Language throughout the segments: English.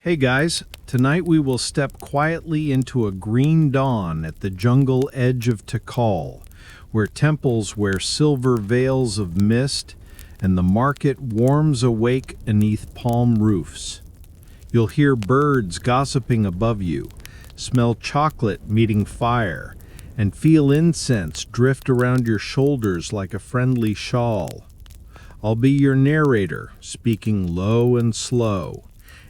Hey guys, tonight we will step quietly into a green dawn at the jungle edge of Tikal, where temples wear silver veils of mist and the market warms awake beneath palm roofs. You'll hear birds gossiping above you, smell chocolate meeting fire, and feel incense drift around your shoulders like a friendly shawl. I'll be your narrator, speaking low and slow.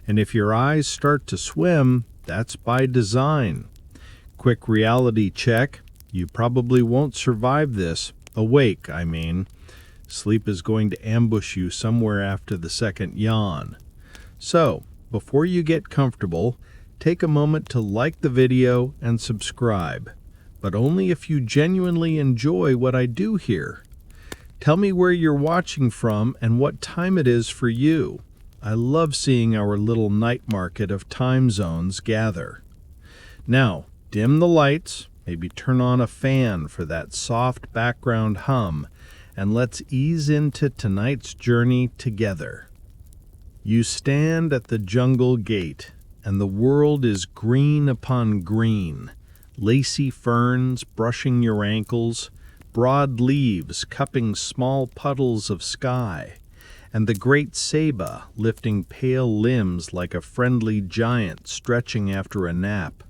And if your eyes start to swim, that's by design. Quick reality check, you probably won't survive this. Awake, I mean. Sleep is going to ambush you somewhere after the second yawn. So, before you get comfortable, take a moment to like the video and subscribe. But only if you genuinely enjoy what I do here. Tell me where you're watching from and what time it is for you. I love seeing our little night market of time zones gather. Now, dim the lights, maybe turn on a fan for that soft background hum, and let's ease into tonight's journey together. You stand at the jungle gate, and the world is green upon green, lacy ferns brushing your ankles, broad leaves cupping small puddles of sky, and the great ceiba lifting pale limbs like a friendly giant stretching after a nap.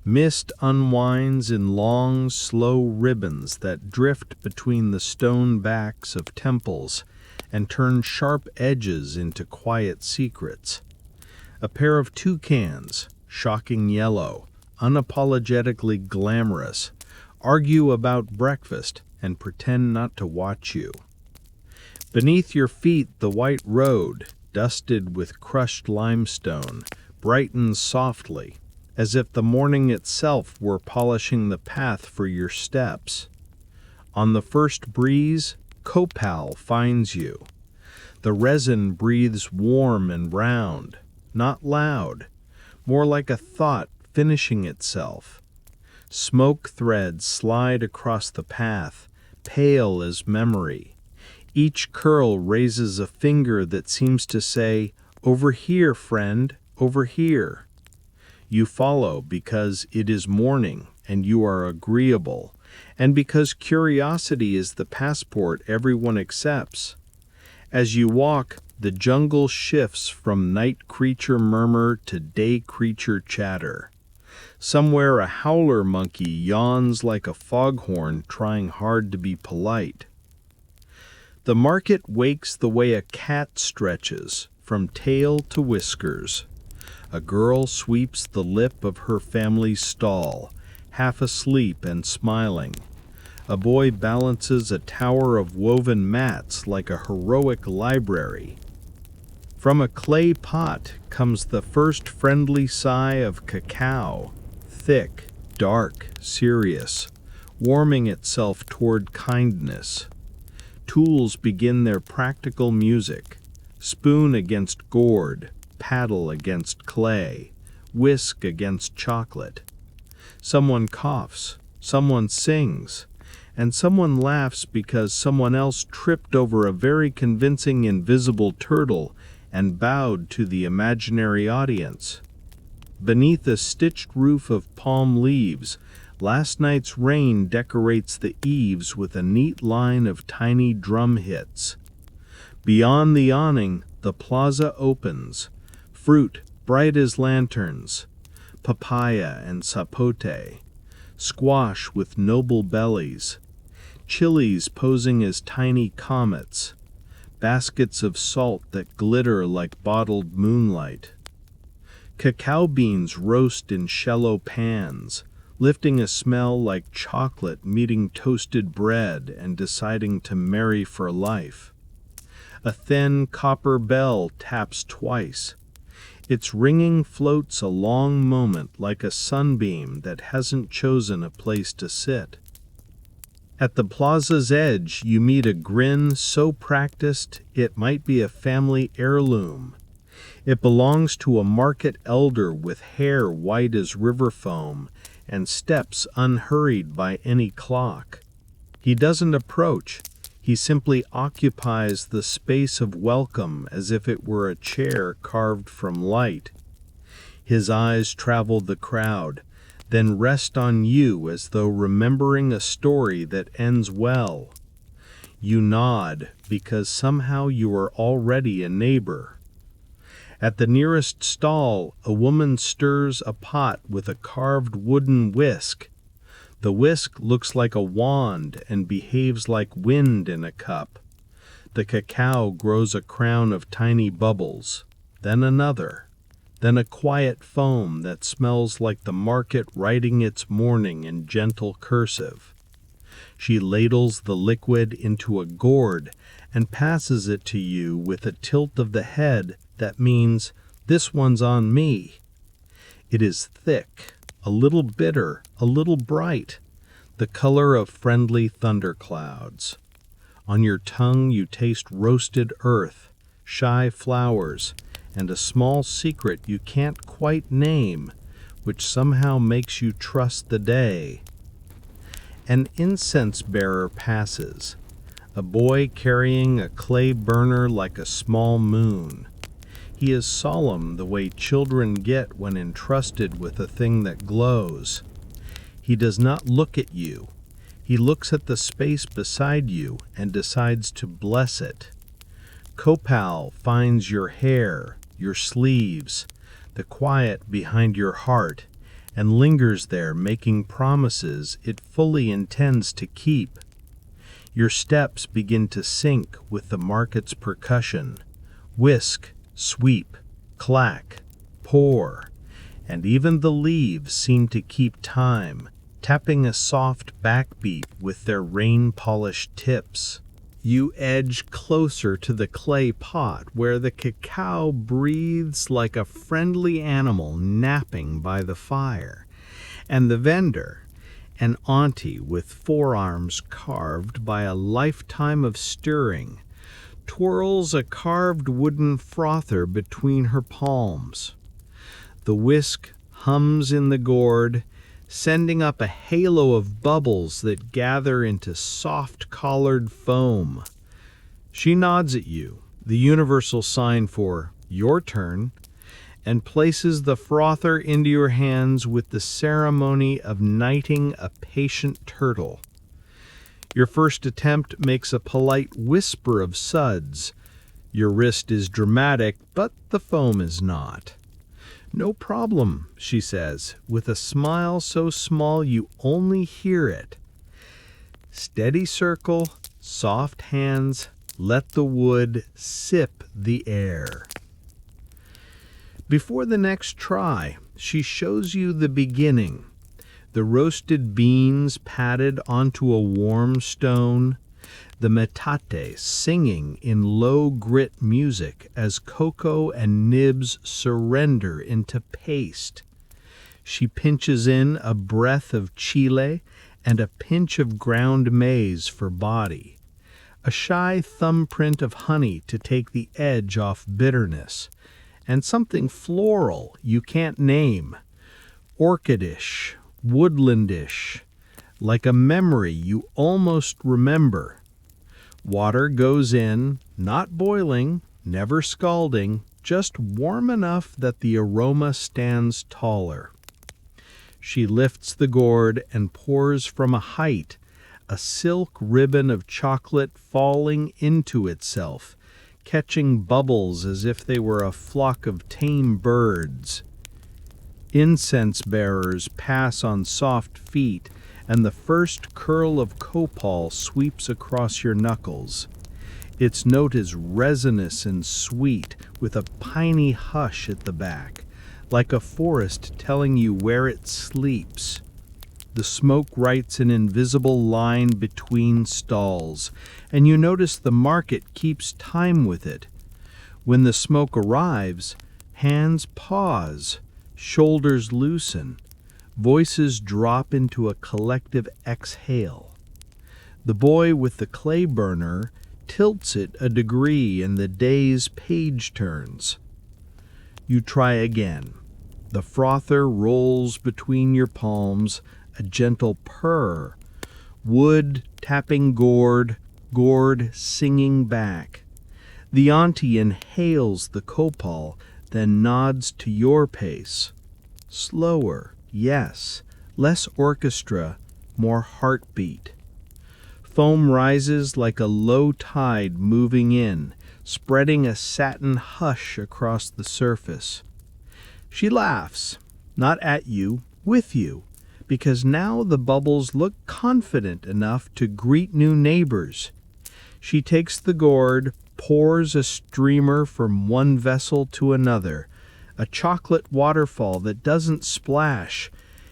Mist unwinds in long, slow ribbons that drift between the stone backs of temples and turn sharp edges into quiet secrets. A pair of toucans, shocking yellow, unapologetically glamorous, argue about breakfast and pretend not to watch you. Beneath your feet, the white road, dusted with crushed limestone, brightens softly, as if the morning itself were polishing the path for your steps. On the first breeze, copal finds you. The resin breathes warm and round, not loud, more like a thought finishing itself. Smoke threads slide across the path, pale as memory. Each curl raises a finger that seems to say, "Over here, friend, over here." You follow because it is morning and you are agreeable, and because curiosity is the passport everyone accepts. As you walk, the jungle shifts from night creature murmur to day creature chatter. Somewhere a howler monkey yawns like a foghorn trying hard to be polite. The market wakes the way a cat stretches, from tail to whiskers. A girl sweeps the lip of her family's stall, half asleep and smiling. A boy balances a tower of woven mats like a heroic library. From a clay pot comes the first friendly sigh of cacao, thick, dark, serious, warming itself toward kindness. Tools begin their practical music, spoon against gourd, paddle against clay, whisk against chocolate. Someone coughs, someone sings, and someone laughs because someone else tripped over a very convincing invisible turtle and bowed to the imaginary audience. Beneath a stitched roof of palm leaves, last night's rain decorates the eaves with a neat line of tiny drum hits. Beyond the awning, the plaza opens, fruit bright as lanterns, papaya and sapote, squash with noble bellies, chilies posing as tiny comets, baskets of salt that glitter like bottled moonlight. Cacao beans roast in shallow pans, lifting a smell like chocolate meeting toasted bread and deciding to marry for life. A thin copper bell taps twice. Its ringing floats a long moment like a sunbeam that hasn't chosen a place to sit. At the plaza's edge, you meet a grin so practiced it might be a family heirloom. It belongs to a market elder with hair white as river foam and steps unhurried by any clock. He doesn't approach, he simply occupies the space of welcome as if it were a chair carved from light. His eyes travel the crowd, then rest on you as though remembering a story that ends well. You nod because somehow you are already a neighbor. At the nearest stall, a woman stirs a pot with a carved wooden whisk. The whisk looks like a wand and behaves like wind in a cup. The cacao grows a crown of tiny bubbles, then another, then a quiet foam that smells like the market writing its morning in gentle cursive. She ladles the liquid into a gourd and passes it to you with a tilt of the head that means, "This one's on me." It is thick, a little bitter, a little bright, the color of friendly thunderclouds. On your tongue you taste roasted earth, shy flowers, and a small secret you can't quite name, which somehow makes you trust the day. An incense bearer passes, a boy carrying a clay burner like a small moon. He is solemn the way children get when entrusted with a thing that glows. He does not look at you. He looks at the space beside you and decides to bless it. Copal finds your hair, your sleeves, the quiet behind your heart, and lingers there making promises it fully intends to keep. Your steps begin to sync with the market's percussion. Whisk, sweep, clack, pour, and even the leaves seem to keep time, tapping a soft backbeat with their rain-polished tips. You edge closer to the clay pot where the cacao breathes like a friendly animal napping by the fire, and the vendor, an auntie with forearms carved by a lifetime of stirring, twirls a carved wooden frother between her palms. The whisk hums in the gourd, sending up a halo of bubbles that gather into soft-collared foam. She nods at you, the universal sign for your turn, and places the frother into your hands with the ceremony of knighting a patient turtle. Your first attempt makes a polite whisper of suds. Your wrist is dramatic, but the foam is not. "No problem," she says, with a smile so small you only hear it. Steady circle, soft hands, let the wood sip the air. Before the next try, she shows you the beginning. The roasted beans patted onto a warm stone, the metate singing in low grit music as cocoa and nibs surrender into paste. She pinches in a breath of chile and a pinch of ground maize for body, a shy thumbprint of honey to take the edge off bitterness, and something floral you can't name, orchidish, woodlandish, like a memory you almost remember. Water goes in, not boiling, never scalding, just warm enough that the aroma stands taller. She lifts the gourd and pours from a height, a silk ribbon of chocolate falling into itself, catching bubbles as if they were a flock of tame birds. Incense bearers pass on soft feet, and the first curl of copal sweeps across your knuckles. Its note is resinous and sweet, with a piney hush at the back, like a forest telling you where it sleeps. The smoke writes an invisible line between stalls, and you notice the market keeps time with it. When the smoke arrives, hands pause, shoulders loosen, voices drop into a collective exhale. The boy with the clay burner tilts it a degree and the day's page turns. You try again. The frother rolls between your palms, a gentle purr, wood tapping gourd, gourd singing back. The auntie inhales the copal, then nods to your pace. Slower, yes. Less orchestra, more heartbeat. Foam rises like a low tide moving in, spreading a satin hush across the surface. She laughs, not at you, with you, because now the bubbles look confident enough to greet new neighbors. She takes the gourd, pours a streamer from one vessel to another, a chocolate waterfall that doesn't splash,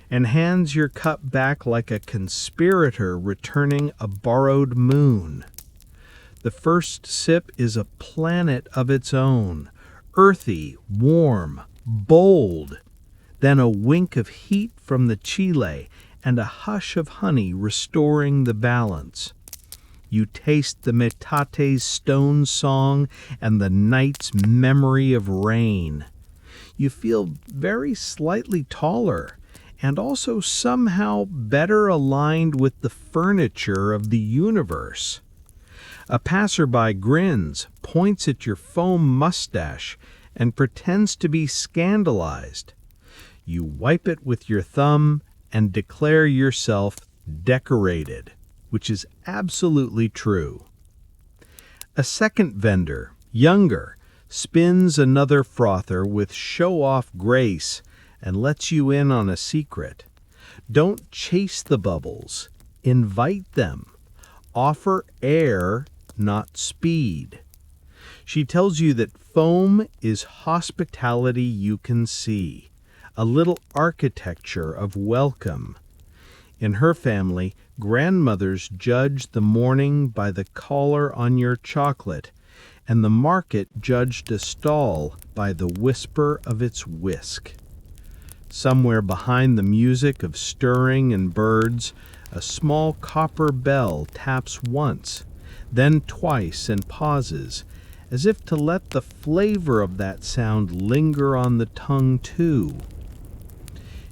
and hands your cup back like a conspirator returning a borrowed moon. The first sip is a planet of its own, earthy, warm, bold. Then a wink of heat from the chile and a hush of honey restoring the balance. You taste the metate's stone song and the night's memory of rain. You feel very slightly taller and also somehow better aligned with the furniture of the universe. A passerby grins, points at your foam mustache, and pretends to be scandalized. You wipe it with your thumb and declare yourself decorated, which is absolutely true. A second vendor, younger, spins another frother with show-off grace and lets you in on a secret. Don't chase the bubbles. Invite them. Offer air, not speed. She tells you that foam is hospitality you can see, a little architecture of welcome. In her family, grandmothers judged the morning by the collar on your chocolate, and the market judged a stall by the whisper of its whisk. Somewhere behind the music of stirring and birds, a small copper bell taps once, then twice and pauses, as if to let the flavor of that sound linger on the tongue too.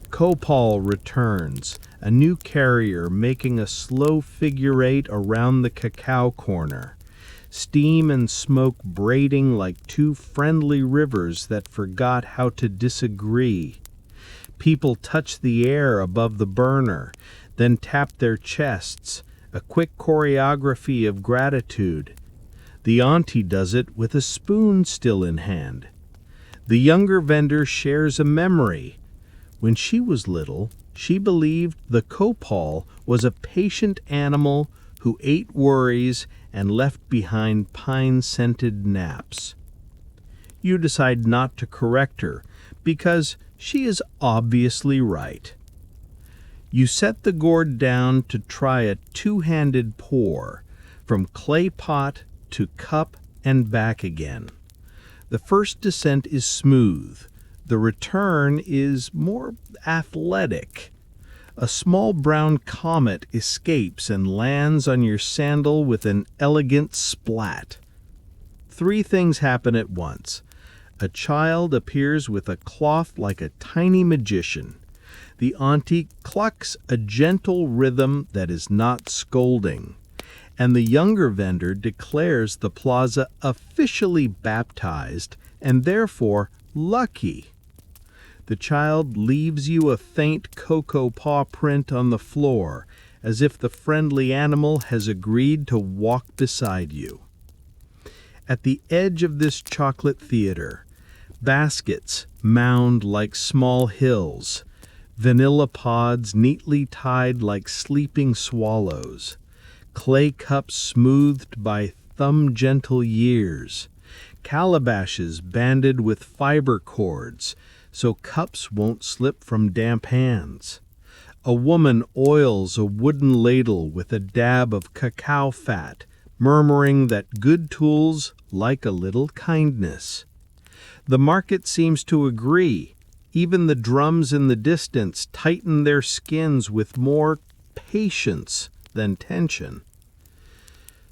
Copal returns, a new carrier making a slow figure eight around the cacao corner, steam and smoke braiding like two friendly rivers that forgot how to disagree. People touch the air above the burner, then tap their chests, a quick choreography of gratitude. The auntie does it with a spoon still in hand. The younger vendor shares a memory. When she was little, she believed the copal was a patient animal who ate worries and left behind pine-scented naps. You decide not to correct her because she is obviously right. You set the gourd down to try a two-handed pour, from clay pot to cup and back again. The first descent is smooth. The return is more athletic. A small brown comet escapes and lands on your sandal with an elegant splat. Three things happen at once. A child appears with a cloth like a tiny magician. The auntie clucks a gentle rhythm that is not scolding. And the younger vendor declares the plaza officially baptized and therefore lucky. The child leaves you a faint cocoa paw print on the floor, as if the friendly animal has agreed to walk beside you. At the edge of this chocolate theater, baskets mound like small hills, vanilla pods neatly tied like sleeping swallows, clay cups smoothed by thumb-gentle years, calabashes banded with fiber cords so cups won't slip from damp hands. A woman oils a wooden ladle with a dab of cacao fat, murmuring that good tools like a little kindness. The market seems to agree. Even the drums in the distance tighten their skins with more patience than tension.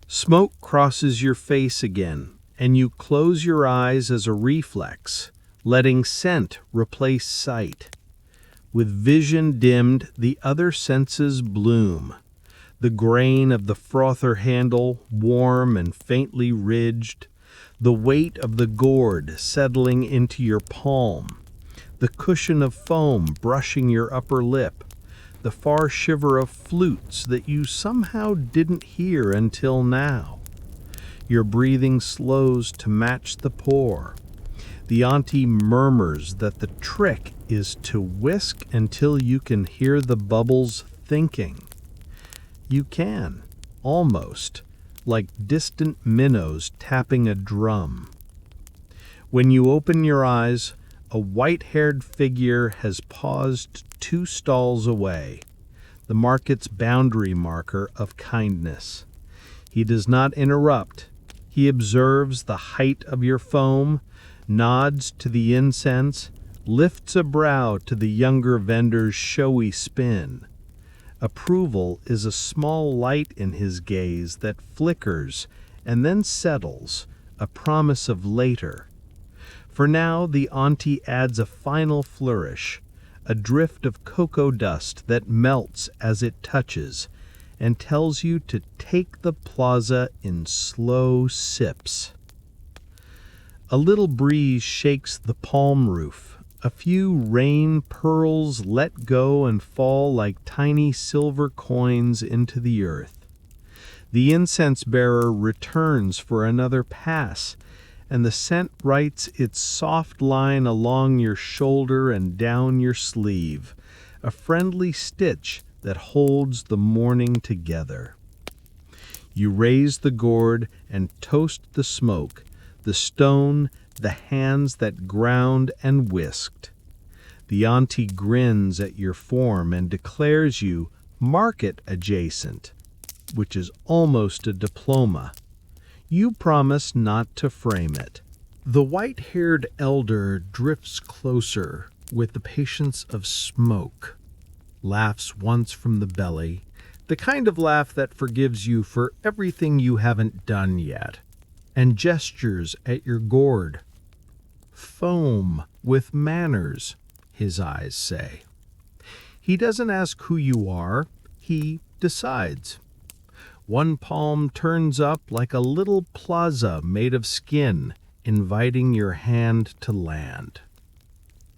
Smoke crosses your face again, and you close your eyes as a reflex, letting scent replace sight. With vision dimmed, the other senses bloom. The grain of the frother handle, warm and faintly ridged, the weight of the gourd settling into your palm, the cushion of foam brushing your upper lip, the far shiver of flutes that you somehow didn't hear until now. Your breathing slows to match the pour. The auntie murmurs that the trick is to whisk until you can hear the bubbles thinking. You can, almost, like distant minnows tapping a drum. When you open your eyes, a white-haired figure has paused 2 stalls away, the market's boundary marker of kindness. He does not interrupt. He observes the height of your foam, nods to the incense, lifts a brow to the younger vendor's showy spin. Approval is a small light in his gaze that flickers and then settles, a promise of later. For now, the auntie adds a final flourish, a drift of cocoa dust that melts as it touches, and tells you to take the plaza in slow sips. A little breeze shakes the palm roof. A few rain pearls let go and fall like tiny silver coins into the earth. The incense bearer returns for another pass, and the scent writes its soft line along your shoulder and down your sleeve, a friendly stitch that holds the morning together. You raise the gourd and toast the smoke, the stone, the hands that ground and whisked. The auntie grins at your form and declares you market adjacent, which is almost a diploma. You promise not to frame it. The white-haired elder drifts closer with the patience of smoke, laughs once from the belly, the kind of laugh that forgives you for everything you haven't done yet, and gestures at your gourd. Foam with manners, his eyes say. He doesn't ask who you are, he decides. One palm turns up like a little plaza made of skin, inviting your hand to land.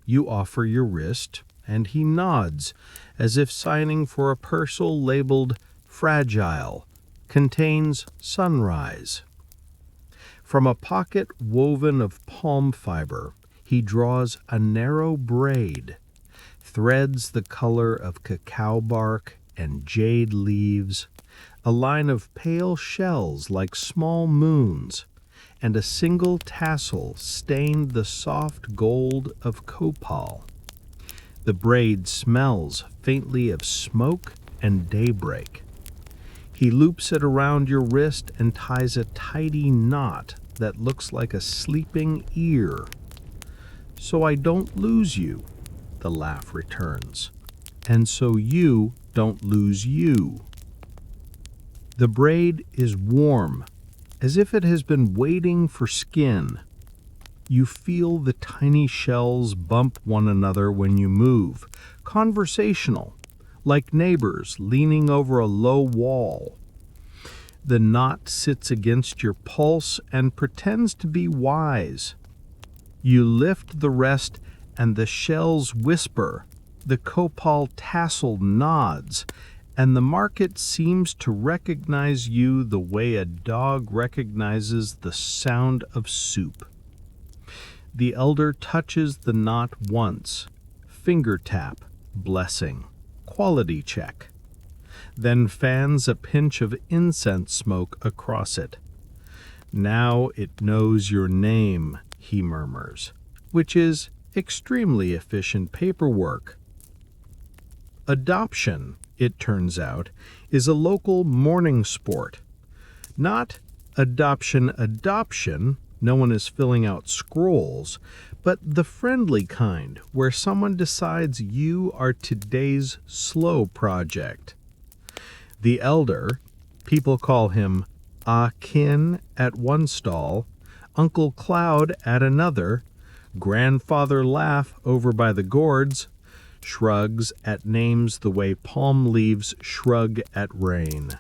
You offer your wrist, and he nods, as if signing for a parcel labeled fragile, contains sunrise. From a pocket woven of palm fiber, he draws a narrow braid, threads the color of cacao bark and jade leaves, a line of pale shells like small moons, and a single tassel stained the soft gold of copal. The braid smells faintly of smoke and daybreak. He loops it around your wrist and ties a tidy knot that looks like a sleeping ear. So I don't lose you, the laugh returns, and so you don't lose you. The braid is warm, as if it has been waiting for skin. You feel the tiny shells bump one another when you move, conversational, like neighbors leaning over a low wall. The knot sits against your pulse and pretends to be wise. You lift the rest and the shells whisper, the copal tassel nods, and the market seems to recognize you the way a dog recognizes the sound of soup. The elder touches the knot once, finger tap, blessing, quality check, then fans a pinch of incense smoke across it. Now it knows your name, he murmurs, which is extremely efficient paperwork. Adoption, it turns out, is a local morning sport. Not adoption, no one is filling out scrolls, but the friendly kind where someone decides you are today's slow project. The elder, people call him Akin at one stall, Uncle Cloud at another, Grandfather Laugh over by the gourds, shrugs at names the way palm leaves shrug at rain.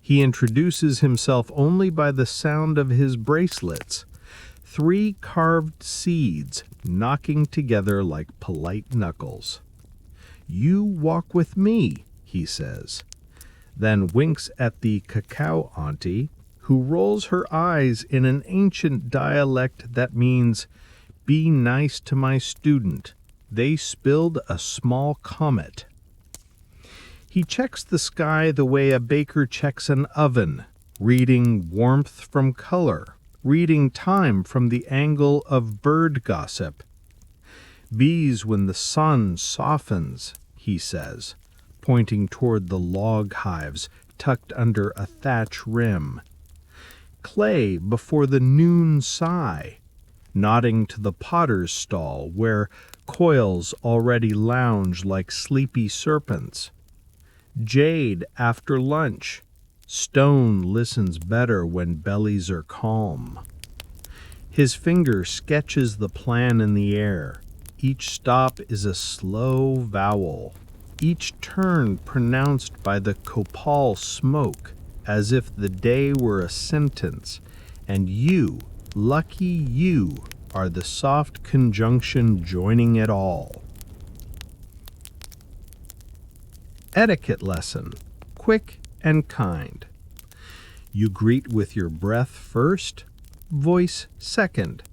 He introduces himself only by the sound of his bracelets, 3 carved seeds knocking together like polite knuckles. "You walk with me," he says, then winks at the cacao auntie, who rolls her eyes in an ancient dialect that means, "Be nice to my student. They spilled a small comet." He checks the sky the way a baker checks an oven, reading warmth from color, reading time from the angle of bird gossip. "Bees when the sun softens," he says, pointing toward the log hives tucked under a thatch rim. "Clay before the noon sigh," nodding to the potter's stall where coils already lounge like sleepy serpents. "Jade after lunch. Stone listens better when bellies are calm." His finger sketches the plan in the air. Each stop is a slow vowel, each turn pronounced by the copal smoke, as if the day were a sentence, and you, lucky you, are the soft conjunction joining it all. Etiquette lesson, quick and kind. You greet with your breath first, voice second.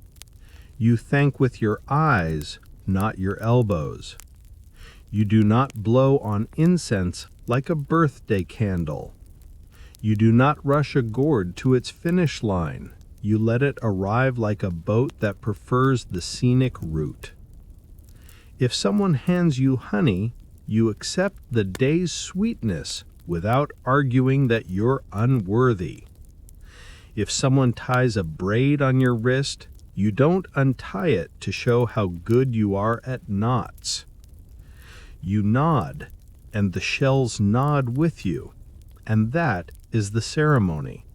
You thank with your eyes, not your elbows. You do not blow on incense like a birthday candle. You do not rush a gourd to its finish line. You let it arrive like a boat that prefers the scenic route. If someone hands you honey, you accept the day's sweetness without arguing that you're unworthy. If someone ties a braid on your wrist, you don't untie it to show how good you are at knots. You nod, and the shells nod with you, and that is the ceremony.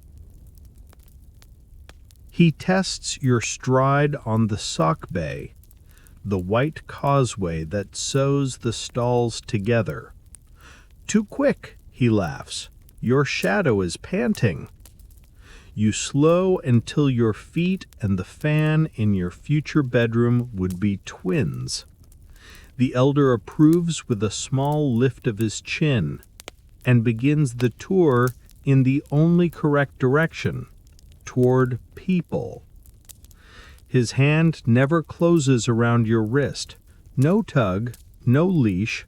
He tests your stride on the sock bay, the white causeway that sews the stalls together. "Too quick," he laughs. "Your shadow is panting." You slow until your feet and the fan in your future bedroom would be twins. The elder approves with a small lift of his chin and begins the tour in the only correct direction, toward people. His hand never closes around your wrist. No tug, no leash.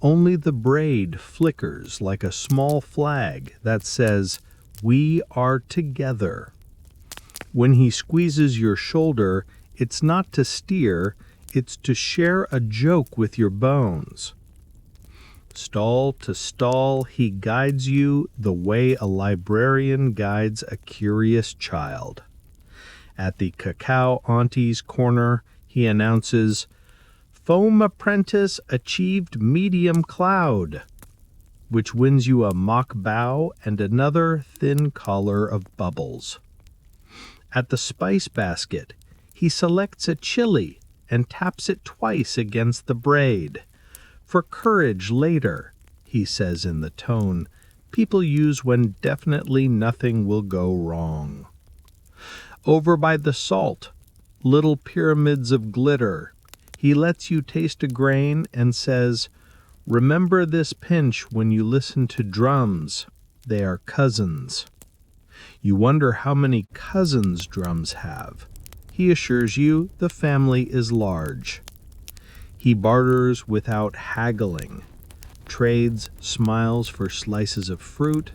Only the braid flickers like a small flag that says, "We are together." When he squeezes your shoulder, it's not to steer, it's to share a joke with your bones. Stall to stall, he guides you the way a librarian guides a curious child. At the cacao auntie's corner, he announces, "Foam apprentice achieved medium cloud," which wins you a mock bow and another thin collar of bubbles. At the spice basket, he selects a chili and taps it twice against the braid. "For courage later," he says in the tone people use when definitely nothing will go wrong. Over by the salt, little pyramids of glitter, he lets you taste a grain and says, "Remember this pinch when you listen to drums. They are cousins." You wonder how many cousins drums have. He assures you the family is large. He barters without haggling, trades smiles for slices of fruit,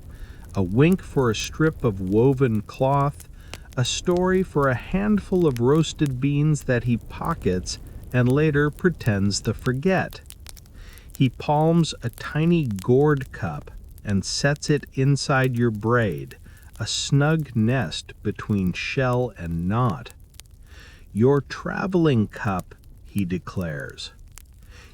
a wink for a strip of woven cloth, a story for a handful of roasted beans that he pockets and later pretends to forget. He palms a tiny gourd cup and sets it inside your braid, a snug nest between shell and knot. "Your traveling cup," he declares.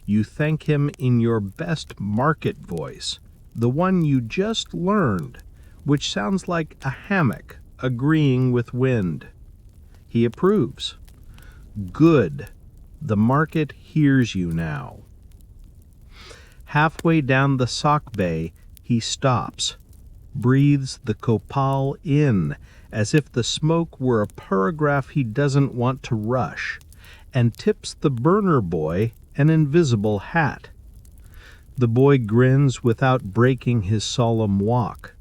You thank him in your best market voice, the one you just learned, which sounds like a hammock agreeing with wind. He approves. Good. The market hears you now. Halfway down the sock bay, he stops, breathes the copal in, as if the smoke were a paragraph he doesn't want to rush, and tips the burner boy an invisible hat. The boy grins without breaking his solemn walk.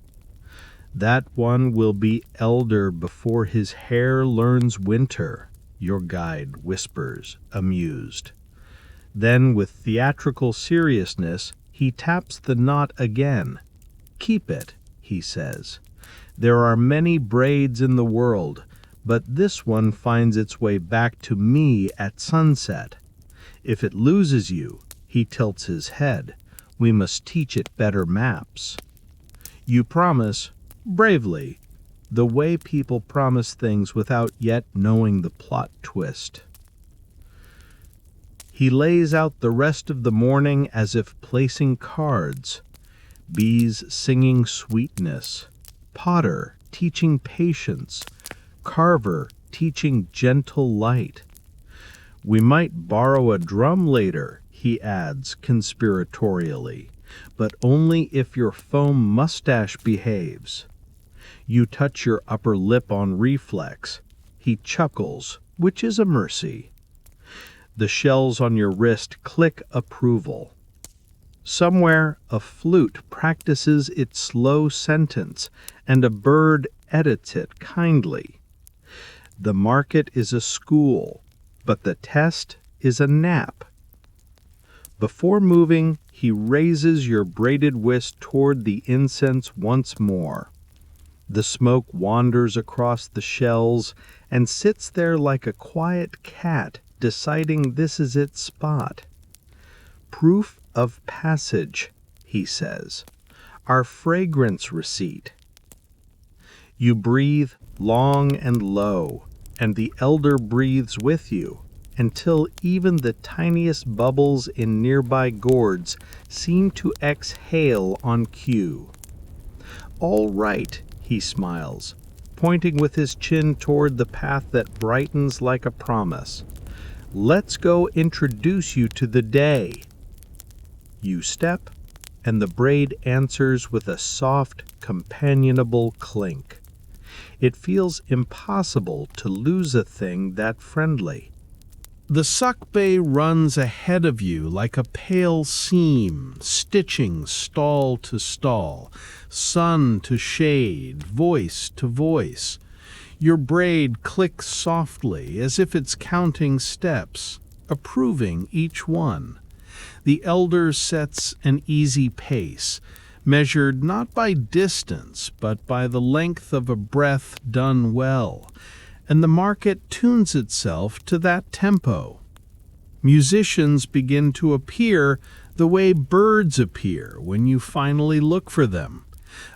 That one will be elder before his hair learns winter, your guide whispers, amused. Then, with theatrical seriousness, he taps the knot again. Keep it, he says. There are many braids in the world, but this one finds its way back to me at sunset. If it loses you, he tilts his head. We must teach it better maps. You promise, bravely, the way people promise things without yet knowing the plot twist. He lays out the rest of the morning as if placing cards. Bees singing sweetness, potter teaching patience, carver teaching gentle light. We might borrow a drum later, he adds conspiratorially, but only if your foam mustache behaves. You touch your upper lip on reflex. He chuckles, which is a mercy. The shells on your wrist click approval. Somewhere a flute practices its slow sentence, and a bird edits it kindly. The market is a school, but the test is a nap. Before moving, he raises your braided wrist toward the incense once more. The smoke wanders across the shells and sits there like a quiet cat deciding this is its spot. Proof of passage, he says. Our fragrance receipt. You breathe long and low, and the elder breathes with you, until even the tiniest bubbles in nearby gourds seem to exhale on cue. All right, he smiles, pointing with his chin toward the path that brightens like a promise. Let's go introduce you to the day. You step, and the braid answers with a soft, companionable clink. It feels impossible to lose a thing that friendly. The suck-bay runs ahead of you like a pale seam, stitching stall to stall, sun to shade, voice to voice. Your braid clicks softly, as if it's counting steps, approving each one. The elder sets an easy pace, measured not by distance, but by the length of a breath done well, and the market tunes itself to that tempo. Musicians begin to appear the way birds appear when you finally look for them.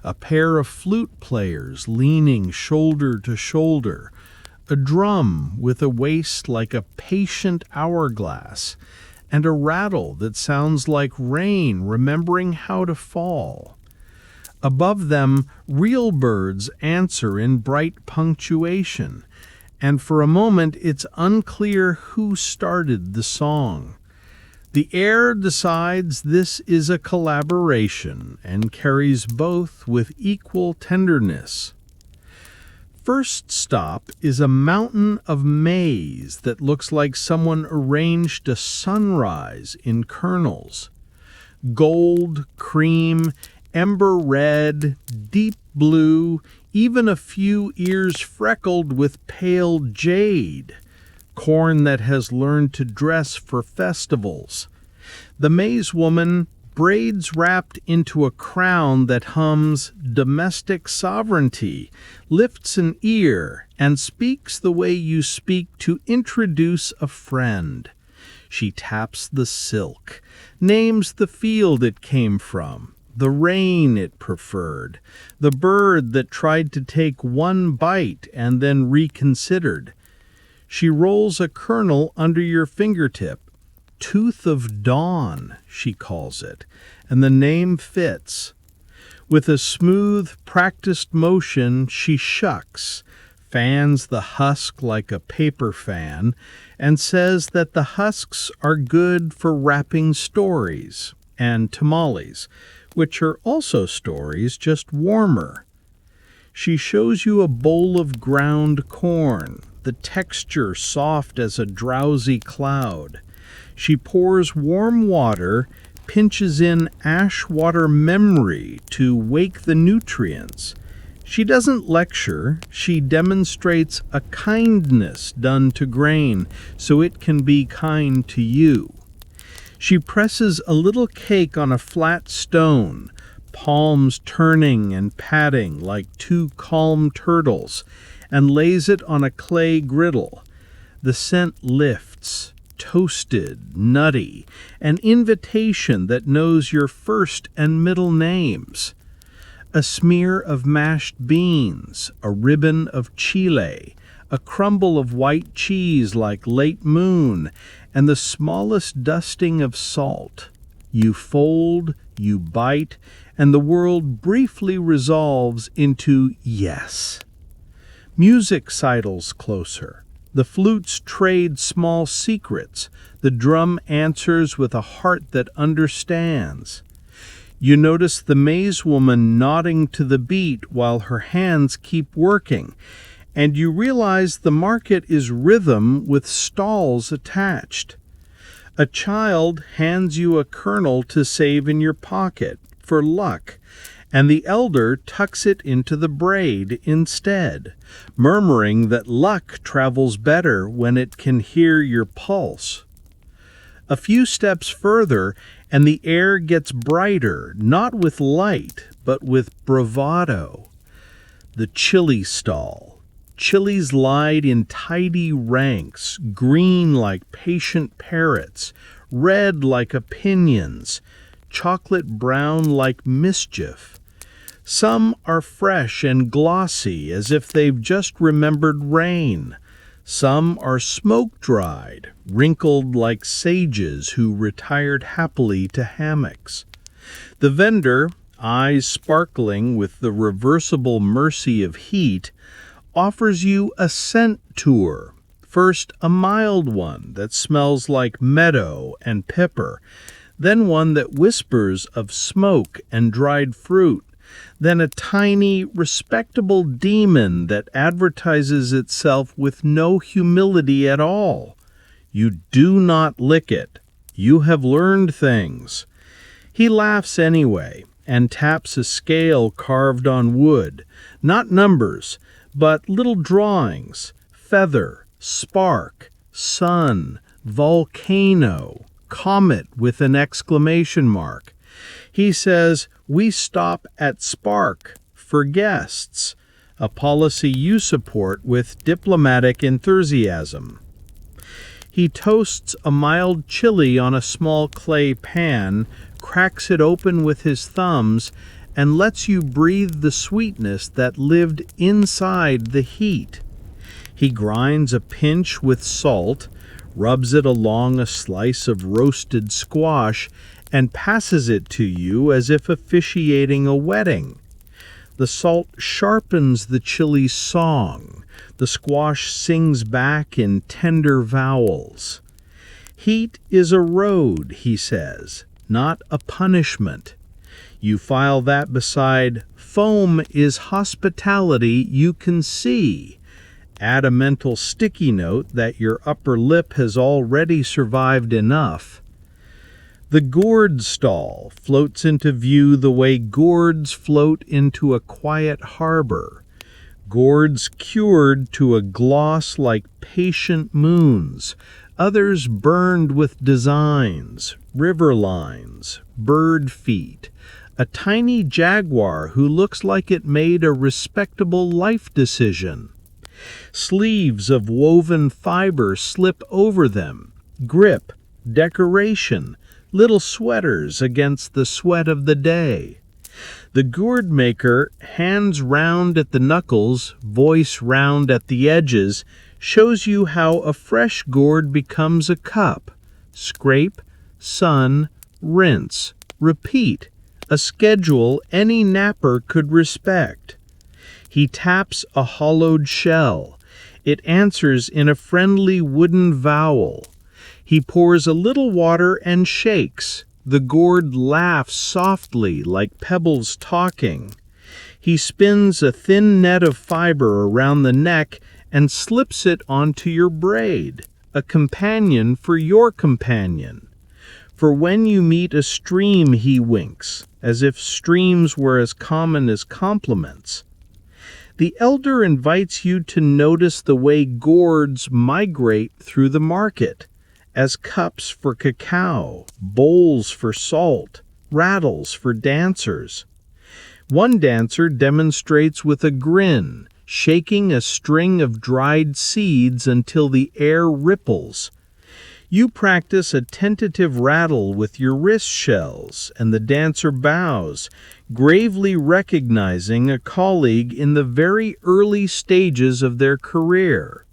A pair of flute players leaning shoulder to shoulder, a drum with a waist like a patient hourglass, and a rattle that sounds like rain remembering how to fall. Above them, real birds answer in bright punctuation, and for a moment it's unclear who started the song. The air decides this is a collaboration and carries both with equal tenderness. First stop is a mountain of maize that looks like someone arranged a sunrise in kernels. Gold, cream, ember red, deep blue, even a few ears freckled with pale jade. Corn that has learned to dress for festivals. The maize woman braids wrapped into a crown that hums domestic sovereignty, lifts an ear, and speaks the way you speak to introduce a friend. She taps the silk, names the field it came from, the rain it preferred, the bird that tried to take one bite and then reconsidered. She rolls a kernel under your fingertip. Tooth of Dawn, she calls it, and the name fits. With a smooth, practiced motion, she shucks, fans the husk like a paper fan, and says that the husks are good for wrapping stories and tamales, which are also stories, just warmer. She shows you a bowl of ground corn, the texture soft as a drowsy cloud. She pours warm water, pinches in ash water memory to wake the nutrients. She doesn't lecture, she demonstrates a kindness done to grain so it can be kind to you. She presses a little cake on a flat stone, palms turning and patting like two calm turtles, and lays it on a clay griddle. The scent lifts, toasted, nutty, an invitation that knows your first and middle names. A smear of mashed beans, a ribbon of chile, a crumble of white cheese like late moon, and the smallest dusting of salt. You fold, you bite, and the world briefly resolves into yes. Music sidles closer. The flutes trade small secrets. The drum answers with a heart that understands. You notice the maze woman nodding to the beat while her hands keep working, and you realize the market is rhythm with stalls attached. A child hands you a kernel to save in your pocket for luck, and the elder tucks it into the braid instead, murmuring that luck travels better when it can hear your pulse. A few steps further, and the air gets brighter, not with light, but with bravado. The chili stall. Chilies lied in tidy ranks, green like patient parrots, red like opinions, chocolate brown like mischief. Some are fresh and glossy as if they've just remembered rain. Some are smoke-dried, wrinkled like sages who retired happily to hammocks. The vendor, eyes sparkling with the reversible mercy of heat, offers you a scent tour. First, a mild one that smells like meadow and pepper, then one that whispers of smoke and dried fruit, then a tiny, respectable demon that advertises itself with no humility at all. You do not lick it. You have learned things. He laughs anyway and taps a scale carved on wood, not numbers, but little drawings, feather, spark, sun, volcano, comet with an exclamation mark. He says, "We stop at spark for guests," a policy you support with diplomatic enthusiasm. He toasts a mild chili on a small clay pan, cracks it open with his thumbs, and lets you breathe the sweetness that lived inside the heat. He grinds a pinch with salt, rubs it along a slice of roasted squash, and passes it to you as if officiating a wedding. The salt sharpens the chili's song. The squash sings back in tender vowels. Heat is a road, he says, not a punishment. You file that beside foam is hospitality you can see. Add a mental sticky note that your upper lip has already survived enough. The gourd stall floats into view the way gourds float into a quiet harbor. Gourds cured to a gloss like patient moons, others burned with designs, river lines, bird feet, a tiny jaguar who looks like it made a respectable life decision. Sleeves of woven fiber slip over them, grip, decoration, little sweaters against the sweat of the day. The gourd maker, hands round at the knuckles, voice round at the edges, shows you how a fresh gourd becomes a cup. Scrape, sun, rinse, repeat, a schedule any napper could respect. He taps a hollowed shell. It answers in a friendly wooden vowel. He pours a little water and shakes. The gourd laughs softly like pebbles talking. He spins a thin net of fiber around the neck and slips it onto your braid, a companion for your companion. For when you meet a stream, he winks, as if streams were as common as compliments. The elder invites you to notice the way gourds migrate through the market, as cups for cacao, bowls for salt, rattles for dancers. One dancer demonstrates with a grin, shaking a string of dried seeds until the air ripples. You practice a tentative rattle with your wrist shells, and the dancer bows, gravely recognizing a colleague in the very early stages of their career.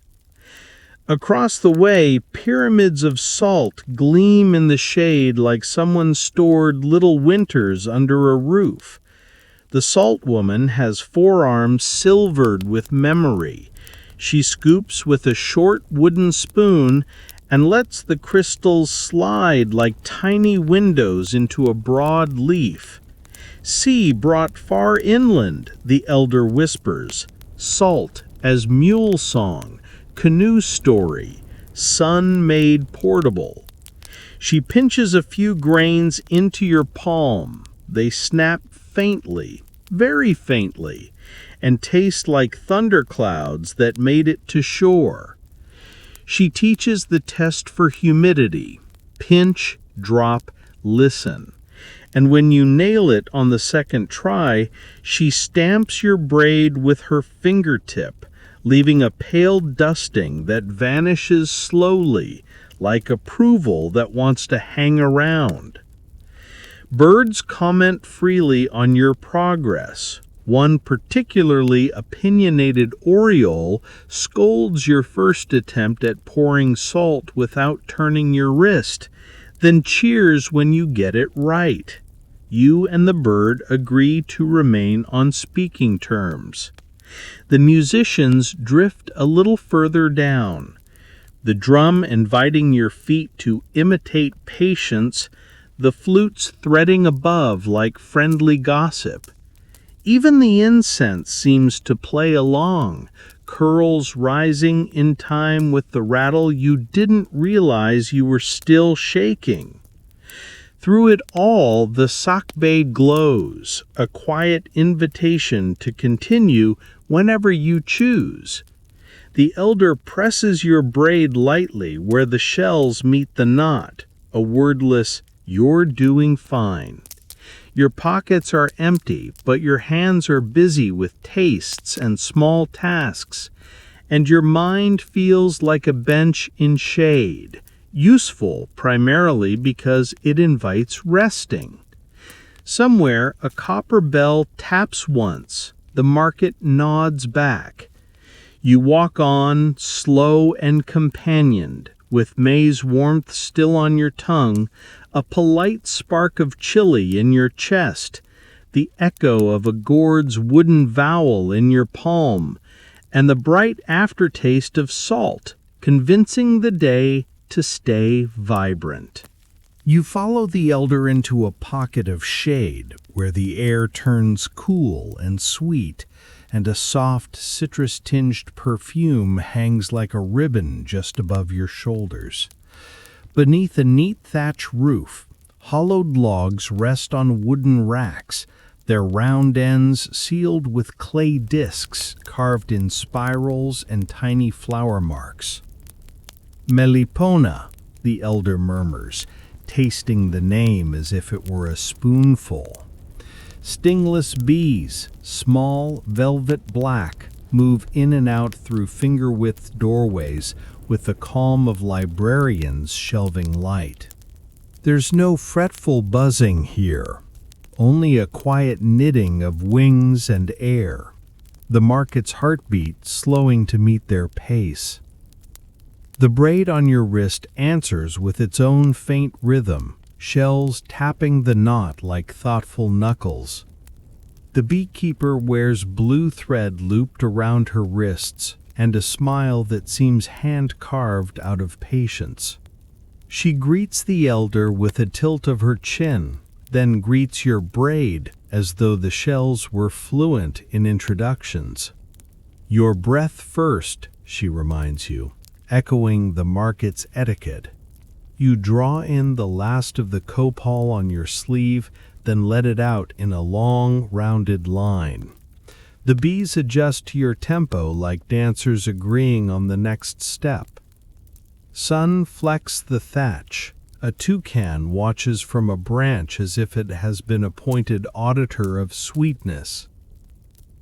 Across the way, pyramids of salt gleam in the shade like someone stored little winters under a roof. The salt woman has forearms silvered with memory. She scoops with a short wooden spoon and lets the crystals slide like tiny windows into a broad leaf. Sea brought far inland, the elder whispers, salt as mule song, canoe story, sun made portable. She pinches a few grains into your palm. They snap faintly, very faintly, and taste like thunderclouds that made it to shore. She teaches the test for humidity. Pinch, drop, listen. And when you nail it on the second try, she stamps your braid with her fingertip, leaving a pale dusting that vanishes slowly, like approval that wants to hang around. Birds comment freely on your progress. One particularly opinionated oriole scolds your first attempt at pouring salt without turning your wrist, then cheers when you get it right. You and the bird agree to remain on speaking terms. The musicians drift a little further down, the drum inviting your feet to imitate patience, the flutes threading above like friendly gossip. Even the incense seems to play along, curls rising in time with the rattle you didn't realize you were still shaking. Through it all, the sakbe glows, a quiet invitation to continue whenever you choose. The elder presses your braid lightly where the shells meet the knot, a wordless, "You're doing fine." Your pockets are empty, but your hands are busy with tastes and small tasks, and your mind feels like a bench in shade, useful primarily because it invites resting. Somewhere, a copper bell taps once. The market nods back. You walk on, slow and companioned, with May's warmth still on your tongue, a polite spark of chili in your chest, the echo of a gourd's wooden vowel in your palm, and the bright aftertaste of salt, convincing the day to stay vibrant. You follow the elder into a pocket of shade where the air turns cool and sweet, and a soft, citrus-tinged perfume hangs like a ribbon just above your shoulders. Beneath a neat thatch roof, hollowed logs rest on wooden racks, their round ends sealed with clay discs carved in spirals and tiny flower marks. Melipona, the elder murmurs, tasting the name as if it were a spoonful. Stingless bees, small, velvet black, move in and out through finger-width doorways with the calm of librarians shelving light. There's no fretful buzzing here, only a quiet knitting of wings and air, the market's heartbeat slowing to meet their pace. The braid on your wrist answers with its own faint rhythm, shells tapping the knot like thoughtful knuckles. The beekeeper wears blue thread looped around her wrists and a smile that seems hand-carved out of patience. She greets the elder with a tilt of her chin, then greets your braid as though the shells were fluent in introductions. Your breath first, she reminds you, echoing the market's etiquette. You draw in the last of the copal on your sleeve, then let it out in a long, rounded line. The bees adjust to your tempo like dancers agreeing on the next step. Sun flecks the thatch. A toucan watches from a branch as if it has been appointed auditor of sweetness.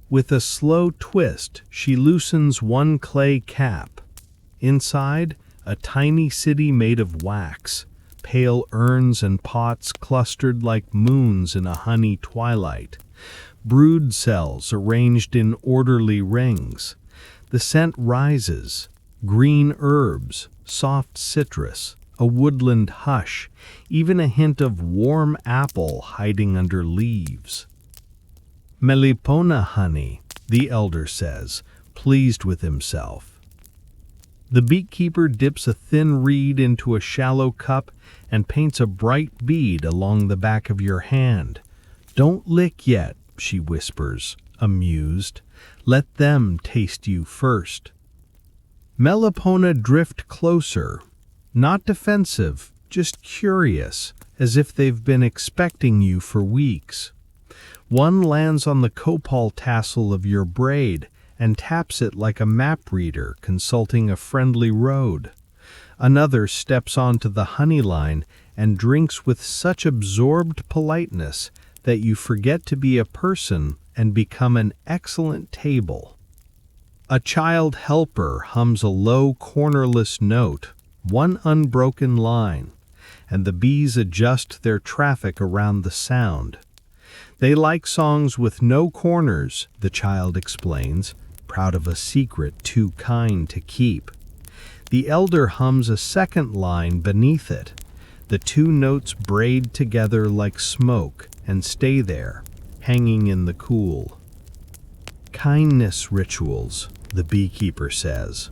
With a slow twist, she loosens one clay cap. Inside, a tiny city made of wax, pale urns and pots clustered like moons in a honey twilight. Brood cells arranged in orderly rings. The scent rises. Green herbs, soft citrus, a woodland hush, even a hint of warm apple hiding under leaves. Melipona honey, the elder says, pleased with himself. The beekeeper dips a thin reed into a shallow cup and paints a bright bead along the back of your hand. Don't lick yet, she whispers, amused. Let them taste you first. Melipona drift closer, not defensive, just curious, as if they've been expecting you for weeks. One lands on the copal tassel of your braid and taps it like a map reader consulting a friendly road. Another steps onto the honey line and drinks with such absorbed politeness that you forget to be a person and become an excellent table. A child helper hums a low, cornerless note, one unbroken line, and the bees adjust their traffic around the sound. They like songs with no corners, the child explains, proud of a secret too kind to keep. The elder hums a second line beneath it. The two notes braid together like smoke and stay there, hanging in the cool. Kindness rituals, the beekeeper says,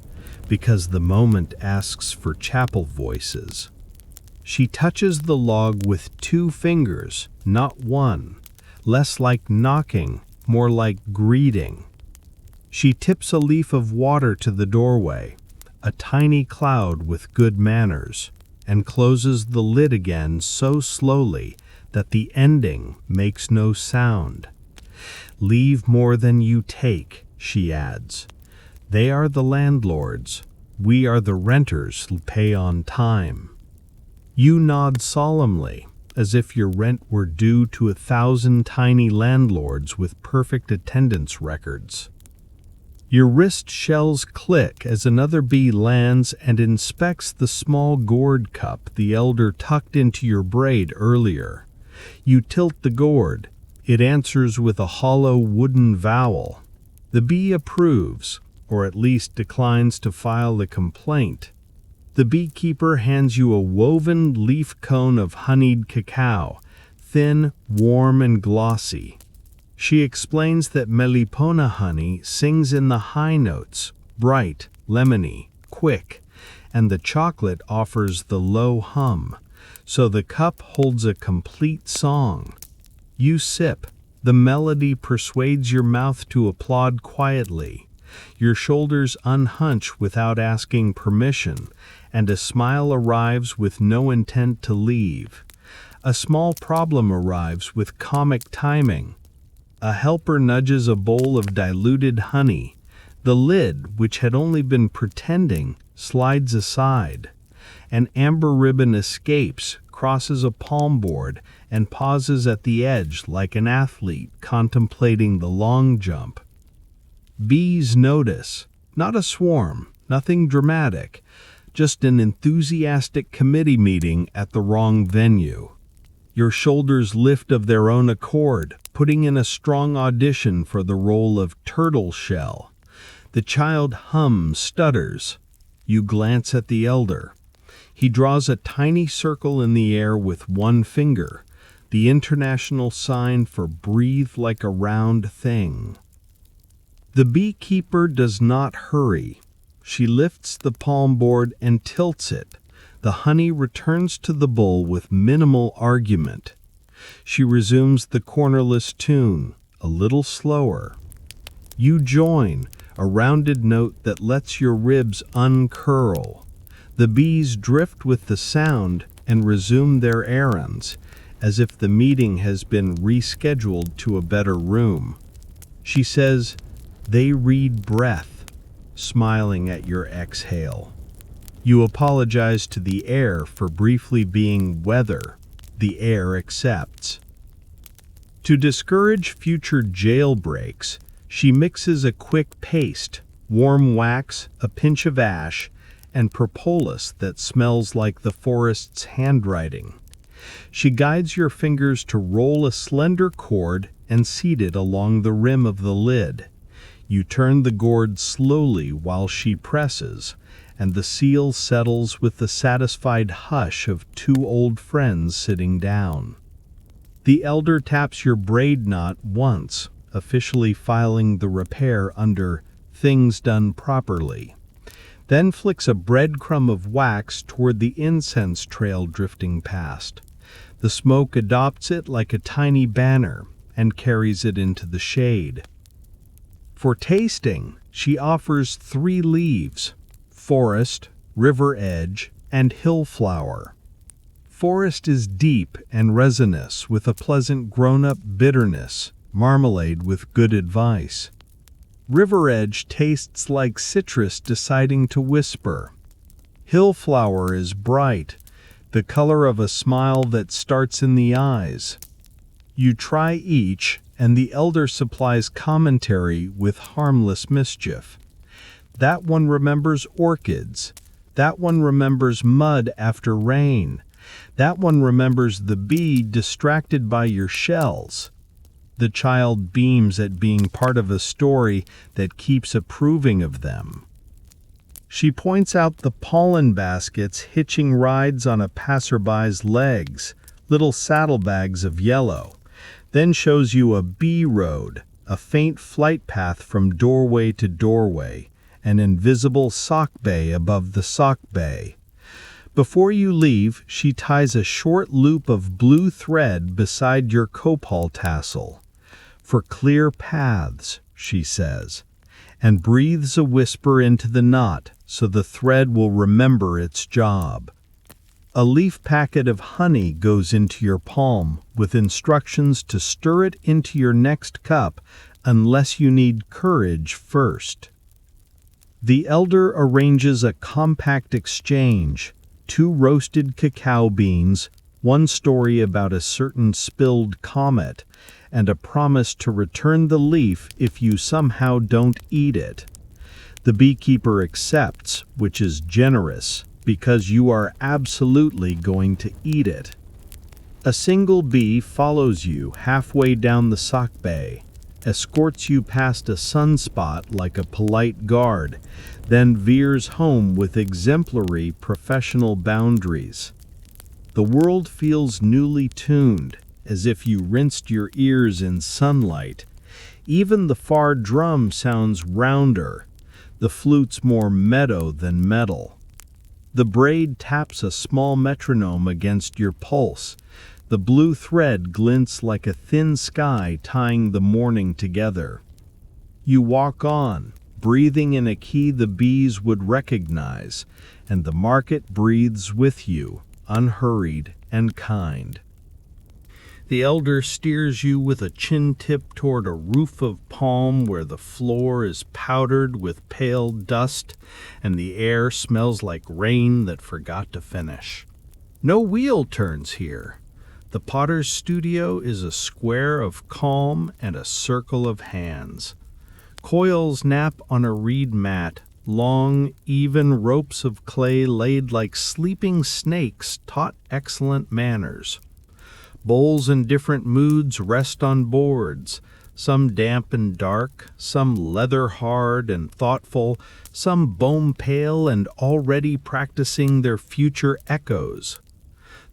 because the moment asks for chapel voices. She touches the log with 2 fingers, not one, less like knocking, more like greeting. She tips a leaf of water to the doorway, a tiny cloud with good manners, and closes the lid again so slowly that the ending makes no sound. Leave more than you take, she adds. They are the landlords. We are the renters who pay on time. You nod solemnly, as if your rent were due to 1,000 tiny landlords with perfect attendance records. Your wrist shells click as another bee lands and inspects the small gourd cup the elder tucked into your braid earlier. You tilt the gourd. It answers with a hollow wooden vowel. The bee approves, or at least declines to file a complaint. The beekeeper hands you a woven leaf cone of honeyed cacao, thin, warm, and glossy. She explains that Melipona honey sings in the high notes, bright, lemony, quick, and the chocolate offers the low hum, so the cup holds a complete song. You sip. The melody persuades your mouth to applaud quietly. Your shoulders unhunch without asking permission, and a smile arrives with no intent to leave. A small problem arrives with comic timing. A helper nudges a bowl of diluted honey. The lid, which had only been pretending, slides aside. An amber ribbon escapes, crosses a palm board, and pauses at the edge like an athlete contemplating the long jump. Bees notice. Not a swarm, nothing dramatic, just an enthusiastic committee meeting at the wrong venue. Your shoulders lift of their own accord, putting in a strong audition for the role of turtle shell. The child stutters. You glance at the elder. He draws a tiny circle in the air with one finger, the international sign for breathe like a round thing. The beekeeper does not hurry. She lifts the palm board and tilts it. The honey returns to the bowl with minimal argument. She resumes the cornerless tune, a little slower. You join, a rounded note that lets your ribs uncurl. The bees drift with the sound and resume their errands, as if the meeting has been rescheduled to a better room. She says, "They read breath," smiling at your exhale. You apologize to the air for briefly being weather. The air accepts. To discourage future jailbreaks, she mixes a quick paste, warm wax, a pinch of ash, and propolis that smells like the forest's handwriting. She guides your fingers to roll a slender cord and seat it along the rim of the lid. You turn the gourd slowly while she presses, and the seal settles with the satisfied hush of two old friends sitting down. The elder taps your braid knot once, officially filing the repair under "things done properly," then flicks a breadcrumb of wax toward the incense trail drifting past. The smoke adopts it like a tiny banner and carries it into the shade. For tasting, she offers 3 leaves: forest, river edge, and hill flower. Forest is deep and resinous with a pleasant grown-up bitterness, marmalade with good advice. River edge tastes like citrus deciding to whisper. Hill flower is bright, the color of a smile that starts in the eyes. You try each, and the elder supplies commentary with harmless mischief. That one remembers orchids. That one remembers mud after rain. That one remembers the bee distracted by your shells. The child beams at being part of a story that keeps approving of them. She points out the pollen baskets hitching rides on a passerby's legs, little saddlebags of yellow, then shows you a bee road, a faint flight path from doorway to doorway, an invisible sock bay above the sock bay. Before you leave, she ties a short loop of blue thread beside your copal tassel. "For clear paths," she says, and breathes a whisper into the knot so the thread will remember its job. A leaf packet of honey goes into your palm with instructions to stir it into your next cup unless you need courage first. The elder arranges a compact exchange: 2 roasted cacao beans, 1 story about a certain spilled comet, and a promise to return the leaf if you somehow don't eat it. The beekeeper accepts, which is generous, because you are absolutely going to eat it. A single bee follows you halfway down the sock bay, escorts you past a sunspot like a polite guard, then veers home with exemplary professional boundaries. The world feels newly tuned, as if you rinsed your ears in sunlight. Even the far drum sounds rounder, the flute's more meadow than metal. The braid taps a small metronome against your pulse. The blue thread glints like a thin sky tying the morning together. You walk on, breathing in a key the bees would recognize, and the market breathes with you, unhurried and kind. The elder steers you with a chin tip toward a roof of palm where the floor is powdered with pale dust and the air smells like rain that forgot to finish. No wheel turns here. The potter's studio is a square of calm and a circle of hands. Coils nap on a reed mat, long, even ropes of clay laid like sleeping snakes taught excellent manners. Bowls in different moods rest on boards, some damp and dark, some leather hard and thoughtful, some bone pale and already practicing their future echoes.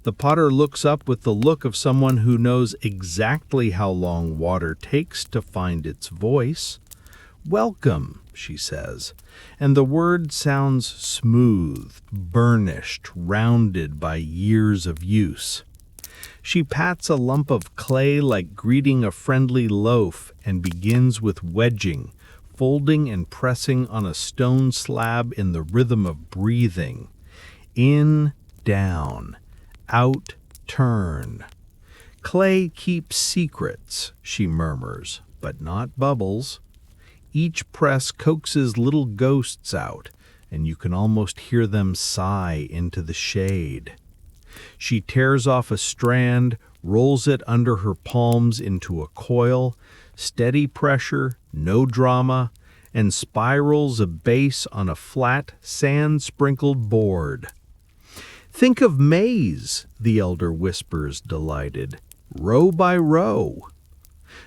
The potter looks up with the look of someone who knows exactly how long water takes to find its voice. "Welcome," she says, and the word sounds smooth, burnished, rounded by years of use. She pats a lump of clay like greeting a friendly loaf and begins with wedging, folding and pressing on a stone slab in the rhythm of breathing. In, down, out, turn. Clay keeps secrets, she murmurs, but not bubbles. Each press coaxes little ghosts out, and you can almost hear them sigh into the shade. She tears off a strand, rolls it under her palms into a coil, steady pressure, no drama, and spirals a base on a flat, sand-sprinkled board. Think of maize, the elder whispers, delighted, row by row.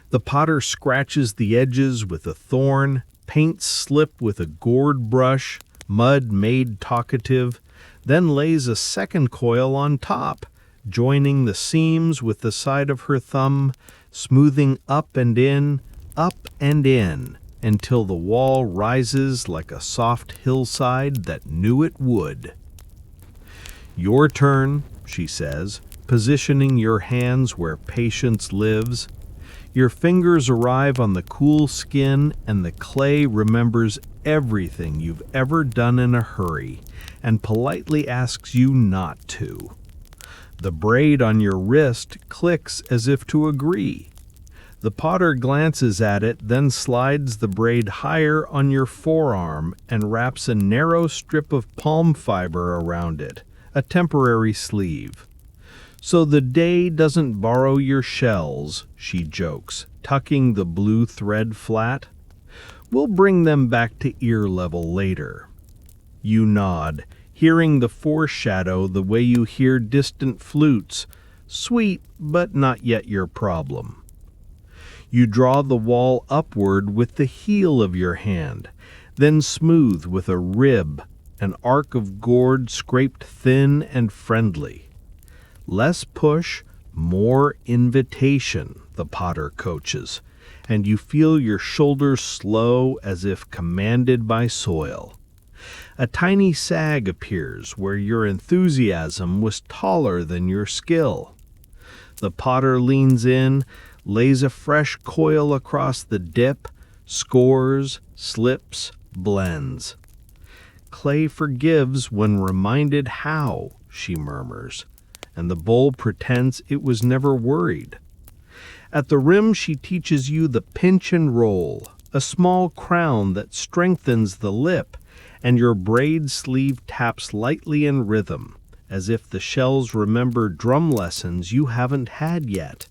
The potter scratches the edges with a thorn, paints slip with a gourd brush, mud made talkative, then lays a second coil on top, joining the seams with the side of her thumb, smoothing up and in, until the wall rises like a soft hillside that knew it would. Your turn, she says, positioning your hands where patience lives. Your fingers arrive on the cool skin, and the clay remembers everything you've ever done in a hurry and politely asks you not to. The braid on your wrist clicks as if to agree. The potter glances at it, then slides the braid higher on your forearm and wraps a narrow strip of palm fiber around it, a temporary sleeve. So the day doesn't borrow your shells, she jokes, tucking the blue thread flat. We'll bring them back to ear level later. You nod, hearing the foreshadow the way you hear distant flutes, sweet but not yet your problem. You draw the wall upward with the heel of your hand, then smooth with a rib, an arc of gourd scraped thin and friendly. Less push, more invitation, the potter coaches, and you feel your shoulders slow as if commanded by soil. A tiny sag appears where your enthusiasm was taller than your skill. The potter leans in, lays a fresh coil across the dip, scores, slips, blends. Clay forgives when reminded how, she murmurs, and the bowl pretends it was never worried. At the rim she teaches you the pinch and roll, a small crown that strengthens the lip, and your braid sleeve taps lightly in rhythm, as if the shells remember drum lessons you haven't had yet.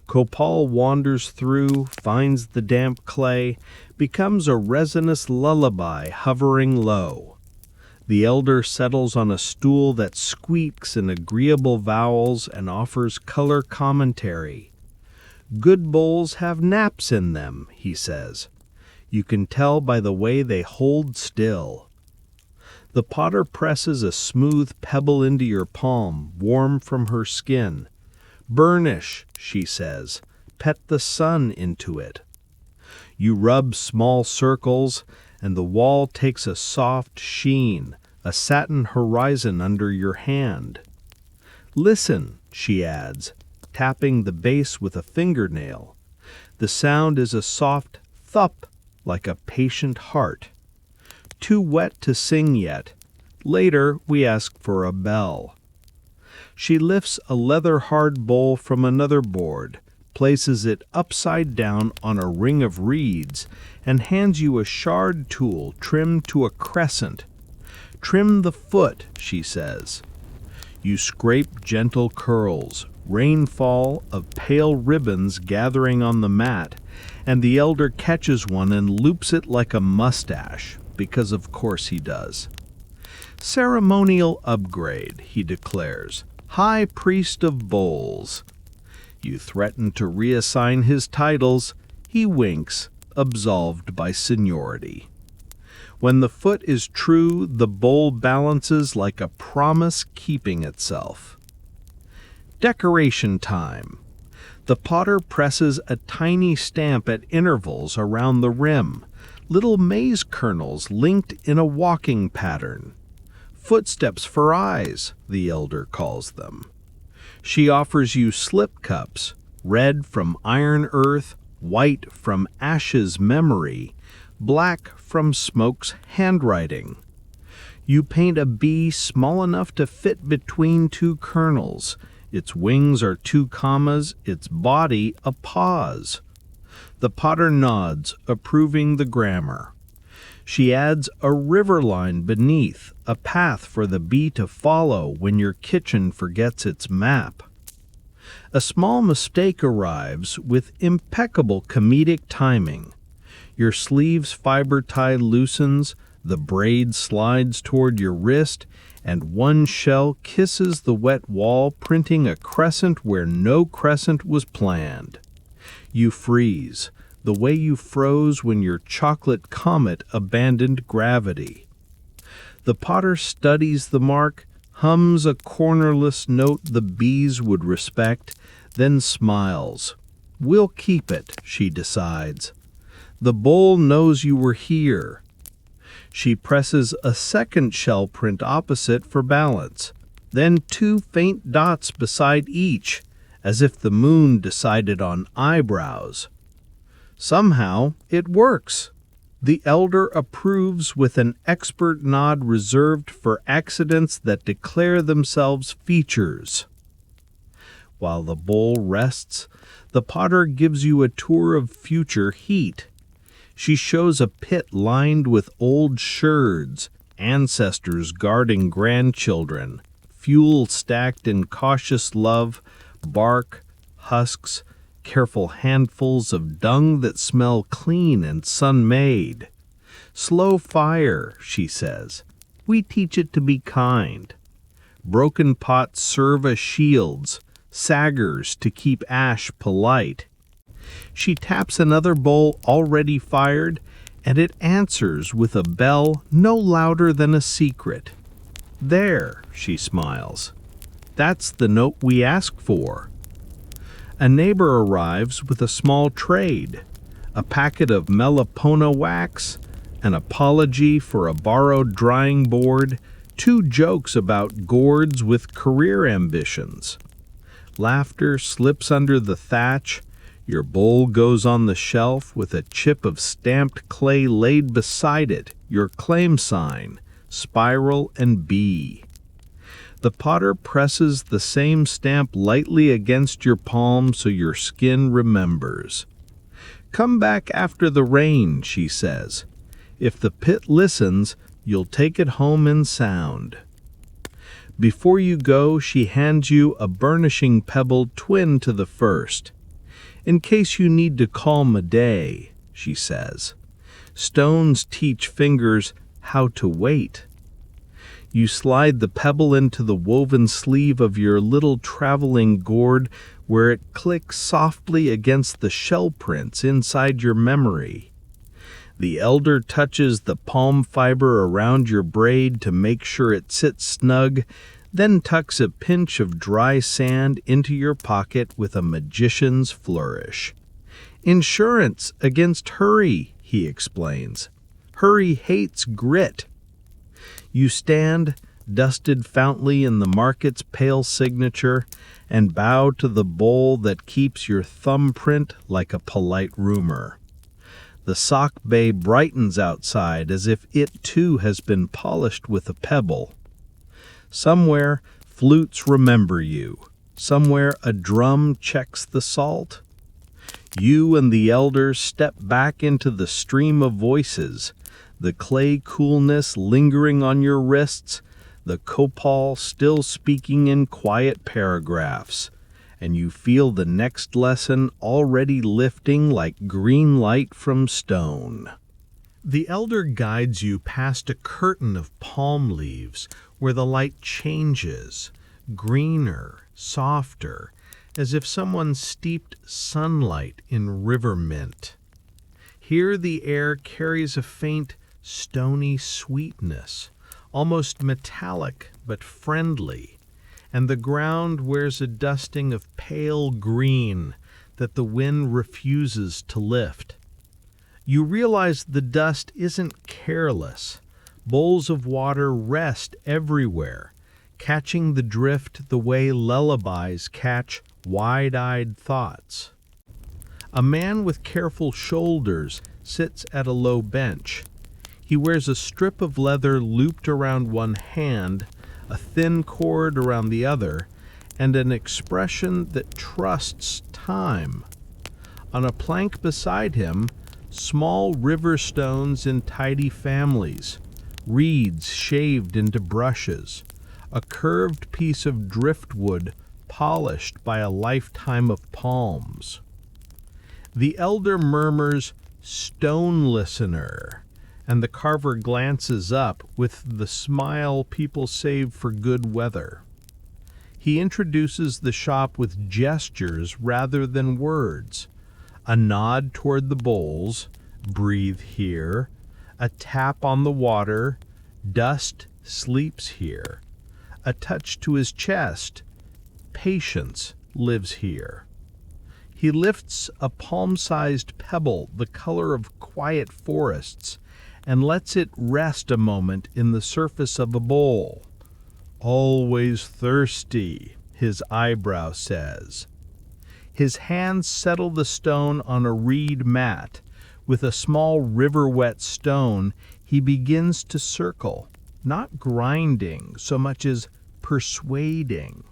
Copal wanders through, finds the damp clay, becomes a resinous lullaby hovering low. The elder settles on a stool that squeaks in agreeable vowels and offers color commentary. Good bowls have naps in them, he says. You can tell by the way they hold still. The potter presses a smooth pebble into your palm, warm from her skin. Burnish, she says. Pet the sun into it. You rub small circles, and the wall takes a soft sheen, a satin horizon under your hand. Listen, she adds, tapping the base with a fingernail. The sound is a soft thup, like a patient heart. Too wet to sing yet. Later we ask for a bell. She lifts a leather-hard bowl from another board, places it upside down on a ring of reeds, and hands you a shard tool trimmed to a crescent. Trim the foot, she says. You scrape gentle curls, rainfall of pale ribbons gathering on the mat, and the elder catches one and loops it like a mustache, because of course he does. Ceremonial upgrade, he declares. High priest of bowls. You threaten to reassign his titles. He winks, absolved by seniority. When the foot is true, the bowl balances like a promise keeping itself. Decoration time. The potter presses a tiny stamp at intervals around the rim, little maize kernels linked in a walking pattern. Footsteps for eyes, the elder calls them. She offers you slip cups, red from iron earth, white from ashes memory, black from smoke's handwriting. You paint a bee small enough to fit between two kernels. Its wings are two commas, its body a pause. The potter nods, approving the grammar. She adds a river line beneath, a path for the bee to follow when your kitchen forgets its map. A small mistake arrives with impeccable comedic timing. Your sleeve's fiber tie loosens, the braid slides toward your wrist, and one shell kisses the wet wall, printing a crescent where no crescent was planned. You freeze, the way you froze when your chocolate comet abandoned gravity. The potter studies the mark, hums a cornerless note the bees would respect, then smiles. We'll keep it, she decides. The bowl knows you were here. She presses a second shell print opposite for balance, then two faint dots beside each, as if the moon decided on eyebrows. Somehow it works. The elder approves with an expert nod reserved for accidents that declare themselves features. While the bowl rests, the potter gives you a tour of future heat. She shows a pit lined with old sherds, ancestors guarding grandchildren, fuel stacked in cautious love, bark, husks, careful handfuls of dung that smell clean and sun-made. Slow fire, she says. We teach it to be kind. Broken pots serve as shields, saggers to keep ash polite. She taps another bowl already fired, and it answers with a bell no louder than a secret. There, she smiles. That's the note we ask for. A neighbor arrives with a small trade, a packet of Melipona wax, an apology for a borrowed drying board, two jokes about gourds with career ambitions. Laughter slips under the thatch. Your bowl goes on the shelf with a chip of stamped clay laid beside it, your claim sign, spiral and bee. The potter presses the same stamp lightly against your palm so your skin remembers. Come back after the rain, she says. If the pit listens, you'll take it home in sound. Before you go, she hands you a burnishing pebble twin to the first. In case you need to calm a day, she says. Stones teach fingers how to wait. You slide the pebble into the woven sleeve of your little traveling gourd where it clicks softly against the shell prints inside your memory. The elder touches the palm fiber around your braid to make sure it sits snug, then tucks a pinch of dry sand into your pocket with a magician's flourish. Insurance against hurry, he explains. Hurry hates grit. You stand, dusted fountly in the market's pale signature, and bow to the bowl that keeps your thumbprint like a polite rumor. The sock bay brightens outside as if it too has been polished with a pebble. Somewhere, flutes remember you. Somewhere, a drum checks the salt. You and the elders step back into the stream of voices, the clay coolness lingering on your wrists, the copal still speaking in quiet paragraphs, and you feel the next lesson already lifting like green light from stone. The elder guides you past a curtain of palm leaves where the light changes, greener, softer, as if someone steeped sunlight in river mint. Here the air carries a faint, stony sweetness, almost metallic but friendly, and the ground wears a dusting of pale green that the wind refuses to lift. You realize the dust isn't careless. Bowls of water rest everywhere, catching the drift the way lullabies catch wide-eyed thoughts. A man with careful shoulders sits at a low bench. He wears a strip of leather looped around one hand, a thin cord around the other, and an expression that trusts time. On a plank beside him, small river stones in tidy families, reeds shaved into brushes, a curved piece of driftwood polished by a lifetime of palms. The elder murmurs, "Stone listener," and the carver glances up with the smile people save for good weather. He introduces the shop with gestures rather than words. A nod toward the bowls, "Breathe here," a tap on the water, "Dust sleeps here," a touch to his chest, "Patience lives here." He lifts a palm-sized pebble the color of quiet forests and lets it rest a moment in the surface of a bowl. "Always thirsty," his eyebrow says. His hands settle the stone on a reed mat. With a small river-wet stone, he begins to circle, not grinding so much as persuading.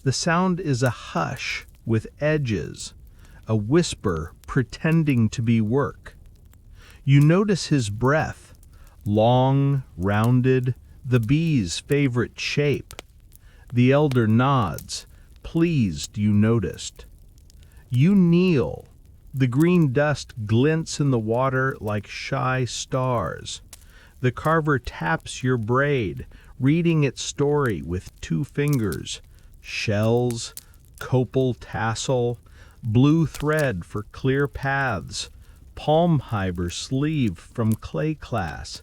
The sound is a hush with edges, a whisper pretending to be work. You notice his breath, long, rounded, the bee's favorite shape. The elder nods, pleased you noticed. You kneel. The green dust glints in the water like shy stars. The carver taps your braid, reading its story with 2 fingers. Shells, copal tassel, blue thread for clear paths, palm fiber sleeve from clay class.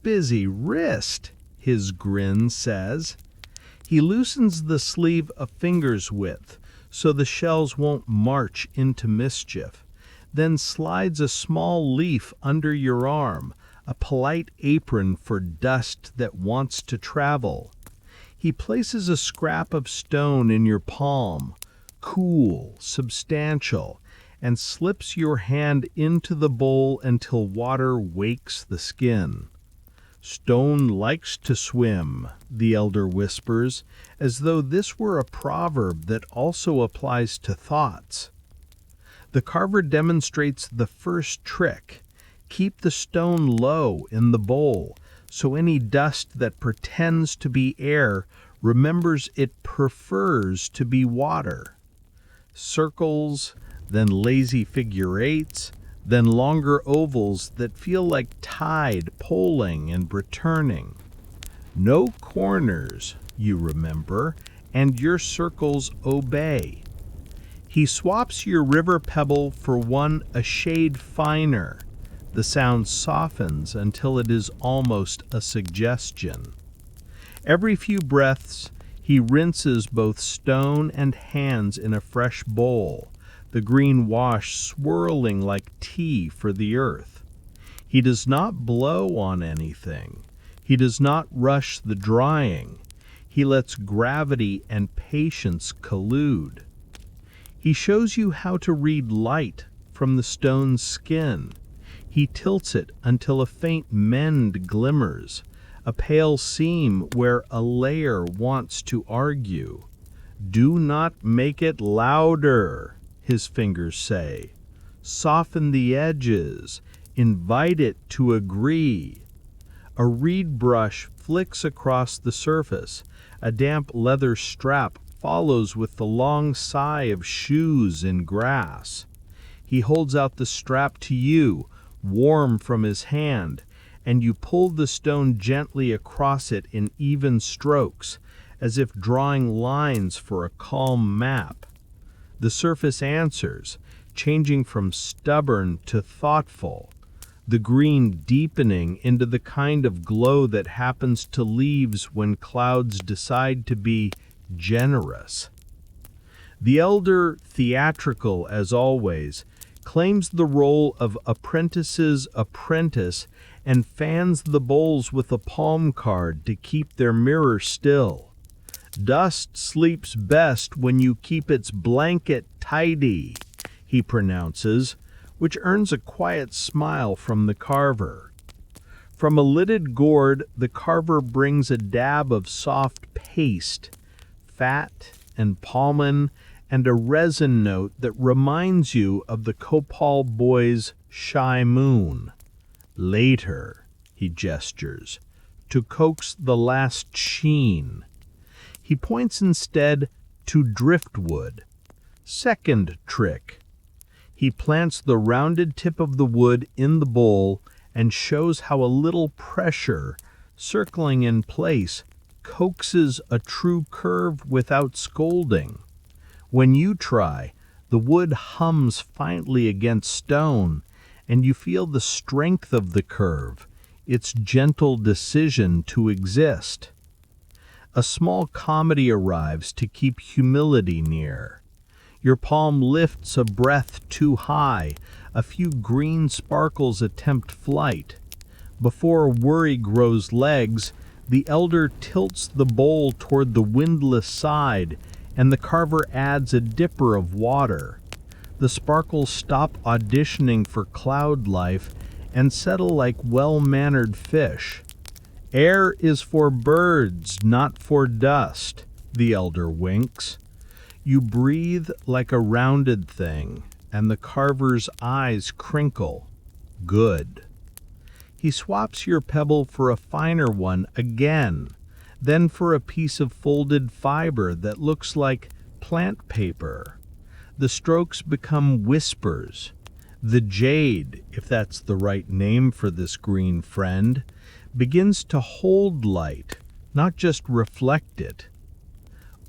"Busy wrist," his grin says. He loosens the sleeve a finger's width so the shells won't march into mischief, then slides a small leaf under your arm, a polite apron for dust that wants to travel. He places a scrap of stone in your palm, cool, substantial, and slips your hand into the bowl until water wakes the skin. "Stone likes to swim," the elder whispers, as though this were a proverb that also applies to thoughts. The carver demonstrates the first trick. Keep the stone low in the bowl, so any dust that pretends to be air remembers it prefers to be water. Circles, then lazy figure eights, then longer ovals that feel like tide poling and returning. No corners, you remember, and your circles obey. He swaps your river pebble for one a shade finer. The sound softens until it is almost a suggestion. Every few breaths, he rinses both stone and hands in a fresh bowl, the green wash swirling like tea for the earth. He does not blow on anything. He does not rush the drying. He lets gravity and patience collude. He shows you how to read light from the stone's skin. He tilts it until a faint mend glimmers, a pale seam where a layer wants to argue. "Do not make it louder," his fingers say. "Soften the edges. Invite it to agree." A reed brush flicks across the surface. A damp leather strap follows with the long sigh of shoes in grass. He holds out the strap to you, warm from his hand, and you pull the stone gently across it in even strokes, as if drawing lines for a calm map. The surface answers, changing from stubborn to thoughtful, the green deepening into the kind of glow that happens to leaves when clouds decide to be generous. The elder, theatrical as always, claims the role of apprentice's apprentice and fans the bowls with a palm card to keep their mirror still. Dust sleeps best when you keep its blanket tidy, he pronounces, which earns a quiet smile from the carver. From a lidded gourd, the carver brings a dab of soft paste, fat and pollen, and a resin note that reminds you of the Copal boy's shy moon. Later, he gestures, to coax the last sheen. He points instead to driftwood. Second trick. He plants the rounded tip of the wood in the bowl and shows how a little pressure, circling in place, coaxes a true curve without scolding. When you try, the wood hums faintly against stone, and you feel the strength of the curve, its gentle decision to exist. A small comedy arrives to keep humility near. Your palm lifts a breath too high, a few green sparkles attempt flight. Before worry grows legs, the elder tilts the bowl toward the windless side, and the carver adds a dipper of water. The sparkles stop auditioning for cloud life and settle like well-mannered fish. Air is for birds, not for dust, the elder winks. You breathe like a rounded thing, and the carver's eyes crinkle. Good. He swaps your pebble for a finer one again, then for a piece of folded fiber that looks like plant paper. The strokes become whispers. The jade, if that's the right name for this green friend, begins to hold light, not just reflect it.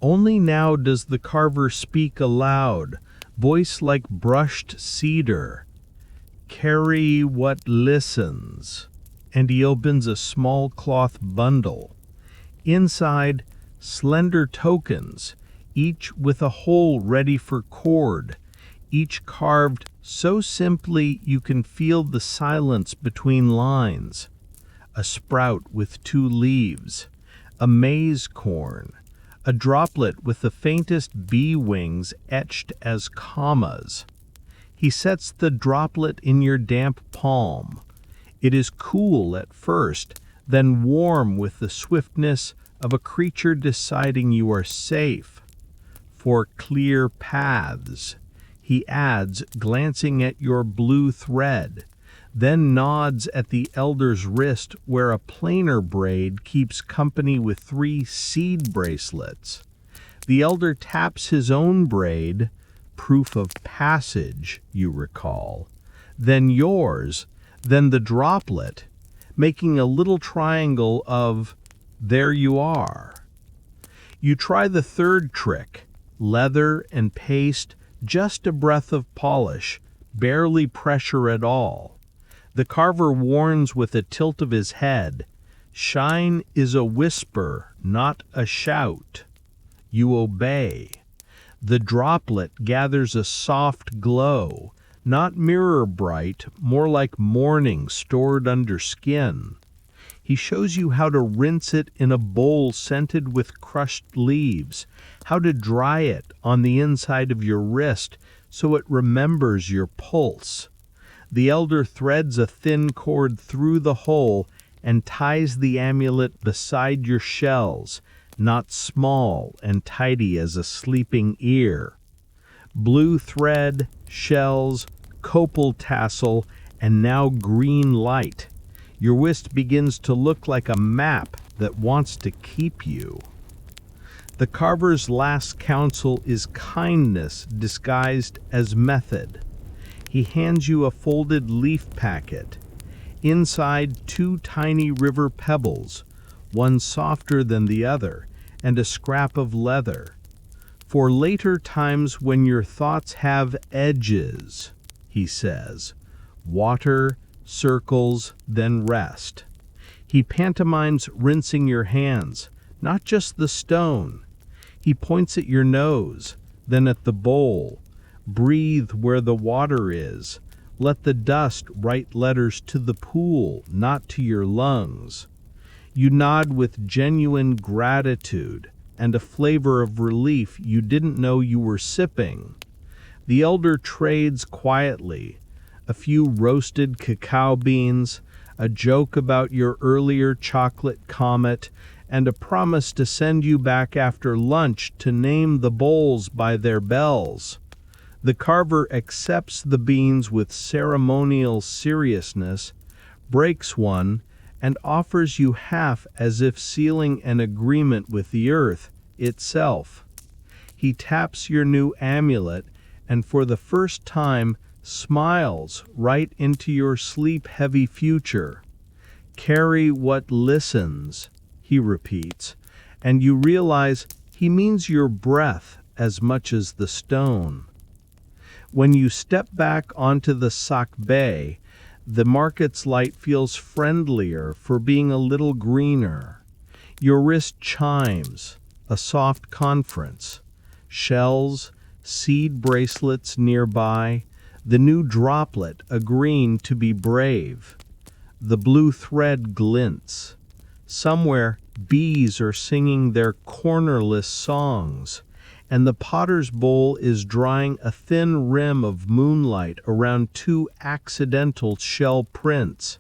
Only now does the carver speak aloud, voice like brushed cedar. Carry what listens. And he opens a small cloth bundle. Inside, slender tokens, each with a hole ready for cord, each carved so simply you can feel the silence between lines. A sprout with 2 leaves, a maize corn, a droplet with the faintest bee wings etched as commas. He sets the droplet in your damp palm. It is cool at first, then warm with the swiftness of a creature deciding you are safe. For clear paths, he adds, glancing at your blue thread, then nods at the elder's wrist where a plainer braid keeps company with 3 seed bracelets. The elder taps his own braid, proof of passage, you recall, then yours, then the droplet, making a little triangle of there you are. You try the third trick, leather and paste, just a breath of polish, barely pressure at all. The carver warns with a tilt of his head, shine is a whisper, not a shout. You obey. The droplet gathers a soft glow, not mirror bright, more like morning stored under skin. He shows you how to rinse it in a bowl scented with crushed leaves, how to dry it on the inside of your wrist so it remembers your pulse. The elder threads a thin cord through the hole and ties the amulet beside your shells, not small and tidy as a sleeping ear. Blue thread, shells, copal tassel, and now green light. Your wrist begins to look like a map that wants to keep you. The carver's last counsel is kindness disguised as method. He hands you a folded leaf packet. Inside 2 tiny river pebbles, one softer than the other, and a scrap of leather. For later times when your thoughts have edges, he says. Water, circles, then rest. He pantomimes rinsing your hands, not just the stone. He points at your nose, then at the bowl. Breathe where the water is. Let the dust write letters to the pool, not to your lungs. You nod with genuine gratitude, and a flavor of relief you didn't know you were sipping. The elder trades quietly, a few roasted cacao beans, a joke about your earlier chocolate comet, and a promise to send you back after lunch to name the bowls by their bells. The carver accepts the beans with ceremonial seriousness, breaks one, and offers you half as if sealing an agreement with the earth itself. He taps your new amulet and for the first time smiles right into your sleep-heavy future. Carry what listens, he repeats, and you realize he means your breath as much as the stone. When you step back onto the Sac Bay, the market's light feels friendlier for being a little greener. Your wrist chimes, a soft conference. Shells, seed bracelets nearby, the new droplet agreeing to be brave. The blue thread glints. Somewhere, bees are singing their cornerless songs, and the potter's bowl is drawing a thin rim of moonlight around two accidental shell prints.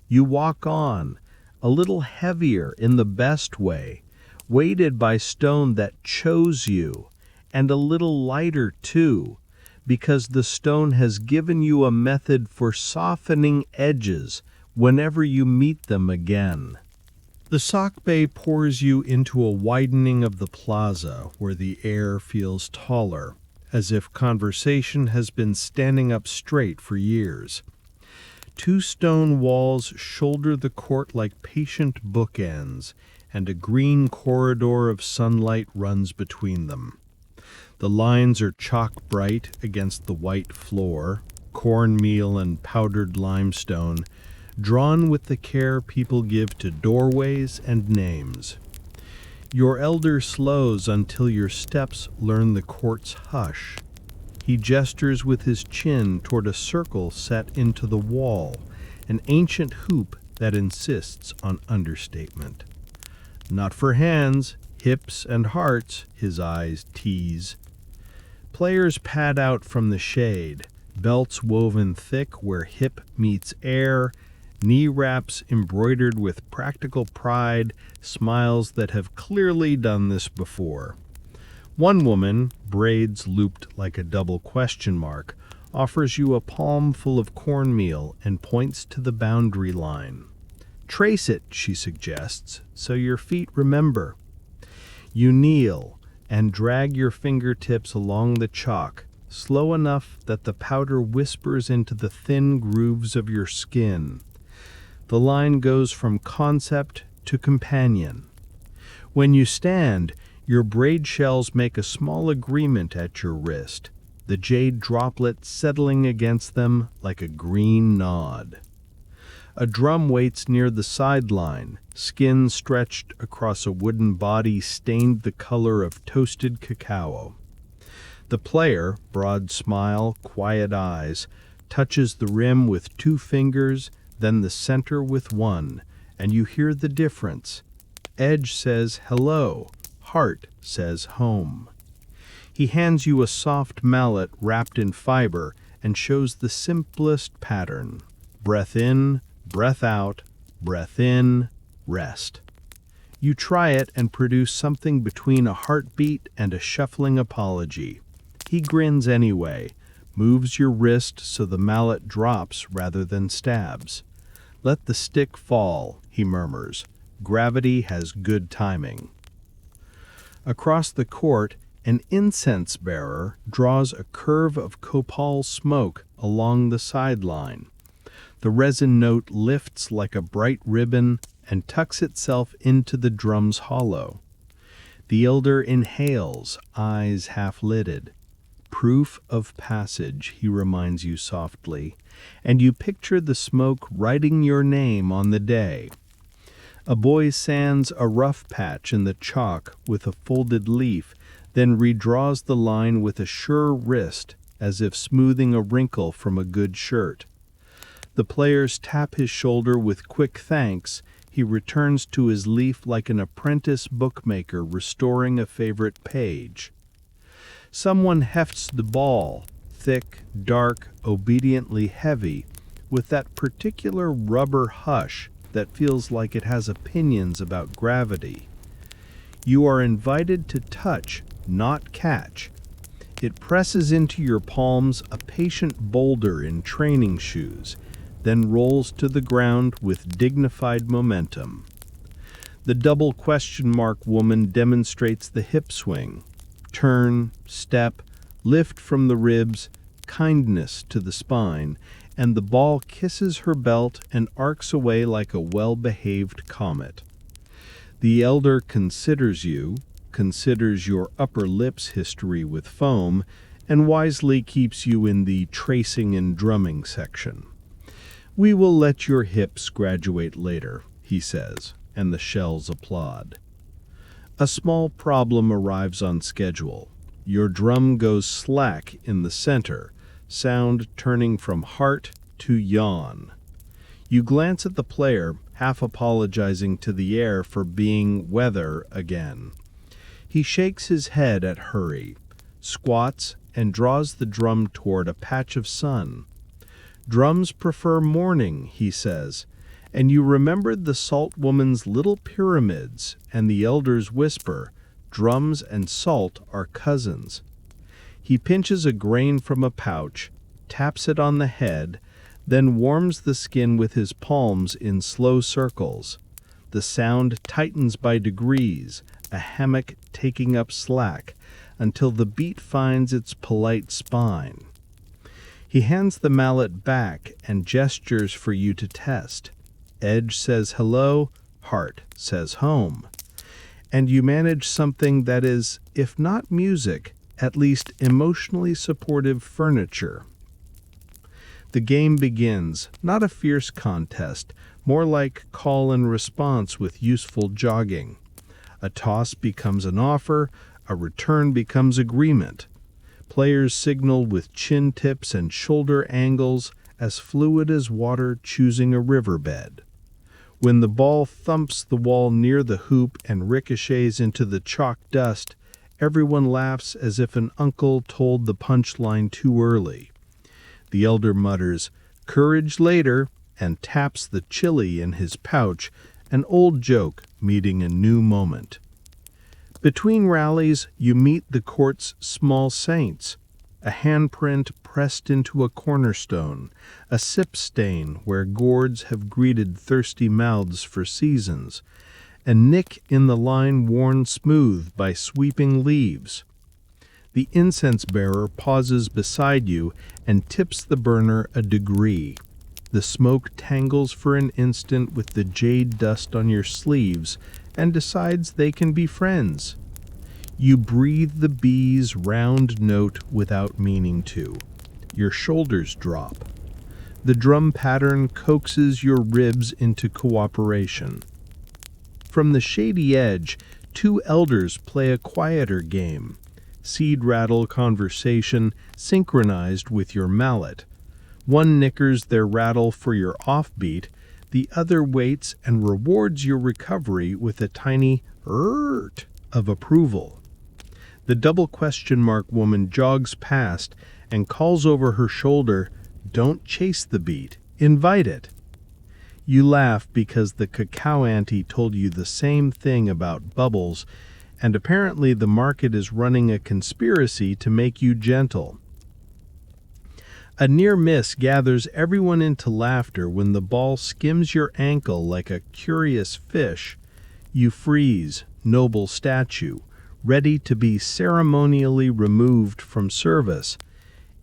You walk on, a little heavier in the best way, weighted by stone that chose you, and a little lighter too, because the stone has given you a method for softening edges whenever you meet them again. The Sac Bay pours you into a widening of the plaza where the air feels taller, as if conversation has been standing up straight for years. Two stone walls shoulder the court like patient bookends, and a green corridor of sunlight runs between them. The lines are chalk bright against the white floor, cornmeal and powdered limestone, drawn with the care people give to doorways and names. Your elder slows until your steps learn the court's hush. He gestures with his chin toward a circle set into the wall, an ancient hoop that insists on understatement. Not for hands, hips, and hearts, his eyes tease. Players pad out from the shade, belts woven thick where hip meets air, knee wraps embroidered with practical pride, smiles that have clearly done this before. One woman, braids looped like a double question mark, offers you a palm full of cornmeal and points to the boundary line. Trace it, she suggests, so your feet remember. You kneel and drag your fingertips along the chalk, slow enough that the powder whispers into the thin grooves of your skin. The line goes from concept to companion. When you stand, your braid shells make a small agreement at your wrist, the jade droplet settling against them like a green nod. A drum waits near the sideline, skin stretched across a wooden body stained the color of toasted cacao. The player, broad smile, quiet eyes, touches the rim with 2 fingers, then the center with 1, and you hear the difference. Edge says hello, heart says home. He hands you a soft mallet wrapped in fiber and shows the simplest pattern. Breath in, breath out, breath in, rest. You try it and produce something between a heartbeat and a shuffling apology. He grins anyway, moves your wrist so the mallet drops rather than stabs. Let the stick fall, he murmurs. Gravity has good timing. Across the court, an incense bearer draws a curve of copal smoke along the sideline. The resin note lifts like a bright ribbon and tucks itself into the drum's hollow. The elder inhales, eyes half-lidded. Proof of passage, he reminds you softly, and you picture the smoke writing your name on the day. A boy sands a rough patch in the chalk with a folded leaf, then redraws the line with a sure wrist, as if smoothing a wrinkle from a good shirt. The players tap his shoulder with quick thanks, He returns to his leaf like an apprentice bookmaker restoring a favorite page. Someone hefts the ball, thick, dark, obediently heavy, with that particular rubber hush that feels like it has opinions about gravity. You are invited to touch, not catch. It presses into your palms a patient boulder in training shoes, then rolls to the ground with dignified momentum. The double question mark woman demonstrates the hip swing. Turn, step, lift from the ribs, kindness to the spine, and the ball kisses her belt and arcs away like a well-behaved comet. The elder considers you, considers your upper lip's history with foam, and wisely keeps you in the tracing and drumming section. "We will let your hips graduate later," he says, and the shells applaud. A small problem arrives on schedule. Your drum goes slack in the center, sound turning from heart to yawn. You glance at the player, half apologizing to the air for being weather again. He shakes his head at hurry, squats, and draws the drum toward a patch of sun. "Drums prefer morning," he says, and you remembered the salt woman's little pyramids and the elder's whisper, "Drums and salt are cousins." He pinches a grain from a pouch, taps it on the head, then warms the skin with his palms in slow circles. The sound tightens by degrees, a hammock taking up slack, until the beat finds its polite spine. He hands the mallet back and gestures for you to test. Edge says hello, heart says home. And you manage something that is, if not music, at least emotionally supportive furniture. The game begins, not a fierce contest, more like call and response with useful jogging. A toss becomes an offer, a return becomes agreement. Players signal with chin tips and shoulder angles, as fluid as water choosing a riverbed. When the ball thumps the wall near the hoop and ricochets into the chalk dust, everyone laughs as if an uncle told the punchline too early. The elder mutters, "Courage later," and taps the chili in his pouch, an old joke meeting a new moment. Between rallies, you meet the court's small saints, a handprint pressed into a cornerstone, a sip stain where gourds have greeted thirsty mouths for seasons, a nick in the line worn smooth by sweeping leaves. The incense bearer pauses beside you and tips the burner a degree. The smoke tangles for an instant with the jade dust on your sleeves and decides they can be friends. You breathe the bee's round note without meaning to. Your shoulders drop. The drum pattern coaxes your ribs into cooperation. From the shady edge, two elders play a quieter game. Seed rattle conversation synchronized with your mallet. One nickers their rattle for your offbeat, the other waits and rewards your recovery with a tiny "ert" of approval. The double question mark woman jogs past and calls over her shoulder, "Don't chase the beat, invite it." You laugh because the cacao auntie told you the same thing about bubbles, and apparently the market is running a conspiracy to make you gentle. A near miss gathers everyone into laughter when the ball skims your ankle like a curious fish. You freeze, noble statue, ready to be ceremonially removed from service.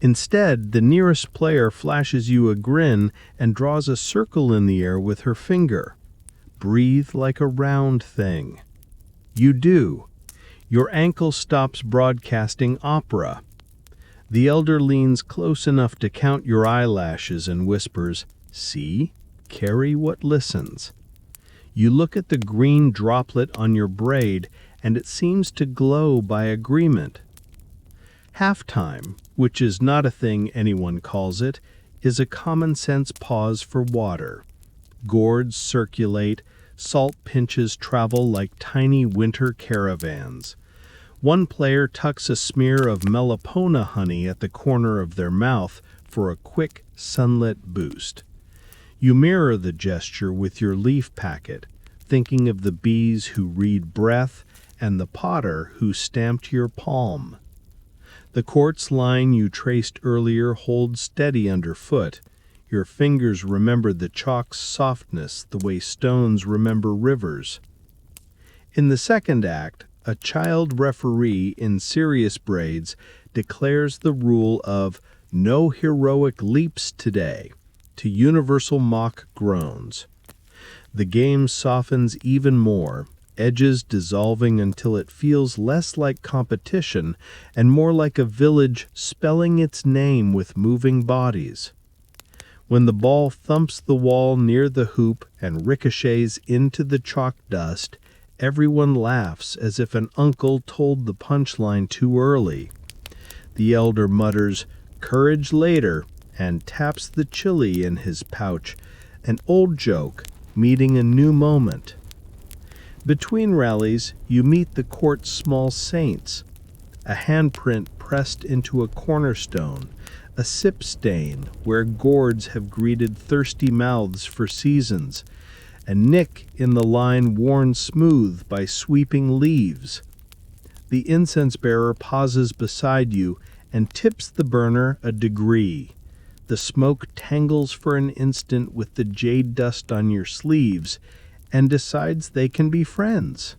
Instead, the nearest player flashes you a grin and draws a circle in the air with her finger. Breathe like a round thing. You do. Your ankle stops broadcasting opera. The elder leans close enough to count your eyelashes and whispers, "See? Carry what listens." You look at the green droplet on your braid, and it seems to glow by agreement. Halftime, which is not a thing anyone calls it, is a common-sense pause for water. Gourds circulate, Salt pinches travel like tiny winter caravans. One player tucks a smear of melipona honey at the corner of their mouth for a quick sunlit boost. You mirror the gesture with your leaf packet, thinking of the bees who read breath and the potter who stamped your palm. The quartz line you traced earlier holds steady underfoot. Your fingers remember the chalk's softness the way stones remember rivers. In the second act, a child referee in serious braids declares the rule of no heroic leaps today to universal mock groans. The game softens even more, edges dissolving until it feels less like competition and more like a village spelling its name with moving bodies. When the ball thumps the wall near the hoop and ricochets into the chalk dust, everyone laughs as if an uncle told the punchline too early. The elder mutters, "Courage later," and taps the chili in his pouch, an old joke meeting a new moment. Between rallies, you meet the court's small saints, a handprint pressed into a cornerstone, a sip stain where gourds have greeted thirsty mouths for seasons, a nick in the line worn smooth by sweeping leaves. The incense bearer pauses beside you and tips the burner a degree. The smoke tangles for an instant with the jade dust on your sleeves and decides they can be friends.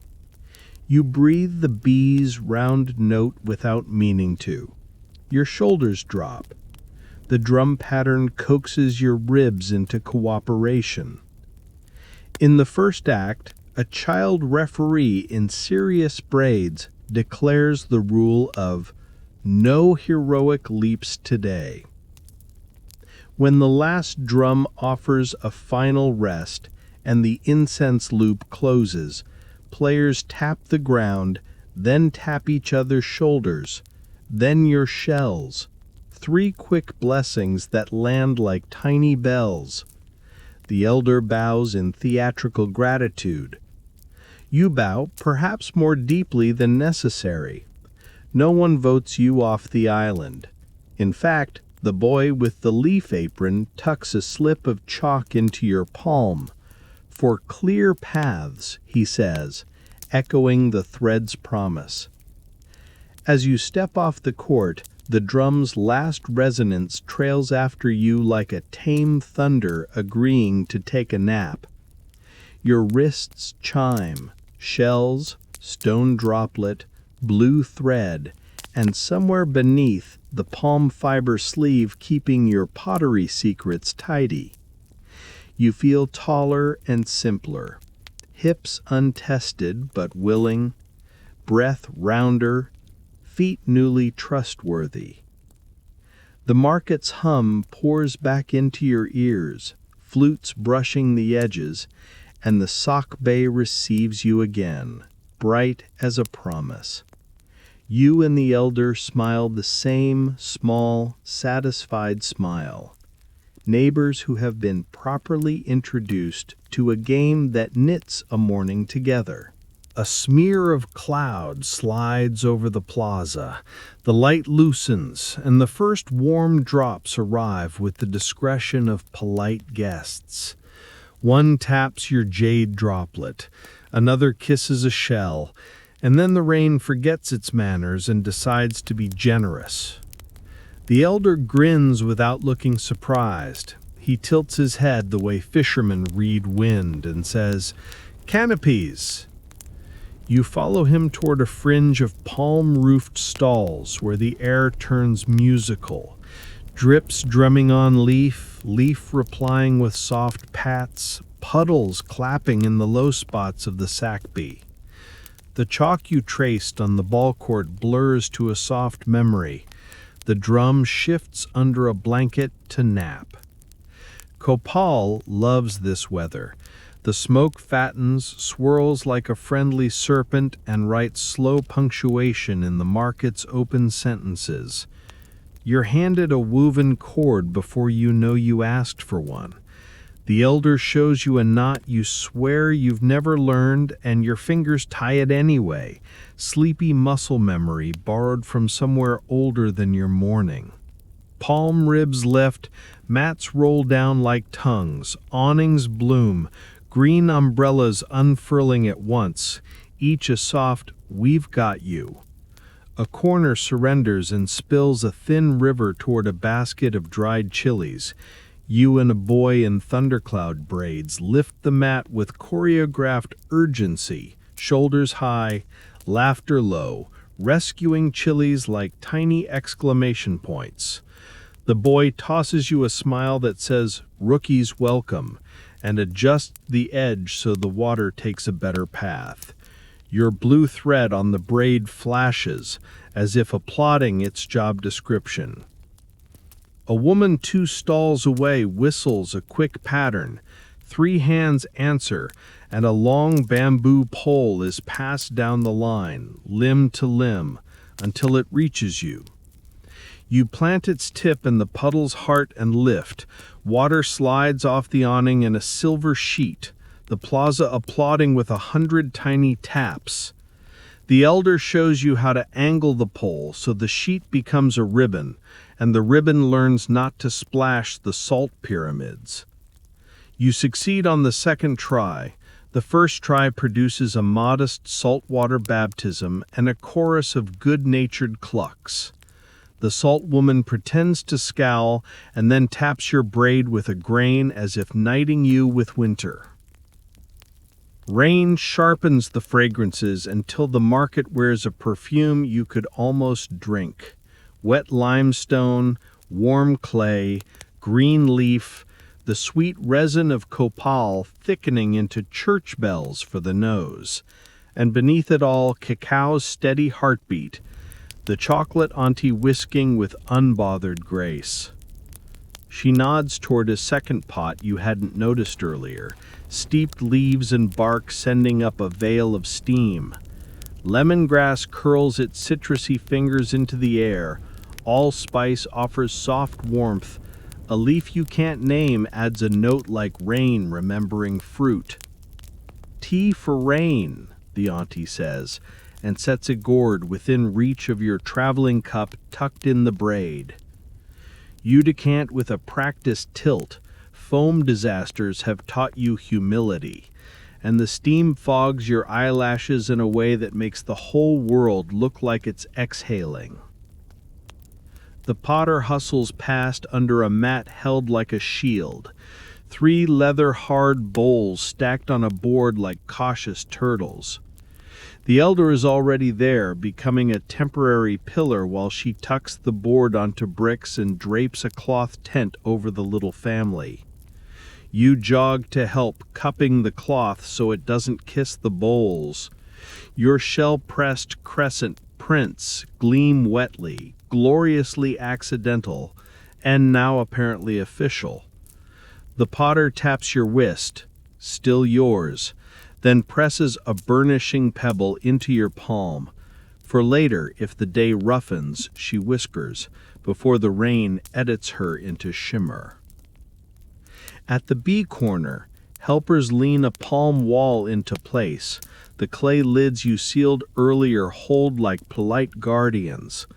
You breathe the bee's round note without meaning to. Your shoulders drop. The drum pattern coaxes your ribs into cooperation. In the first act, a child referee in serious braids declares the rule of no heroic leaps today. When the last drum offers a final rest and the incense loop closes, players tap the ground, then tap each other's shoulders, then your shells. 3 quick blessings that land like tiny bells. The elder bows in theatrical gratitude. You bow, perhaps more deeply than necessary. No one votes you off the island. In fact, the boy with the leaf apron tucks a slip of chalk into your palm. For clear paths, he says, echoing the thread's promise. As you step off the court, the drum's last resonance trails after you like a tame thunder agreeing to take a nap. Your wrists chime, shells, stone droplet, blue thread, and somewhere beneath, the palm fiber sleeve keeping your pottery secrets tidy. You feel taller and simpler, hips untested but willing, breath rounder, feet newly trustworthy. The market's hum pours back into your ears, flutes brushing the edges, and the sock bay receives you again, bright as a promise. You and the elder smile the same small, satisfied smile. Neighbors who have been properly introduced to a game that knits a morning together. A smear of cloud slides over the plaza. The light loosens, and the first warm drops arrive with the discretion of polite guests. One taps your jade droplet, another kisses a shell, and then the rain forgets its manners and decides to be generous. The elder grins without looking surprised. He tilts his head the way fishermen read wind and says, "Canopies." You follow him toward a fringe of palm-roofed stalls where the air turns musical, drips drumming on leaf, leaf replying with soft pats, puddles clapping in the low spots of the sackbee. The chalk you traced on the ball court blurs to a soft memory. The drum shifts under a blanket to nap. Copal loves this weather. The smoke fattens, swirls like a friendly serpent, and writes slow punctuation in the market's open sentences. You're handed a woven cord before you know you asked for one. The elder shows you a knot you swear you've never learned, and your fingers tie it anyway. Sleepy muscle memory borrowed from somewhere older than your morning. Palm ribs lift, mats roll down like tongues, awnings bloom, green umbrellas unfurling at once, each a soft, "We've got you." A corner surrenders and spills a thin river toward a basket of dried chilies. You and a boy in thundercloud braids lift the mat with choreographed urgency, shoulders high, laughter low, rescuing chilies like tiny exclamation points. The boy tosses you a smile that says, "Rookies welcome," and adjusts the edge so the water takes a better path. Your blue thread on the braid flashes, as if applauding its job description. A woman 2 stalls away whistles a quick pattern. 3 hands answer, and a long bamboo pole is passed down the line, limb to limb, until it reaches you. You plant its tip in the puddle's heart and lift. Water slides off the awning in a silver sheet, the plaza applauding with 100 tiny taps. The elder shows you how to angle the pole so the sheet becomes a ribbon, and the ribbon learns not to splash the salt pyramids. You succeed on the second try. The first try produces a modest saltwater baptism and a chorus of good-natured clucks. The salt woman pretends to scowl and then taps your braid with a grain as if knighting you with winter. Rain sharpens the fragrances until the market wears a perfume you could almost drink. Wet limestone, warm clay, green leaf, the sweet resin of copal thickening into church bells for the nose. And beneath it all, cacao's steady heartbeat, the chocolate auntie whisking with unbothered grace. She nods toward a second pot you hadn't noticed earlier, steeped leaves and bark sending up a veil of steam. Lemongrass curls its citrusy fingers into the air. Allspice offers soft warmth. A leaf you can't name adds a note like rain remembering fruit. "Tea for rain," the auntie says, and sets a gourd within reach of your traveling cup tucked in the braid. You decant with a practiced tilt. Foam disasters have taught you humility, and the steam fogs your eyelashes in a way that makes the whole world look like it's exhaling. The potter hustles past under a mat held like a shield. 3 leather-hard bowls stacked on a board like cautious turtles. The elder is already there, becoming a temporary pillar while she tucks the board onto bricks and drapes a cloth tent over the little family. You jog to help, cupping the cloth so it doesn't kiss the bowls. Your shell-pressed crescent prints gleam wetly, gloriously accidental, and now apparently official. The potter taps your wrist, still yours, then presses a burnishing pebble into your palm. For later, if the day roughens, she whispers, before the rain edits her into shimmer. At the bee corner, helpers lean a palm wall into place. The clay lids you sealed earlier hold like polite guardians.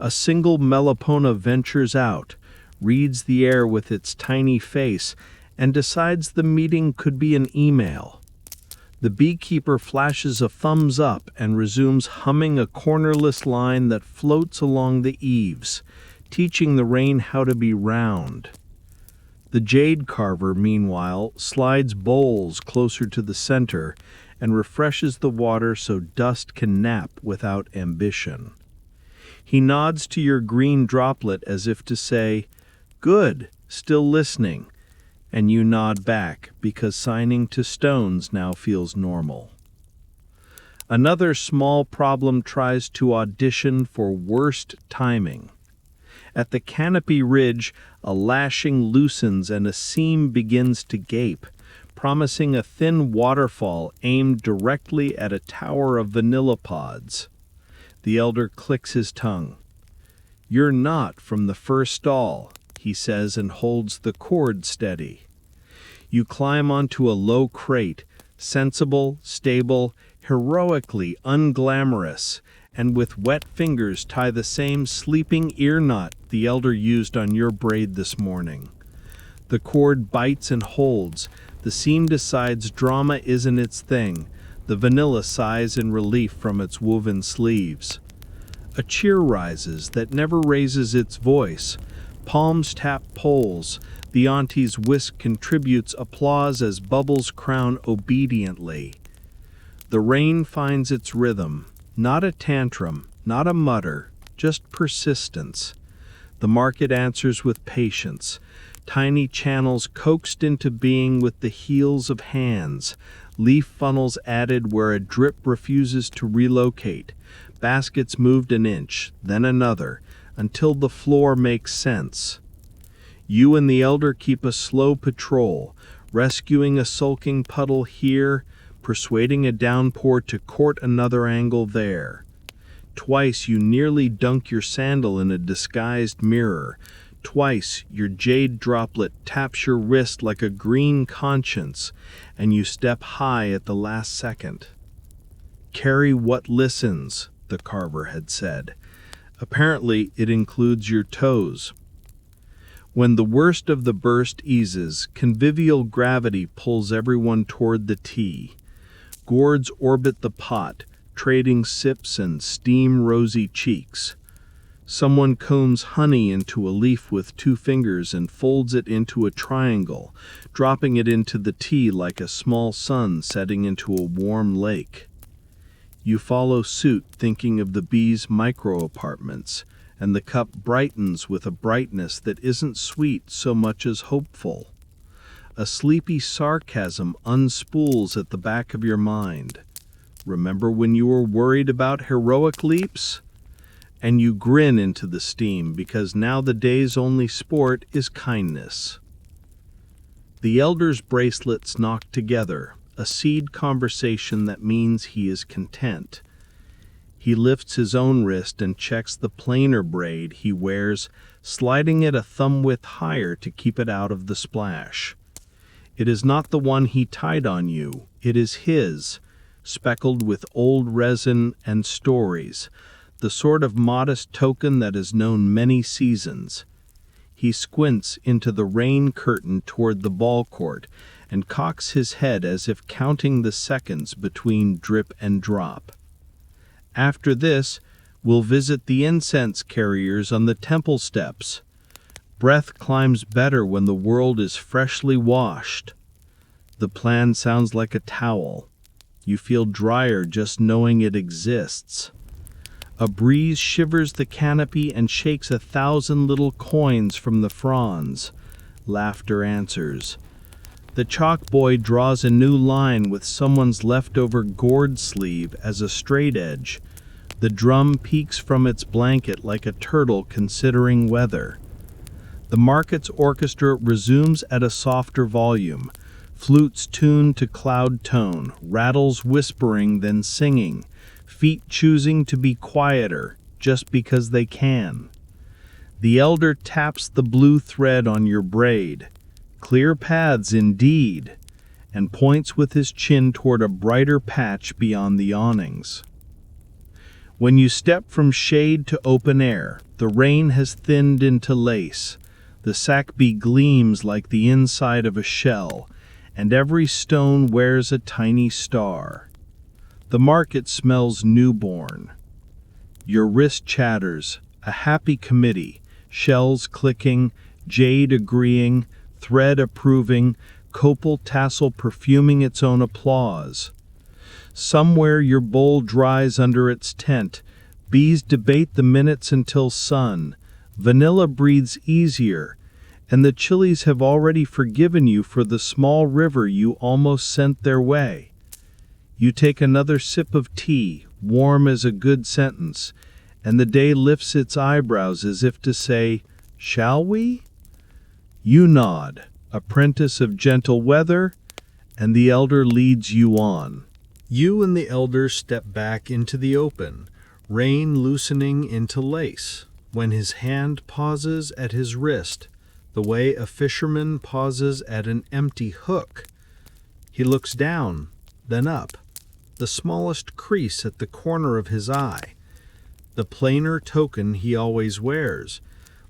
A single Melipona ventures out, reads the air with its tiny face, and decides the meeting could be an email. The beekeeper flashes a thumbs up and resumes humming a cornerless line that floats along the eaves, teaching the rain how to be round. The jade carver, meanwhile, slides bowls closer to the center and refreshes the water so dust can nap without ambition. He nods to your green droplet as if to say, "Good, still listening," and you nod back because signing to stones now feels normal. Another small problem tries to audition for worst timing. At the canopy ridge, a lashing loosens and a seam begins to gape, promising a thin waterfall aimed directly at a tower of vanilla pods. The elder clicks his tongue. "You're not from the first stall," he says and holds the cord steady. You climb onto a low crate, sensible, stable, heroically unglamorous, and with wet fingers tie the same sleeping ear knot the elder used on your braid this morning. The cord bites and holds. The seam decides drama isn't its thing. The vanilla sighs in relief from its woven sleeves. A cheer rises that never raises its voice. Palms tap poles. The auntie's whisk contributes applause as bubbles crown obediently. The rain finds its rhythm. Not a tantrum, not a mutter, just persistence. The market answers with patience. Tiny channels coaxed into being with the heels of hands. Leaf funnels added where a drip refuses to relocate. Baskets moved an inch, then another, until the floor makes sense. You and the elder keep a slow patrol, rescuing a sulking puddle here, persuading a downpour to court another angle there. Twice you nearly dunk your sandal in a disguised mirror. Twice your jade droplet taps your wrist like a green conscience, and you step high at the last second. Carry what listens, the carver had said. Apparently it includes your toes. When the worst of the burst eases, convivial gravity pulls everyone toward the tea. Gourds orbit the pot, trading sips and steam rosy cheeks. Someone combs honey into a leaf with 2 fingers and folds it into a triangle, dropping it into the tea like a small sun setting into a warm lake. You follow suit, thinking of the bees' micro-apartments, and the cup brightens with a brightness that isn't sweet so much as hopeful. A sleepy sarcasm unspools at the back of your mind. Remember when you were worried about heroic leaps? And you grin into the steam because now the day's only sport is kindness. The elder's bracelets knock together, a seed conversation that means he is content. He lifts his own wrist and checks the plainer braid he wears, sliding it a thumb width higher to keep it out of the splash. It is not the one he tied on you, it is his, speckled with old resin and stories, the sort of modest token that has known many seasons. He squints into the rain curtain toward the ball court and cocks his head as if counting the seconds between drip and drop. After this, we'll visit the incense carriers on the temple steps. Breath climbs better when the world is freshly washed. The plan sounds like a towel. You feel drier just knowing it exists. A breeze shivers the canopy and shakes 1,000 little coins from the fronds. Laughter answers. The chalk boy draws a new line with someone's leftover gourd sleeve as a straight edge. The drum peeks from its blanket like a turtle considering weather. The market's orchestra resumes at a softer volume. Flutes tuned to cloud tone, rattles whispering then singing, feet choosing to be quieter just because they can. The elder taps the blue thread on your braid. Clear paths indeed, and points with his chin toward a brighter patch beyond the awnings. When you step from shade to open air, the rain has thinned into lace. The sacbee gleams like the inside of a shell, and every stone wears a tiny star. The market smells newborn. Your wrist chatters, a happy committee, shells clicking, jade agreeing, thread approving, copal tassel perfuming its own applause. Somewhere your bowl dries under its tent. Bees debate the minutes until sun. Vanilla breathes easier, and the chilies have already forgiven you for the small river you almost sent their way. You take another sip of tea, warm as a good sentence, and the day lifts its eyebrows as if to say, "Shall we?" You nod, apprentice of gentle weather, and the elder leads you on. You and the elder step back into the open, rain loosening into lace. When his hand pauses at his wrist, the way a fisherman pauses at an empty hook. He looks down, then up, the smallest crease at the corner of his eye. The plainer token he always wears,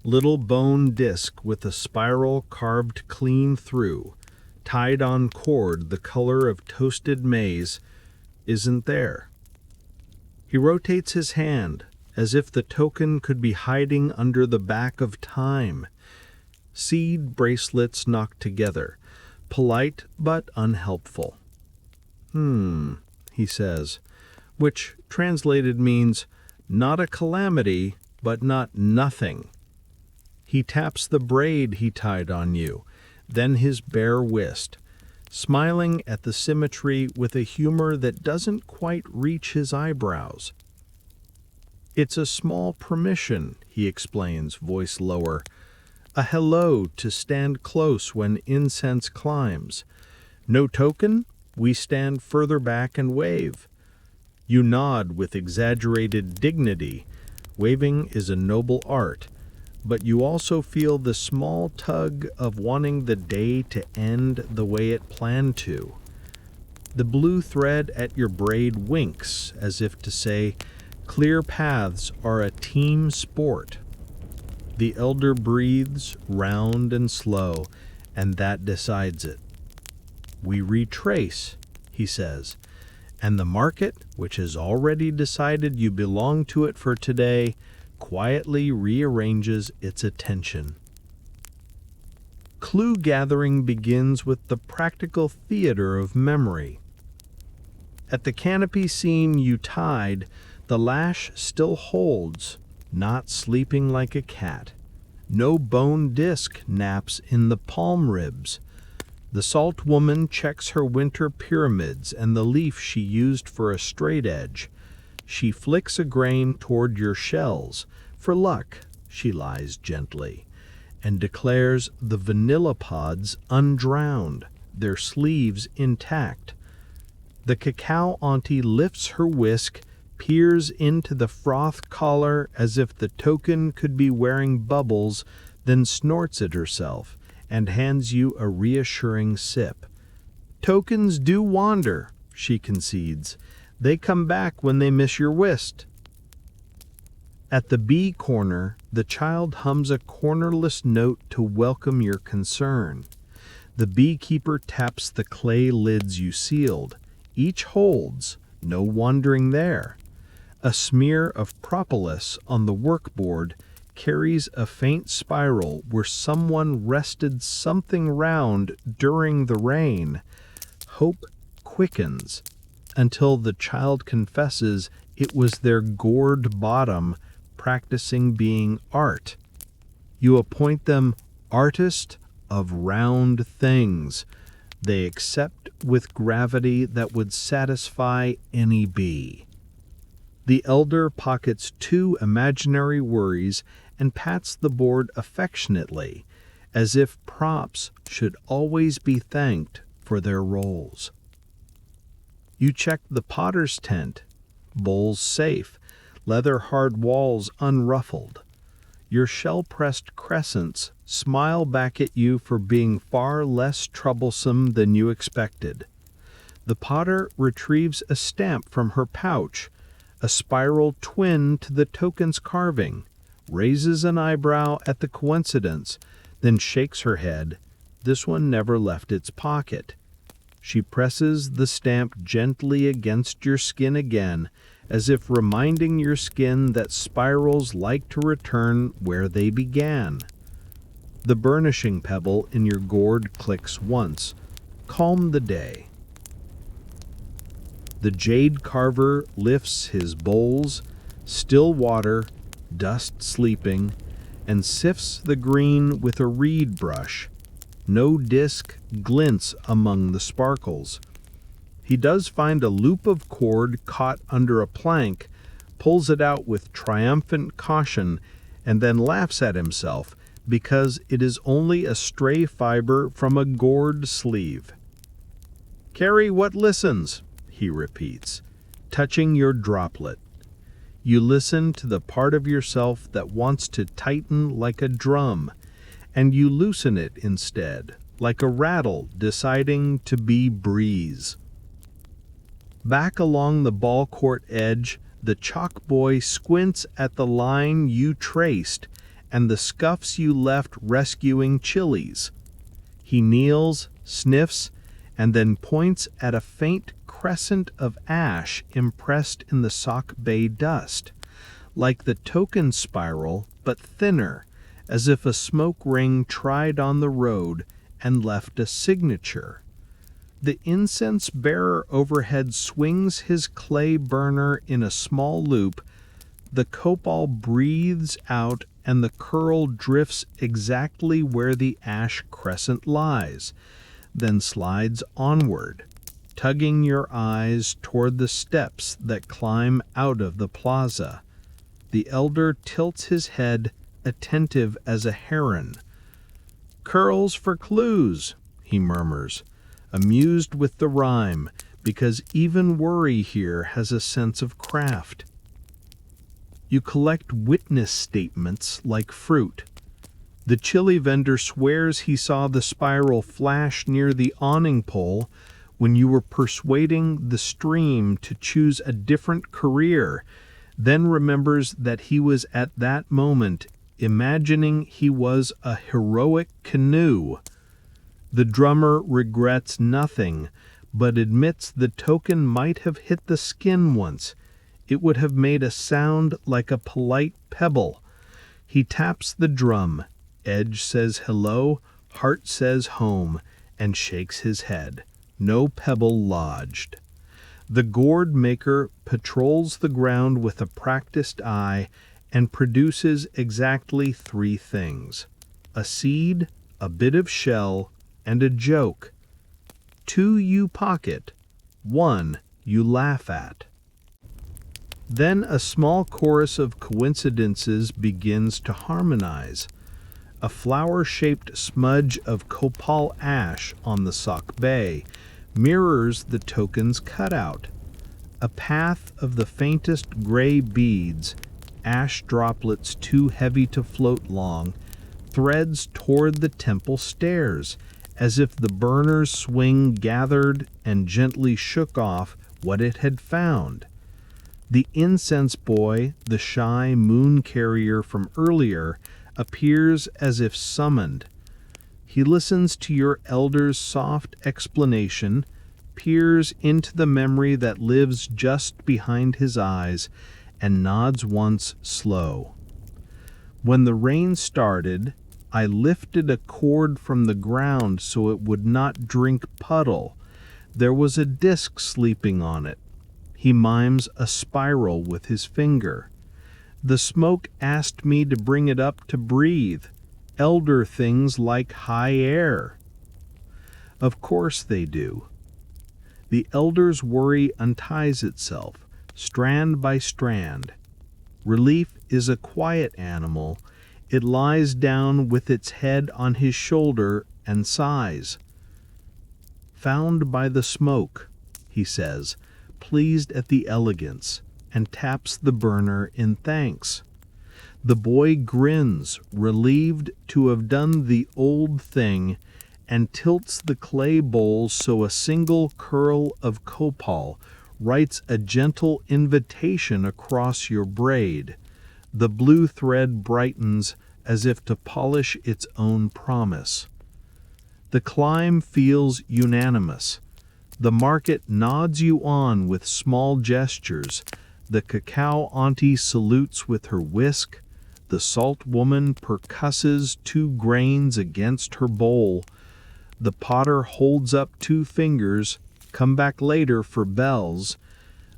little bone disc with a spiral carved clean through, tied on cord the color of toasted maize, isn't there. He rotates his hand, as if the token could be hiding under the back of time. Seed bracelets knocked together, polite but unhelpful. He says, which translated means, not a calamity, but not nothing. He taps the braid he tied on you, then his bare wrist, smiling at the symmetry with a humor that doesn't quite reach his eyebrows. It's a small permission, he explains, voice lower, a hello to stand close when incense climbs. No token, we stand further back and wave. You nod with exaggerated dignity. Waving is a noble art, but you also feel the small tug of wanting the day to end the way it planned to. The blue thread at your braid winks, as if to say, clear paths are a team sport. The elder breathes, round and slow, and that decides it. We retrace, he says, and the market, which has already decided you belong to it for today, quietly rearranges its attention. Clue gathering begins with the practical theater of memory. At the canopy seam you tied, the lash still holds, not sleeping like a cat. No bone disc naps in the palm ribs. The salt woman checks her winter pyramids and the leaf she used for a straight edge. She flicks a grain toward your shells. For luck, she lies gently, and declares the vanilla pods undrowned, their sleeves intact. The cacao auntie lifts her whisk, peers into the froth collar as if the token could be wearing bubbles, then snorts at herself and hands you a reassuring sip. Tokens do wander, she concedes. They come back when they miss your whist. At the bee corner, the child hums a cornerless note to welcome your concern. The beekeeper taps the clay lids you sealed. Each holds, no wandering there. A smear of propolis on the workboard carries a faint spiral where someone rested something round during the rain. Hope quickens until the child confesses it was their gourd bottom practicing being art. You appoint them artist of round things. They accept with gravity that would satisfy any bee. The elder pockets 2 imaginary worries and pats the board affectionately, as if props should always be thanked for their roles. You check the potter's tent, bowls safe, leather-hard walls unruffled. Your shell-pressed crescents smile back at you for being far less troublesome than you expected. The potter retrieves a stamp from her pouch, a spiral twin to the token's carving, raises an eyebrow at the coincidence, then shakes her head. This one never left its pocket. She presses the stamp gently against your skin again, as if reminding your skin that spirals like to return where they began. The burnishing pebble in your gourd clicks once. Calm the day. The jade carver lifts his bowls, still water, dust sleeping, and sifts the green with a reed brush. No disc glints among the sparkles. He does find a loop of cord caught under a plank, pulls it out with triumphant caution, and then laughs at himself because it is only a stray fiber from a gourd sleeve. "Carry what listens," he repeats, touching your droplet. You listen to the part of yourself that wants to tighten like a drum, and you loosen it instead, like a rattle deciding to be breeze. Back along the ball court edge, the chalk boy squints at the line you traced and the scuffs you left rescuing chilies. He kneels, sniffs, and then points at a faint crescent of ash impressed in the sock bay dust, like the token spiral, but thinner, as if a smoke ring tried on the road and left a signature. The incense bearer overhead swings his clay burner in a small loop. The copal breathes out and the curl drifts exactly where the ash crescent lies, then slides onward, tugging your eyes toward the steps that climb out of the plaza. The elder tilts his head, attentive as a heron. "Curls for clues," he murmurs, amused with the rhyme, because even worry here has a sense of craft. You collect witness statements like fruit. The chili vendor swears he saw the spiral flash near the awning pole when you were persuading the stream to choose a different career, then remembers that he was at that moment imagining he was a heroic canoe. The drummer regrets nothing, but admits the token might have hit the skin once. It would have made a sound like a polite pebble. He taps the drum. Edge says hello, heart says home, and shakes his head. No pebble lodged. The gourd maker patrols the ground with a practiced eye and produces exactly 3 things: a seed, a bit of shell, and a joke. 2 you pocket, 1 you laugh at. Then a small chorus of coincidences begins to harmonize. A flower-shaped smudge of copal ash on the sock bay mirrors the token's cutout. A path of the faintest gray beads, ash droplets too heavy to float long, threads toward the temple stairs, as if the burner's swing gathered and gently shook off what it had found. The incense boy, the shy moon carrier from earlier, appears as if summoned. He listens to your elder's soft explanation, peers into the memory that lives just behind his eyes, and nods once slow. When the rain started, I lifted a cord from the ground so it would not drink puddle. There was a disc sleeping on it. He mimes a spiral with his finger. The smoke asked me to bring it up to breathe. Elder things like high air. Of course they do. The elder's worry unties itself, strand by strand. Relief is a quiet animal. It lies down with its head on his shoulder and sighs. "Found by the smoke," he says, pleased at the elegance, and taps the burner in thanks. The boy grins, relieved to have done the old thing, and tilts the clay bowl so a single curl of copal writes a gentle invitation across your braid. The blue thread brightens as if to polish its own promise. The climb feels unanimous. The market nods you on with small gestures. The cacao auntie salutes with her whisk. The salt woman percusses 2 grains against her bowl. The potter holds up 2 fingers, come back later for bells.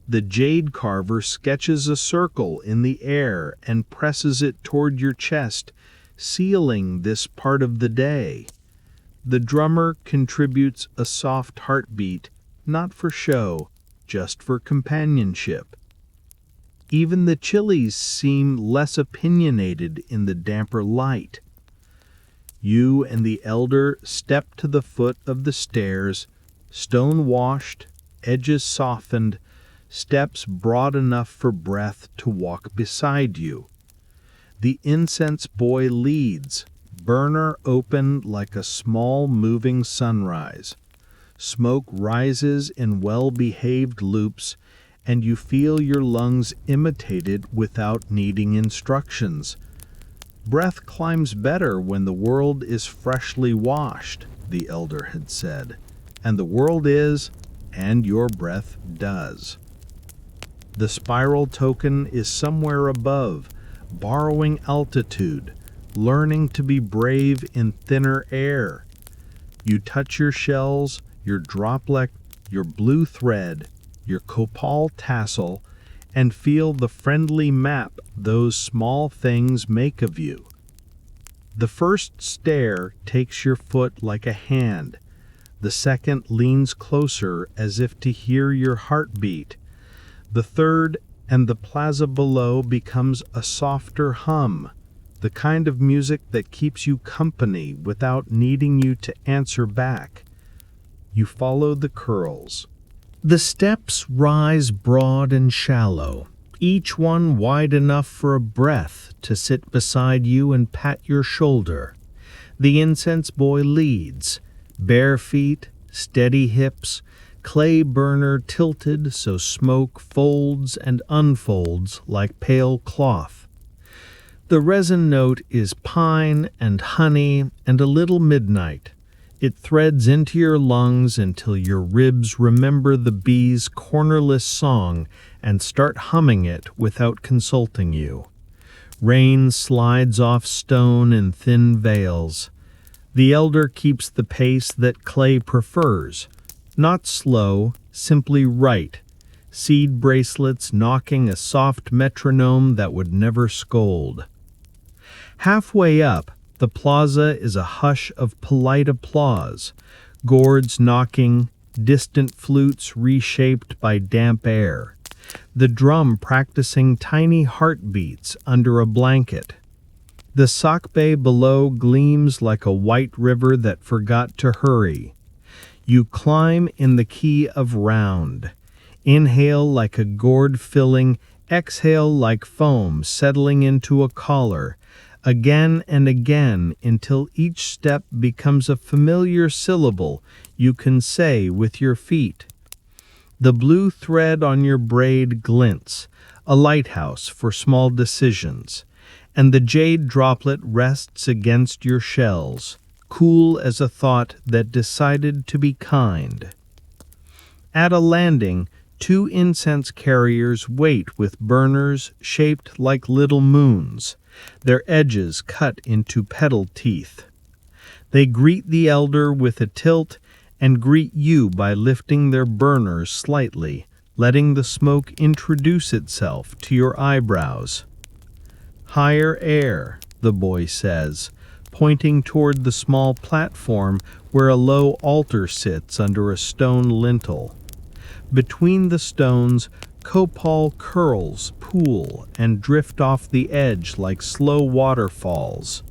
The jade carver sketches a circle in the air and presses it toward your chest, sealing this part of the day. The drummer contributes a soft heartbeat, not for show, just for companionship. Even the chilies seem less opinionated in the damper light. You and the elder step to the foot of the stairs, stone-washed, edges softened, steps broad enough for breath to walk beside you. The incense boy leads, burner open like a small moving sunrise. Smoke rises in well-behaved loops, and you feel your lungs imitate it without needing instructions. Breath climbs better when the world is freshly washed, the elder had said, and the world is, and your breath does. The spiral token is somewhere above, borrowing altitude, learning to be brave in thinner air. You touch your shells, your droplet, your blue thread, your copal tassel, and feel the friendly map those small things make of you. The first stare takes your foot like a hand. The second leans closer as if to hear your heartbeat. The third and the plaza below becomes a softer hum, the kind of music that keeps you company without needing you to answer back. You follow the curls. The steps rise broad and shallow, each one wide enough for a breath to sit beside you and pat your shoulder. The incense boy leads, bare feet, steady hips, clay burner tilted so smoke folds and unfolds like pale cloth. The resin note is pine and honey and a little midnight. It threads into your lungs until your ribs remember the bees' cornerless song and start humming it without consulting you. Rain slides off stone in thin veils. The elder keeps the pace that clay prefers, not slow, simply right, seed bracelets knocking a soft metronome that would never scold. Halfway up, the plaza is a hush of polite applause, gourds knocking, distant flutes reshaped by damp air, the drum practicing tiny heartbeats under a blanket. The sock bay below gleams like a white river that forgot to hurry. You climb in the key of round. Inhale like a gourd filling, exhale like foam settling into a collar, again and again until each step becomes a familiar syllable you can say with your feet. The blue thread on your braid glints, a lighthouse for small decisions, and the jade droplet rests against your shells, cool as a thought that decided to be kind. At a landing, 2 incense carriers wait with burners shaped like little moons, their edges cut into petal teeth. They greet the elder with a tilt and greet you by lifting their burners slightly, letting the smoke introduce itself to your eyebrows. "Higher air," the boy says, pointing toward the small platform where a low altar sits under a stone lintel. Between the stones, copal curls pool and drift off the edge like slow waterfalls.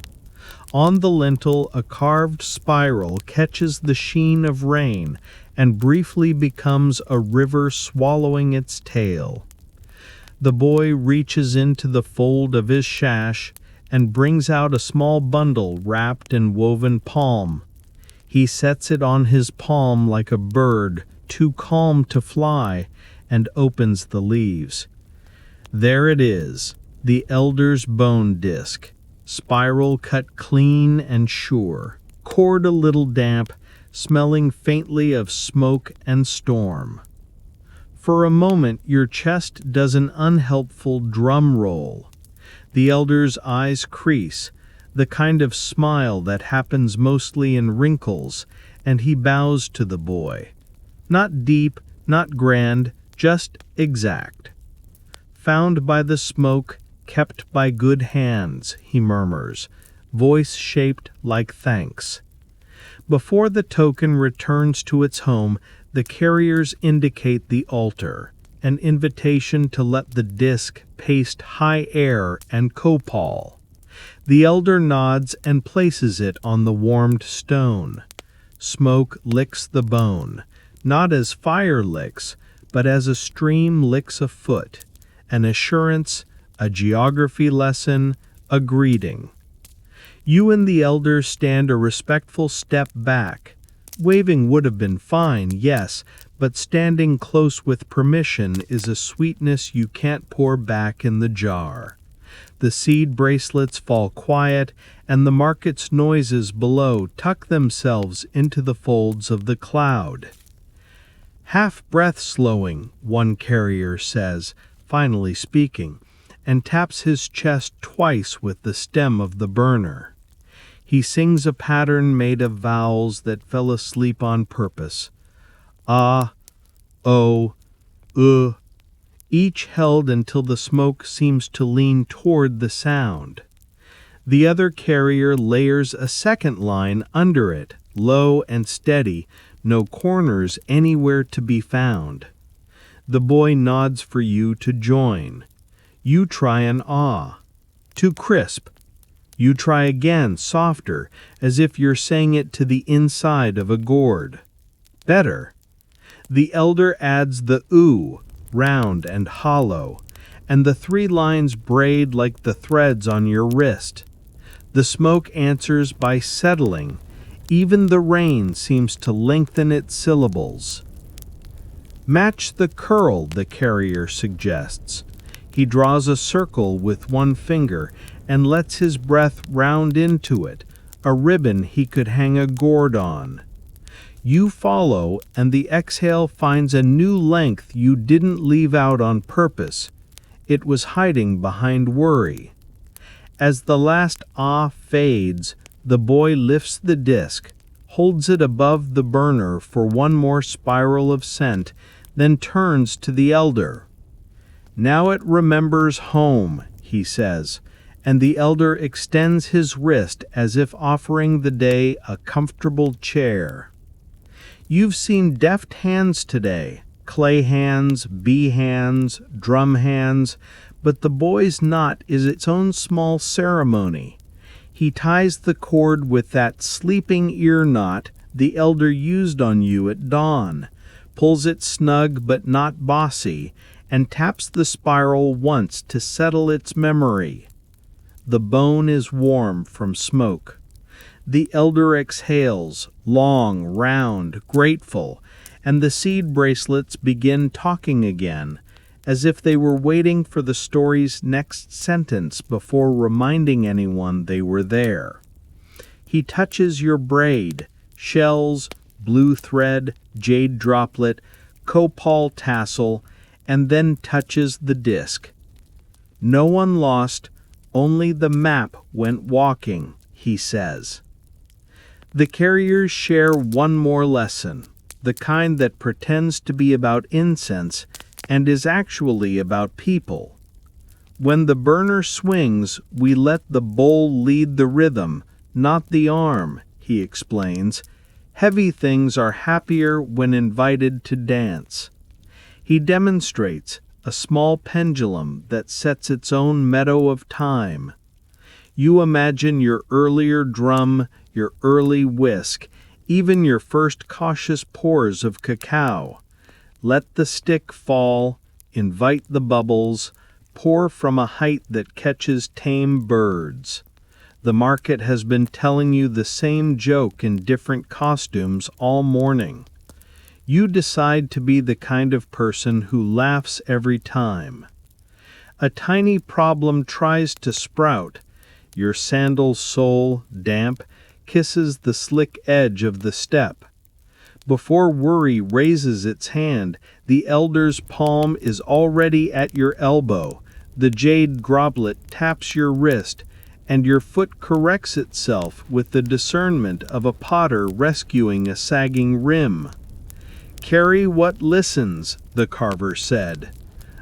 On the lintel, a carved spiral catches the sheen of rain and briefly becomes a river swallowing its tail. The boy reaches into the fold of his sash and brings out a small bundle wrapped in woven palm. He sets it on his palm like a bird, too calm to fly, and opens the leaves. There it is, the elder's bone disc, spiral cut clean and sure, cord a little damp, smelling faintly of smoke and storm. For a moment your chest does an unhelpful drum roll. The elder's eyes crease, the kind of smile that happens mostly in wrinkles, and he bows to the boy. Not deep, not grand, just exact. "Found by the smoke, kept by good hands," he murmurs, voice shaped like thanks. Before the token returns to its home, the carriers indicate the altar, an invitation to let the disc paste high air and copal. The elder nods and places it on the warmed stone. Smoke licks the bone, not as fire licks, but as a stream licks a foot, an assurance, a geography lesson, a greeting. You and the elder stand a respectful step back. Waving would have been fine, yes, but standing close with permission is a sweetness you can't pour back in the jar. The seed bracelets fall quiet, and the market's noises below tuck themselves into the folds of the cloud. Half-breath slowing, one carrier says, finally speaking, and taps his chest twice with the stem of the burner. He sings a pattern made of vowels that fell asleep on purpose. Ah, oh, each held until the smoke seems to lean toward the sound. The other carrier layers a second line under it, low and steady, no corners anywhere to be found. The boy nods for you to join. You try an ah. Too crisp. You try again, softer, as if you're saying it to the inside of a gourd. Better. The elder adds the ooh, round and hollow, and the three lines braid like the threads on your wrist. The smoke answers by settling. Even the rain seems to lengthen its syllables. Match the curl, the carrier suggests. He draws a circle with one finger and lets his breath round into it, a ribbon he could hang a gourd on. You follow, and the exhale finds a new length you didn't leave out on purpose. It was hiding behind worry. As the last ah fades, the boy lifts the disc, holds it above the burner for one more spiral of scent, then turns to the elder. Now it remembers home, he says, and the elder extends his wrist as if offering the day a comfortable chair. You've seen deft hands today, clay hands, bee hands, drum hands, but the boy's knot is its own small ceremony. He ties the cord with that sleeping ear knot the elder used on you at dawn, pulls it snug but not bossy, and taps the spiral once to settle its memory. The bone is warm from smoke. The elder exhales, long, round, grateful, and the seed bracelets begin talking again, as if they were waiting for the story's next sentence before reminding anyone they were there. He touches your braid, shells, blue thread, jade droplet, copal tassel, and then touches the disc. No one lost, only the map went walking, he says. The carriers share one more lesson, the kind that pretends to be about incense and is actually about people. When the burner swings, we let the bowl lead the rhythm, not the arm, he explains. Heavy things are happier when invited to dance. He demonstrates a small pendulum that sets its own meadow of time. You imagine your earlier drum, your early whisk, even your first cautious pours of cacao. Let the stick fall, invite the bubbles, pour from a height that catches tame birds. The market has been telling you the same joke in different costumes all morning. You decide to be the kind of person who laughs every time. A tiny problem tries to sprout. Your sandal's sole, damp, kisses the slick edge of the step. Before worry raises its hand, the elder's palm is already at your elbow, the jade goblet taps your wrist, and your foot corrects itself with the discernment of a potter rescuing a sagging rim. Carry what listens, the carver said.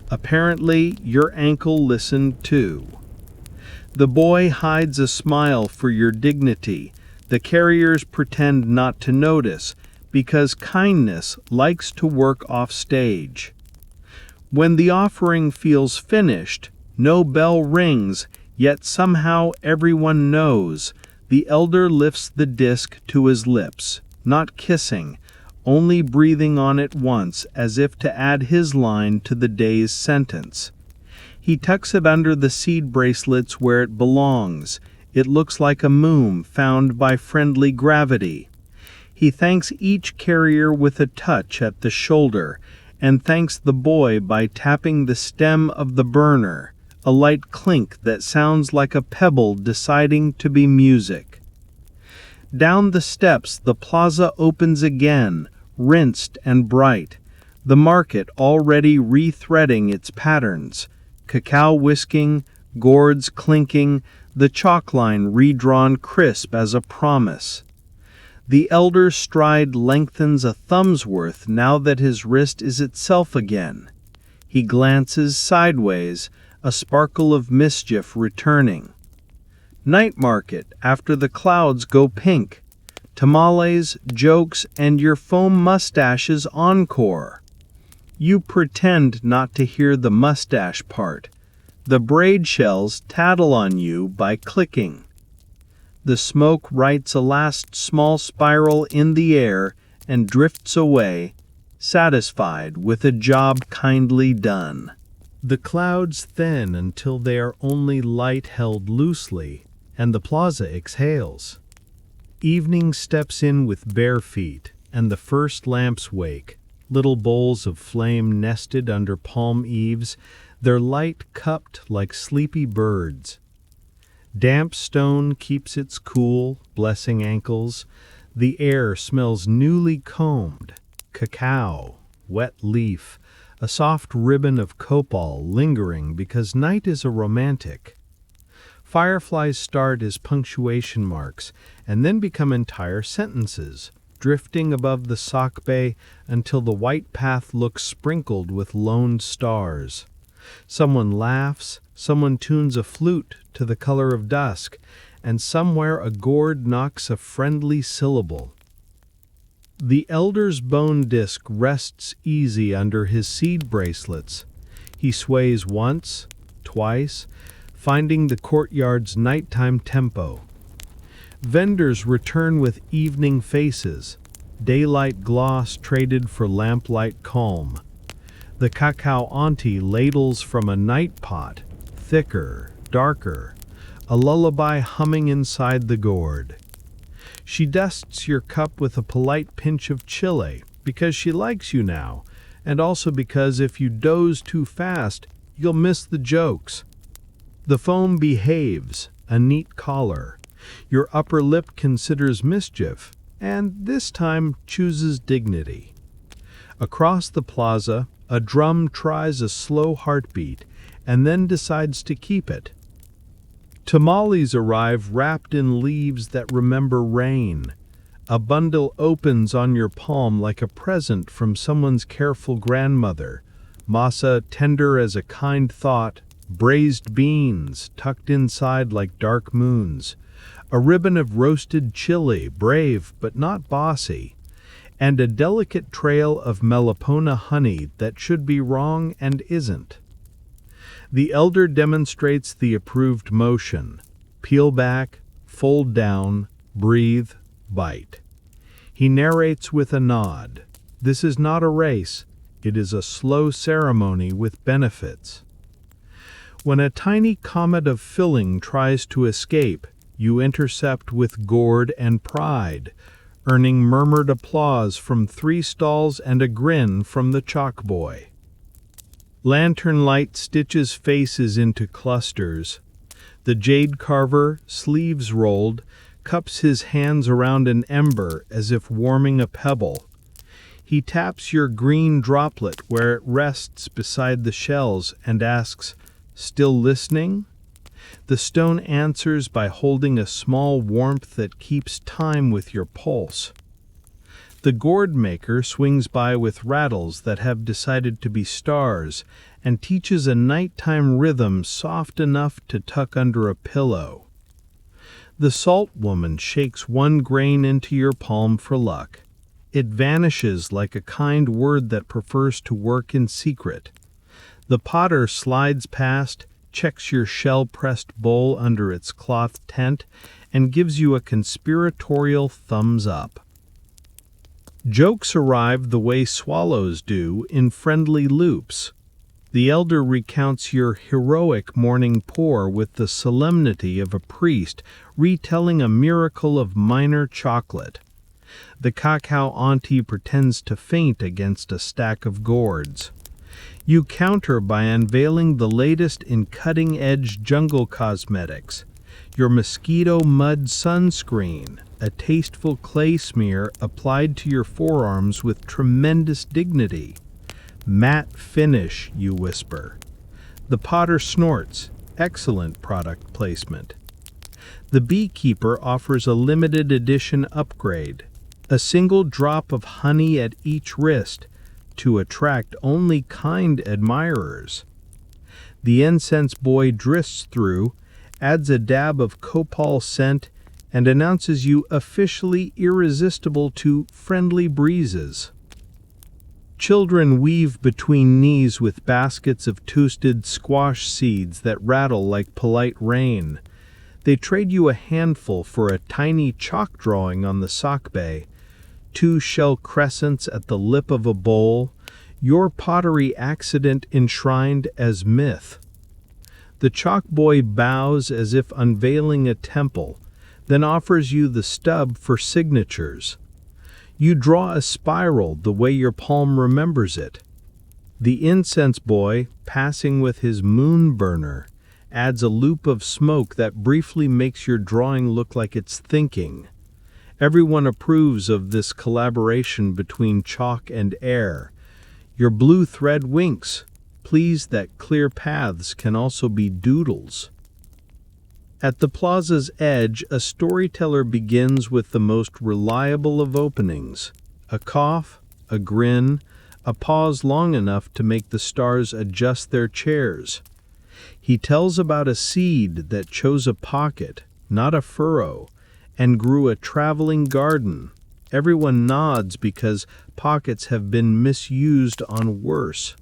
Apparently, your ankle listened too. The boy hides a smile for your dignity. The carriers pretend not to notice, because kindness likes to work off stage. When the offering feels finished, no bell rings, yet somehow everyone knows. The elder lifts the disc to his lips, not kissing, only breathing on it once as if to add his line to the day's sentence. He tucks it under the seed bracelets where it belongs, It looks like a moon found by friendly gravity. He thanks each carrier with a touch at the shoulder, and thanks the boy by tapping the stem of the burner, a light clink that sounds like a pebble deciding to be music. Down the steps the plaza opens again, rinsed and bright, the market already rethreading its patterns, cacao whisking, gourds clinking, the chalk line redrawn crisp as a promise. The elder's stride lengthens a thumb's worth now that his wrist is itself again. He glances sideways, a sparkle of mischief returning. Night market after the clouds go pink. Tamales, jokes, and your foam mustaches encore. You pretend not to hear the mustache part. The braid shells tattle on you by clicking. The smoke writes a last small spiral in the air and drifts away, satisfied with a job kindly done. The clouds thin until they are only light held loosely, and the plaza exhales. Evening steps in with bare feet, and the first lamps wake, little bowls of flame nested under palm eaves, their light cupped like sleepy birds. Damp stone keeps its cool, blessing ankles. The air smells newly combed, cacao, wet leaf, a soft ribbon of copal lingering because night is a romantic. Fireflies start as punctuation marks and then become entire sentences, drifting above the sock bay until the white path looks sprinkled with lone stars. Someone laughs, someone tunes a flute to the color of dusk, and somewhere a gourd knocks a friendly syllable. The elder's bone disc rests easy under his seed bracelets. He sways once, twice, finding the courtyard's nighttime tempo. Vendors return with evening faces, daylight gloss traded for lamplight calm. The cacao auntie ladles from a night pot, thicker, darker, a lullaby humming inside the gourd. She dusts your cup with a polite pinch of chile because she likes you now, and also because if you doze too fast, you'll miss the jokes. The foam behaves, a neat collar. Your upper lip considers mischief, and this time chooses dignity. Across the plaza, a drum tries a slow heartbeat and then decides to keep it. Tamales arrive wrapped in leaves that remember rain. A bundle opens on your palm like a present from someone's careful grandmother. Masa tender as a kind thought, braised beans tucked inside like dark moons, a ribbon of roasted chili, brave but not bossy, and a delicate trail of Melipona honey that should be wrong and isn't. The elder demonstrates the approved motion. Peel back, fold down, breathe, bite. He narrates with a nod. This is not a race. It is a slow ceremony with benefits. When a tiny comet of filling tries to escape, you intercept with gourd and pride, earning murmured applause from 3 stalls and a grin from the chalk boy. Lantern light stitches faces into clusters. The jade carver, sleeves rolled, cups his hands around an ember as if warming a pebble. He taps your green droplet where it rests beside the shells and asks, "Still listening?" The stone answers by holding a small warmth that keeps time with your pulse. The gourd maker swings by with rattles that have decided to be stars and teaches a nighttime rhythm soft enough to tuck under a pillow. The salt woman shakes 1 grain into your palm for luck. It vanishes like a kind word that prefers to work in secret. The potter slides past, checks your shell-pressed bowl under its cloth tent, and gives you a conspiratorial thumbs up. Jokes arrive the way swallows do, in friendly loops. The elder recounts your heroic morning pour with the solemnity of a priest retelling a miracle of minor chocolate. The cacao auntie pretends to faint against a stack of gourds. You counter by unveiling the latest in cutting-edge jungle cosmetics, your mosquito mud sunscreen, a tasteful clay smear applied to your forearms with tremendous dignity. Matte finish, you whisper. The potter snorts. Excellent product placement. The beekeeper offers a limited edition upgrade, a single drop of honey at each wrist, to attract only kind admirers. The incense boy drifts through, adds a dab of copal scent, and announces you officially irresistible to friendly breezes. Children weave between knees with baskets of toasted squash seeds that rattle like polite rain. They trade you a handful for a tiny chalk drawing on the sock bay, 2 shell crescents at the lip of a bowl, your pottery accident enshrined as myth. The chalk boy bows as if unveiling a temple, then offers you the stub for signatures. You draw a spiral the way your palm remembers it. The incense boy, passing with his moon burner, adds a loop of smoke that briefly makes your drawing look like it's thinking. Everyone approves of this collaboration between chalk and air. Your blue thread winks, pleased that clear paths can also be doodles. At the plaza's edge, a storyteller begins with the most reliable of openings. A cough, a grin, a pause long enough to make the stars adjust their chairs. He tells about a seed that chose a pocket, not a furrow, and grew a traveling garden. Everyone nods because pockets have been misused on worse.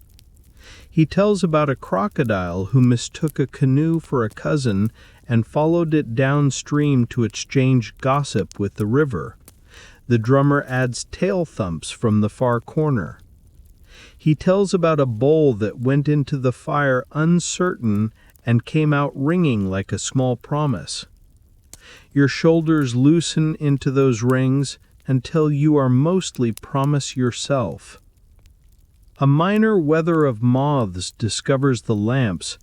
He tells about a crocodile who mistook a canoe for a cousin and followed it downstream to exchange gossip with the river. The drummer adds tail thumps from the far corner. He tells about a bowl that went into the fire uncertain and came out ringing like a small promise. Your shoulders loosen into those rings until you are mostly promise yourself. A minor weather of moths discovers the lamps.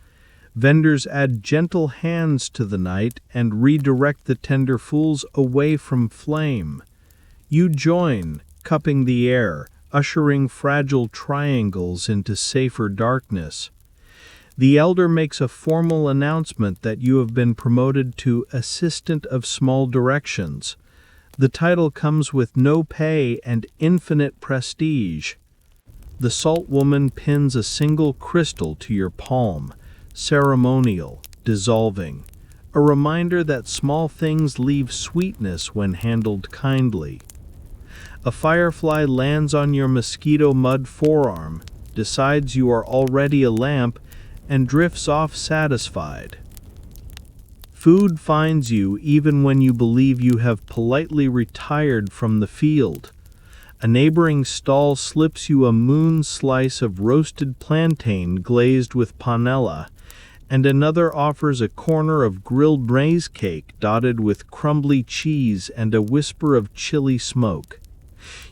Vendors add gentle hands to the night and redirect the tender fools away from flame. You join, cupping the air, ushering fragile triangles into safer darkness. The elder makes a formal announcement that you have been promoted to Assistant of Small Directions. The title comes with no pay and infinite prestige. The salt woman pins a single crystal to your palm, ceremonial, dissolving, a reminder that small things leave sweetness when handled kindly. A firefly lands on your mosquito mud forearm, decides you are already a lamp, and drifts off satisfied. Food finds you even when you believe you have politely retired from the field. A neighboring stall slips you a moon slice of roasted plantain glazed with panela, and another offers a corner of grilled maize cake dotted with crumbly cheese and a whisper of chili smoke.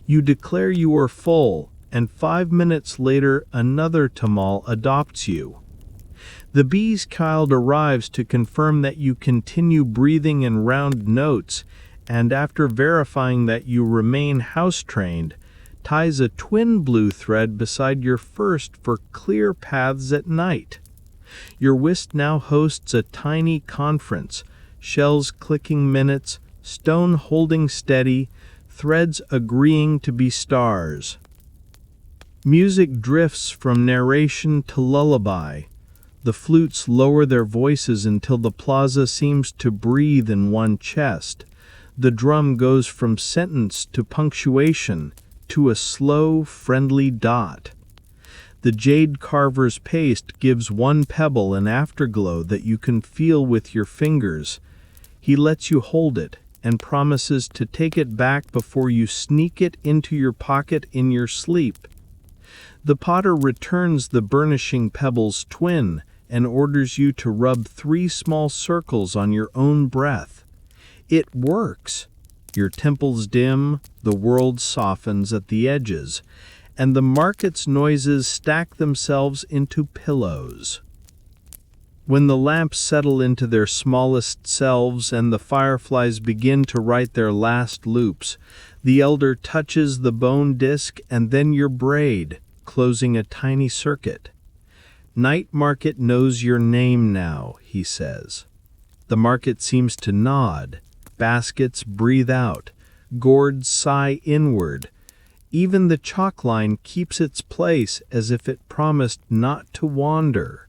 You declare you are full, and 5 minutes later another tamal adopts you. The bee's child arrives to confirm that you continue breathing in round notes, and after verifying that you remain house-trained, ties a twin blue thread beside your first for clear paths at night. Your whist now hosts a tiny conference, shells clicking minutes, stone holding steady, threads agreeing to be stars. Music drifts from narration to lullaby. The flutes lower their voices until the plaza seems to breathe in one chest. The drum goes from sentence to punctuation to a slow, friendly dot. The jade carver's paste gives one pebble an afterglow that you can feel with your fingers. He lets you hold it and promises to take it back before you sneak it into your pocket in your sleep. The potter returns the burnishing pebble's twin and orders you to rub 3 small circles on your own breath. It works. Your temples dim, the world softens at the edges, and the market's noises stack themselves into pillows. When the lamps settle into their smallest selves and the fireflies begin to write their last loops, the elder touches the bone disc and then your braid, closing a tiny circuit. Night market knows your name now, he says. The market seems to nod. Baskets breathe out. Gourds sigh inward. Even the chalk line keeps its place as if it promised not to wander.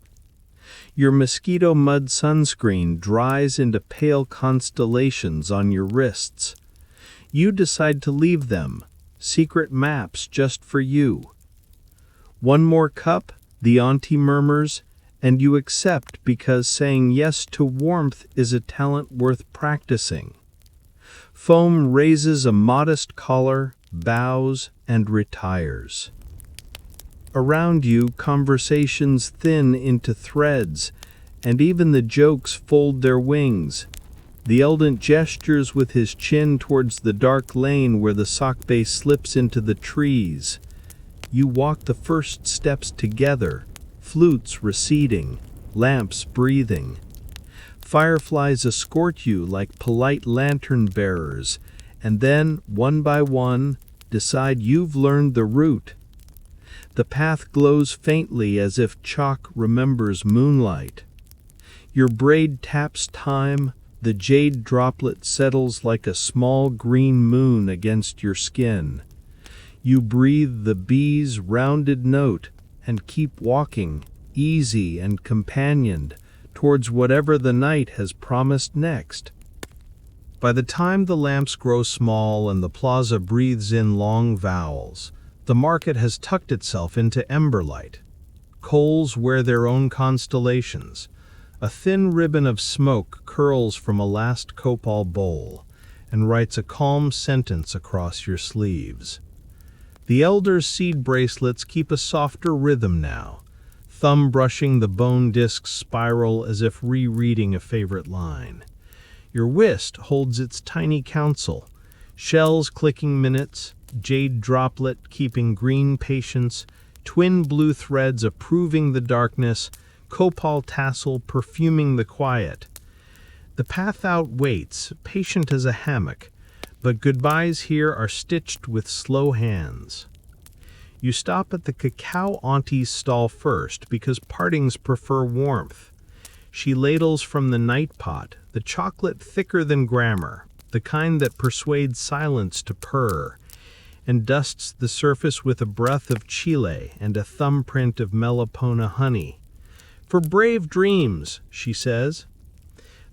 Your mosquito mud sunscreen dries into pale constellations on your wrists. You decide to leave them, secret maps just for you. One more cup, the auntie murmurs, and you accept because saying yes to warmth is a talent worth practicing. Foam raises a modest collar, bows, and retires. Around you, conversations thin into threads, and even the jokes fold their wings. The eldant gestures with his chin towards the dark lane where the sock bay slips into the trees. You walk the first steps together, flutes receding, lamps breathing. Fireflies escort you like polite lantern bearers, and then, one by one, decide you've learned the route. The path glows faintly as if chalk remembers moonlight. Your braid taps time, the jade droplet settles like a small green moon against your skin. You breathe the bee's rounded note and keep walking, easy and companioned, towards whatever the night has promised next. By the time the lamps grow small and the plaza breathes in long vowels, the market has tucked itself into emberlight. Coals wear their own constellations. A thin ribbon of smoke curls from a last copal bowl and writes a calm sentence across your sleeves. The elder's seed bracelets keep a softer rhythm now, thumb brushing the bone disc's spiral as if rereading a favorite line. Your whist holds its tiny counsel, shells clicking minutes, jade droplet keeping green patience, twin blue threads approving the darkness, copal tassel perfuming the quiet. The path out waits, patient as a hammock, but goodbyes here are stitched with slow hands. You stop at the cacao auntie's stall first because partings prefer warmth. She ladles from the night pot, the chocolate thicker than grammar, the kind that persuades silence to purr, and dusts the surface with a breath of Chile and a thumbprint of Melipona honey. For brave dreams, she says.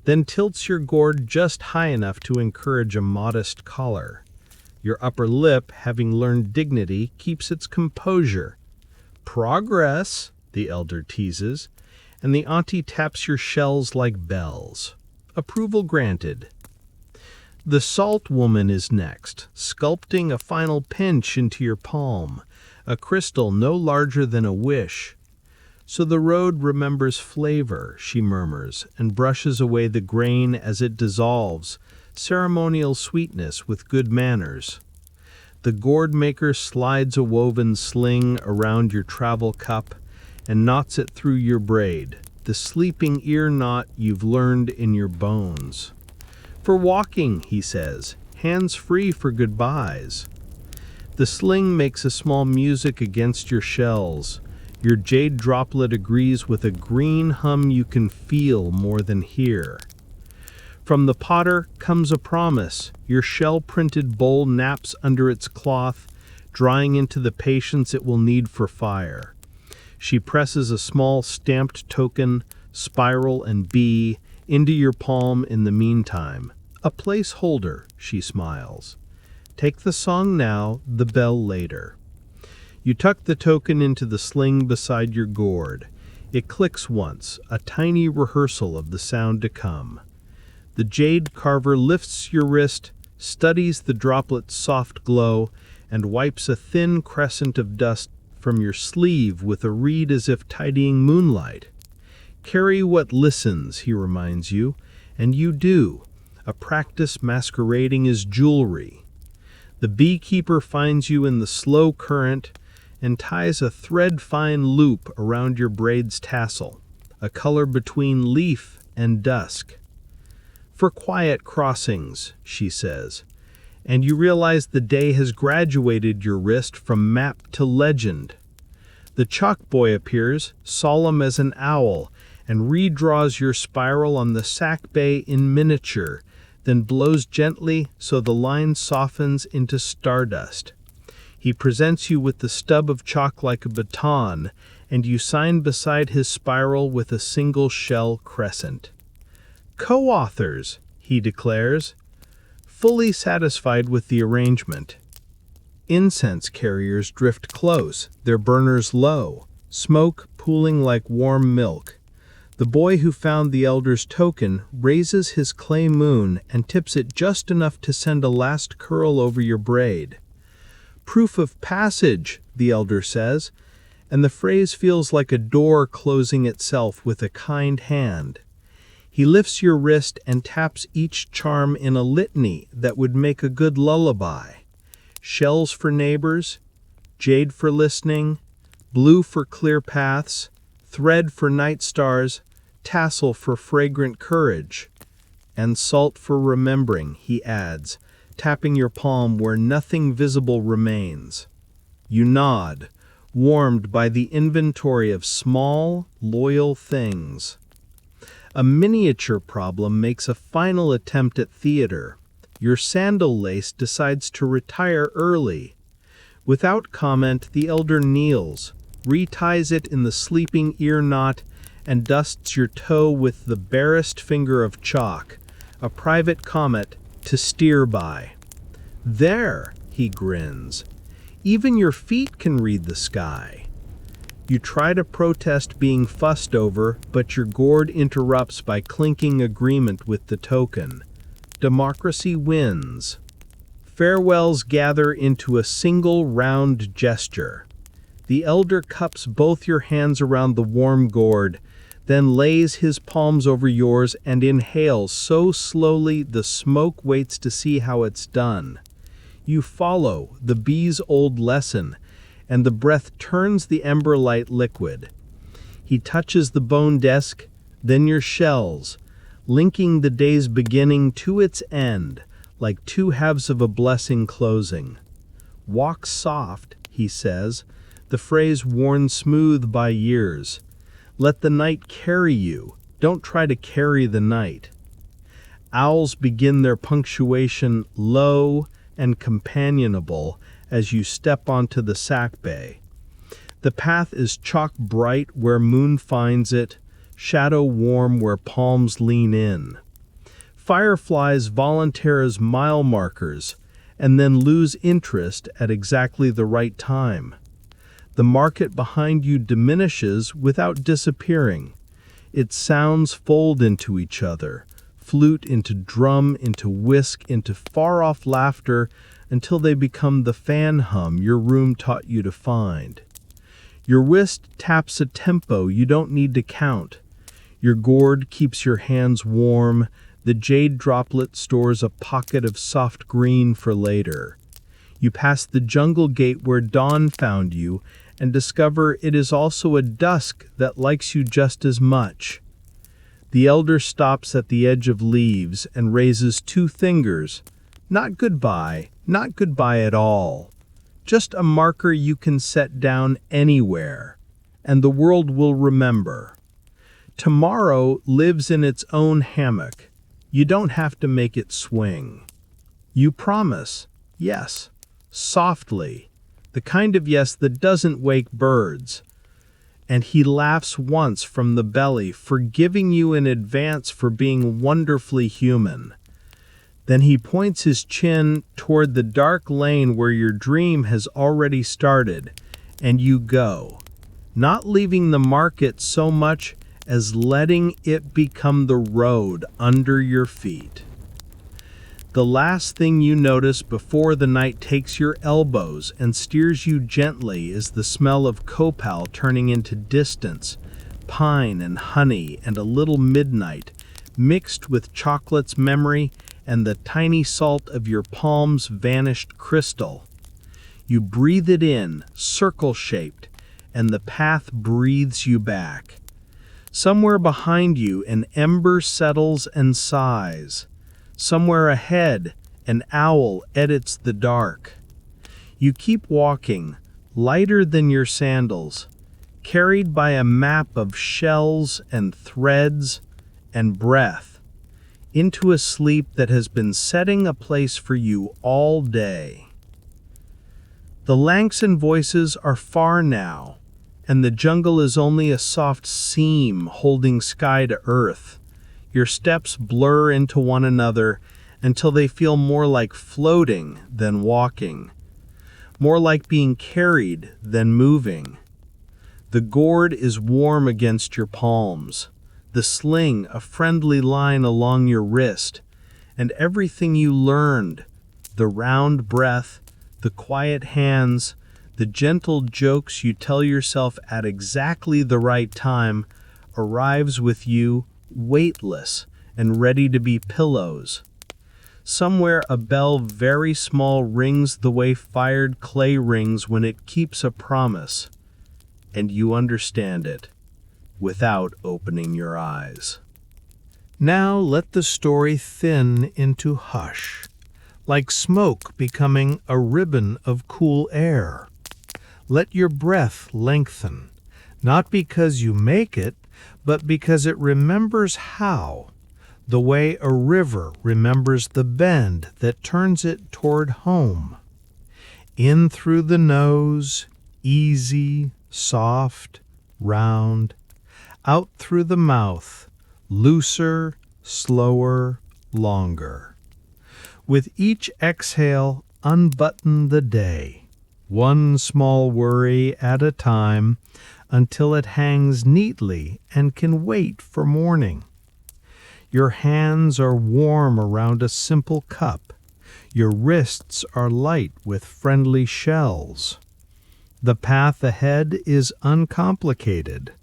Then tilts your gourd just high enough to encourage a modest collar. Your upper lip, having learned dignity, keeps its composure. Progress, the elder teases, and the auntie taps your shells like bells. Approval granted. The salt woman is next, sculpting a final pinch into your palm, a crystal no larger than a wish. So the road remembers flavor, she murmurs, and brushes away the grain as it dissolves, ceremonial sweetness with good manners. The gourd maker slides a woven sling around your travel cup and knots it through your braid, the sleeping ear knot you've learned in your bones. For walking, he says, hands free for goodbyes. The sling makes a small music against your shells. Your jade droplet agrees with a green hum you can feel more than hear. From the potter comes a promise. Your shell-printed bowl naps under its cloth, drying into the patience it will need for fire. She presses a small stamped token, spiral and bee, into your palm in the meantime. A placeholder, she smiles. Take the song now, the bell later. You tuck the token into the sling beside your gourd. It clicks once, a tiny rehearsal of the sound to come. The jade carver lifts your wrist, studies the droplet's soft glow, and wipes a thin crescent of dust from your sleeve with a reed as if tidying moonlight. Carry what listens, he reminds you, and you do, a practice masquerading as jewelry. The beekeeper finds you in the slow current and ties a thread-fine loop around your braid's tassel, a color between leaf and dusk. For quiet crossings, she says, and you realize the day has graduated your wrist from map to legend. The chalk boy appears, solemn as an owl, and redraws your spiral on the sack bay in miniature, then blows gently so the line softens into stardust. He presents you with the stub of chalk like a baton, and you sign beside his spiral with a single shell crescent. Co-authors, he declares, fully satisfied with the arrangement. Incense carriers drift close, their burners low, smoke pooling like warm milk. The boy who found the elder's token raises his clay moon and tips it just enough to send a last curl over your braid. Proof of passage, the elder says, and the phrase feels like a door closing itself with a kind hand. He lifts your wrist and taps each charm in a litany that would make a good lullaby. Shells for neighbors, jade for listening, blue for clear paths, thread for night stars, tassel for fragrant courage, and salt for remembering, he adds, tapping your palm where nothing visible remains. You nod, warmed by the inventory of small, loyal things. A miniature problem makes a final attempt at theater. Your sandal lace decides to retire early. Without comment, the elder kneels, reties it in the sleeping ear knot, and dusts your toe with the barest finger of chalk, a private comet to steer by. There, he grins. Even your feet can read the sky. You try to protest being fussed over, but your gourd interrupts by clinking agreement with the token. Democracy wins. Farewells gather into a single round gesture. The elder cups both your hands around the warm gourd, then lays his palms over yours and inhales so slowly the smoke waits to see how it's done. You follow the bee's old lesson, and the breath turns the ember light liquid. He touches the bone desk, then your shells, linking the day's beginning to its end, like two halves of a blessing closing. Walk soft, he says, the phrase worn smooth by years. Let the night carry you. Don't try to carry the night. Owls begin their punctuation low and companionable as you step onto the sack bay. The path is chalk bright where moon finds it, shadow warm where palms lean in. Fireflies volunteer as mile markers and then lose interest at exactly the right time. The market behind you diminishes without disappearing. Its sounds fold into each other, flute into drum, into whisk, into far-off laughter, until they become the fan hum your room taught you to find. Your wrist taps a tempo you don't need to count. Your gourd keeps your hands warm. The jade droplet stores a pocket of soft green for later. You pass the jungle gate where dawn found you and discover it is also a dusk that likes you just as much. The elder stops at the edge of leaves and raises two fingers. Not goodbye, not goodbye at all. Just a marker you can set down anywhere, and the world will remember. Tomorrow lives in its own hammock. You don't have to make it swing. You promise, yes, softly, the kind of yes that doesn't wake birds. And he laughs once from the belly, forgiving you in advance for being wonderfully human. Then he points his chin toward the dark lane where your dream has already started, and you go, not leaving the market so much as letting it become the road under your feet. The last thing you notice before the night takes your elbows and steers you gently is the smell of copal turning into distance, pine and honey and a little midnight, mixed with chocolate's memory and the tiny salt of your palm's vanished crystal. You breathe it in, circle-shaped, and the path breathes you back. Somewhere behind you, an ember settles and sighs. Somewhere ahead, an owl edits the dark. You keep walking, lighter than your sandals, carried by a map of shells and threads and breath, into a sleep that has been setting a place for you all day. The Langston voices are far now, and the jungle is only a soft seam holding sky to earth. Your steps blur into one another until they feel more like floating than walking, more like being carried than moving. The gourd is warm against your palms, the sling a friendly line along your wrist, and everything you learned, the round breath, the quiet hands, the gentle jokes you tell yourself at exactly the right time, arrives with you, weightless and ready to be pillows. Somewhere a bell very small rings the way fired clay rings when it keeps a promise, and you understand it without opening your eyes. Now let the story thin into hush, like smoke becoming a ribbon of cool air. Let your breath lengthen, not because you make it, but because it remembers how, the way a river remembers the bend that turns it toward home. In through the nose, easy, soft, round, out through the mouth, looser, slower, longer. With each exhale, unbutton the day, one small worry at a time, until it hangs neatly and can wait for morning. Your hands are warm around a simple cup. Your wrists are light with friendly shells. The path ahead is uncomplicated,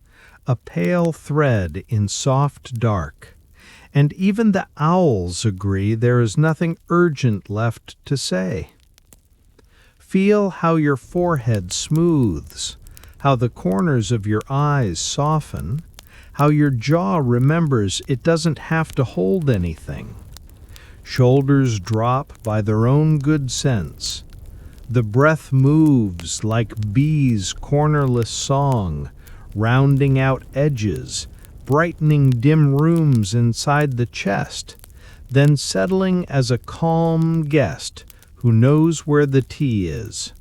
a pale thread in soft dark, and even the owls agree there is nothing urgent left to say. Feel how your forehead smooths, how the corners of your eyes soften, how your jaw remembers it doesn't have to hold anything. Shoulders drop by their own good sense. The breath moves like bees' cornerless song, rounding out edges, brightening dim rooms inside the chest, then settling as a calm guest who knows where the tea is.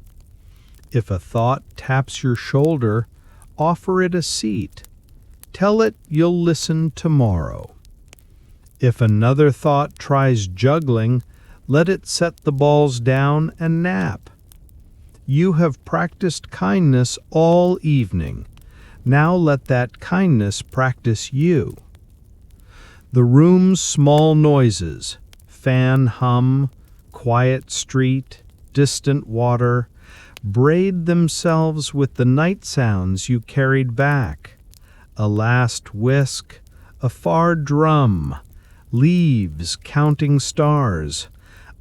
If a thought taps your shoulder, offer it a seat. Tell it you'll listen tomorrow. If another thought tries juggling, let it set the balls down and nap. You have practiced kindness all evening. Now let that kindness practice you. The room's small noises, fan hum, quiet street, distant water, braid themselves with the night sounds you carried back. A last whisk, a far drum, leaves counting stars,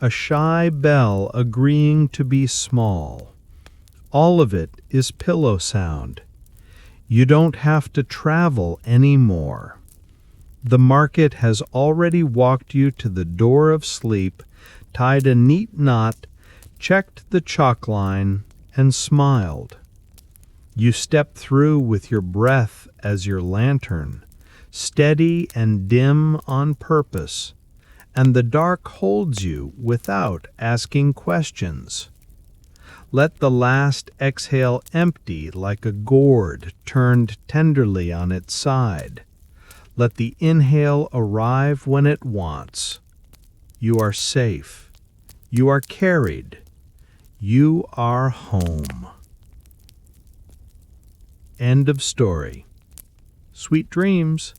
a shy bell agreeing to be small. All of it is pillow sound. You don't have to travel anymore. The market has already walked you to the door of sleep, tied a neat knot, checked the chalk line, and smiled. You step through with your breath as your lantern, steady and dim on purpose, and the dark holds you without asking questions. Let the last exhale empty like a gourd turned tenderly on its side. Let the inhale arrive when it wants. You are safe. You are carried. You are home. End of story. Sweet dreams.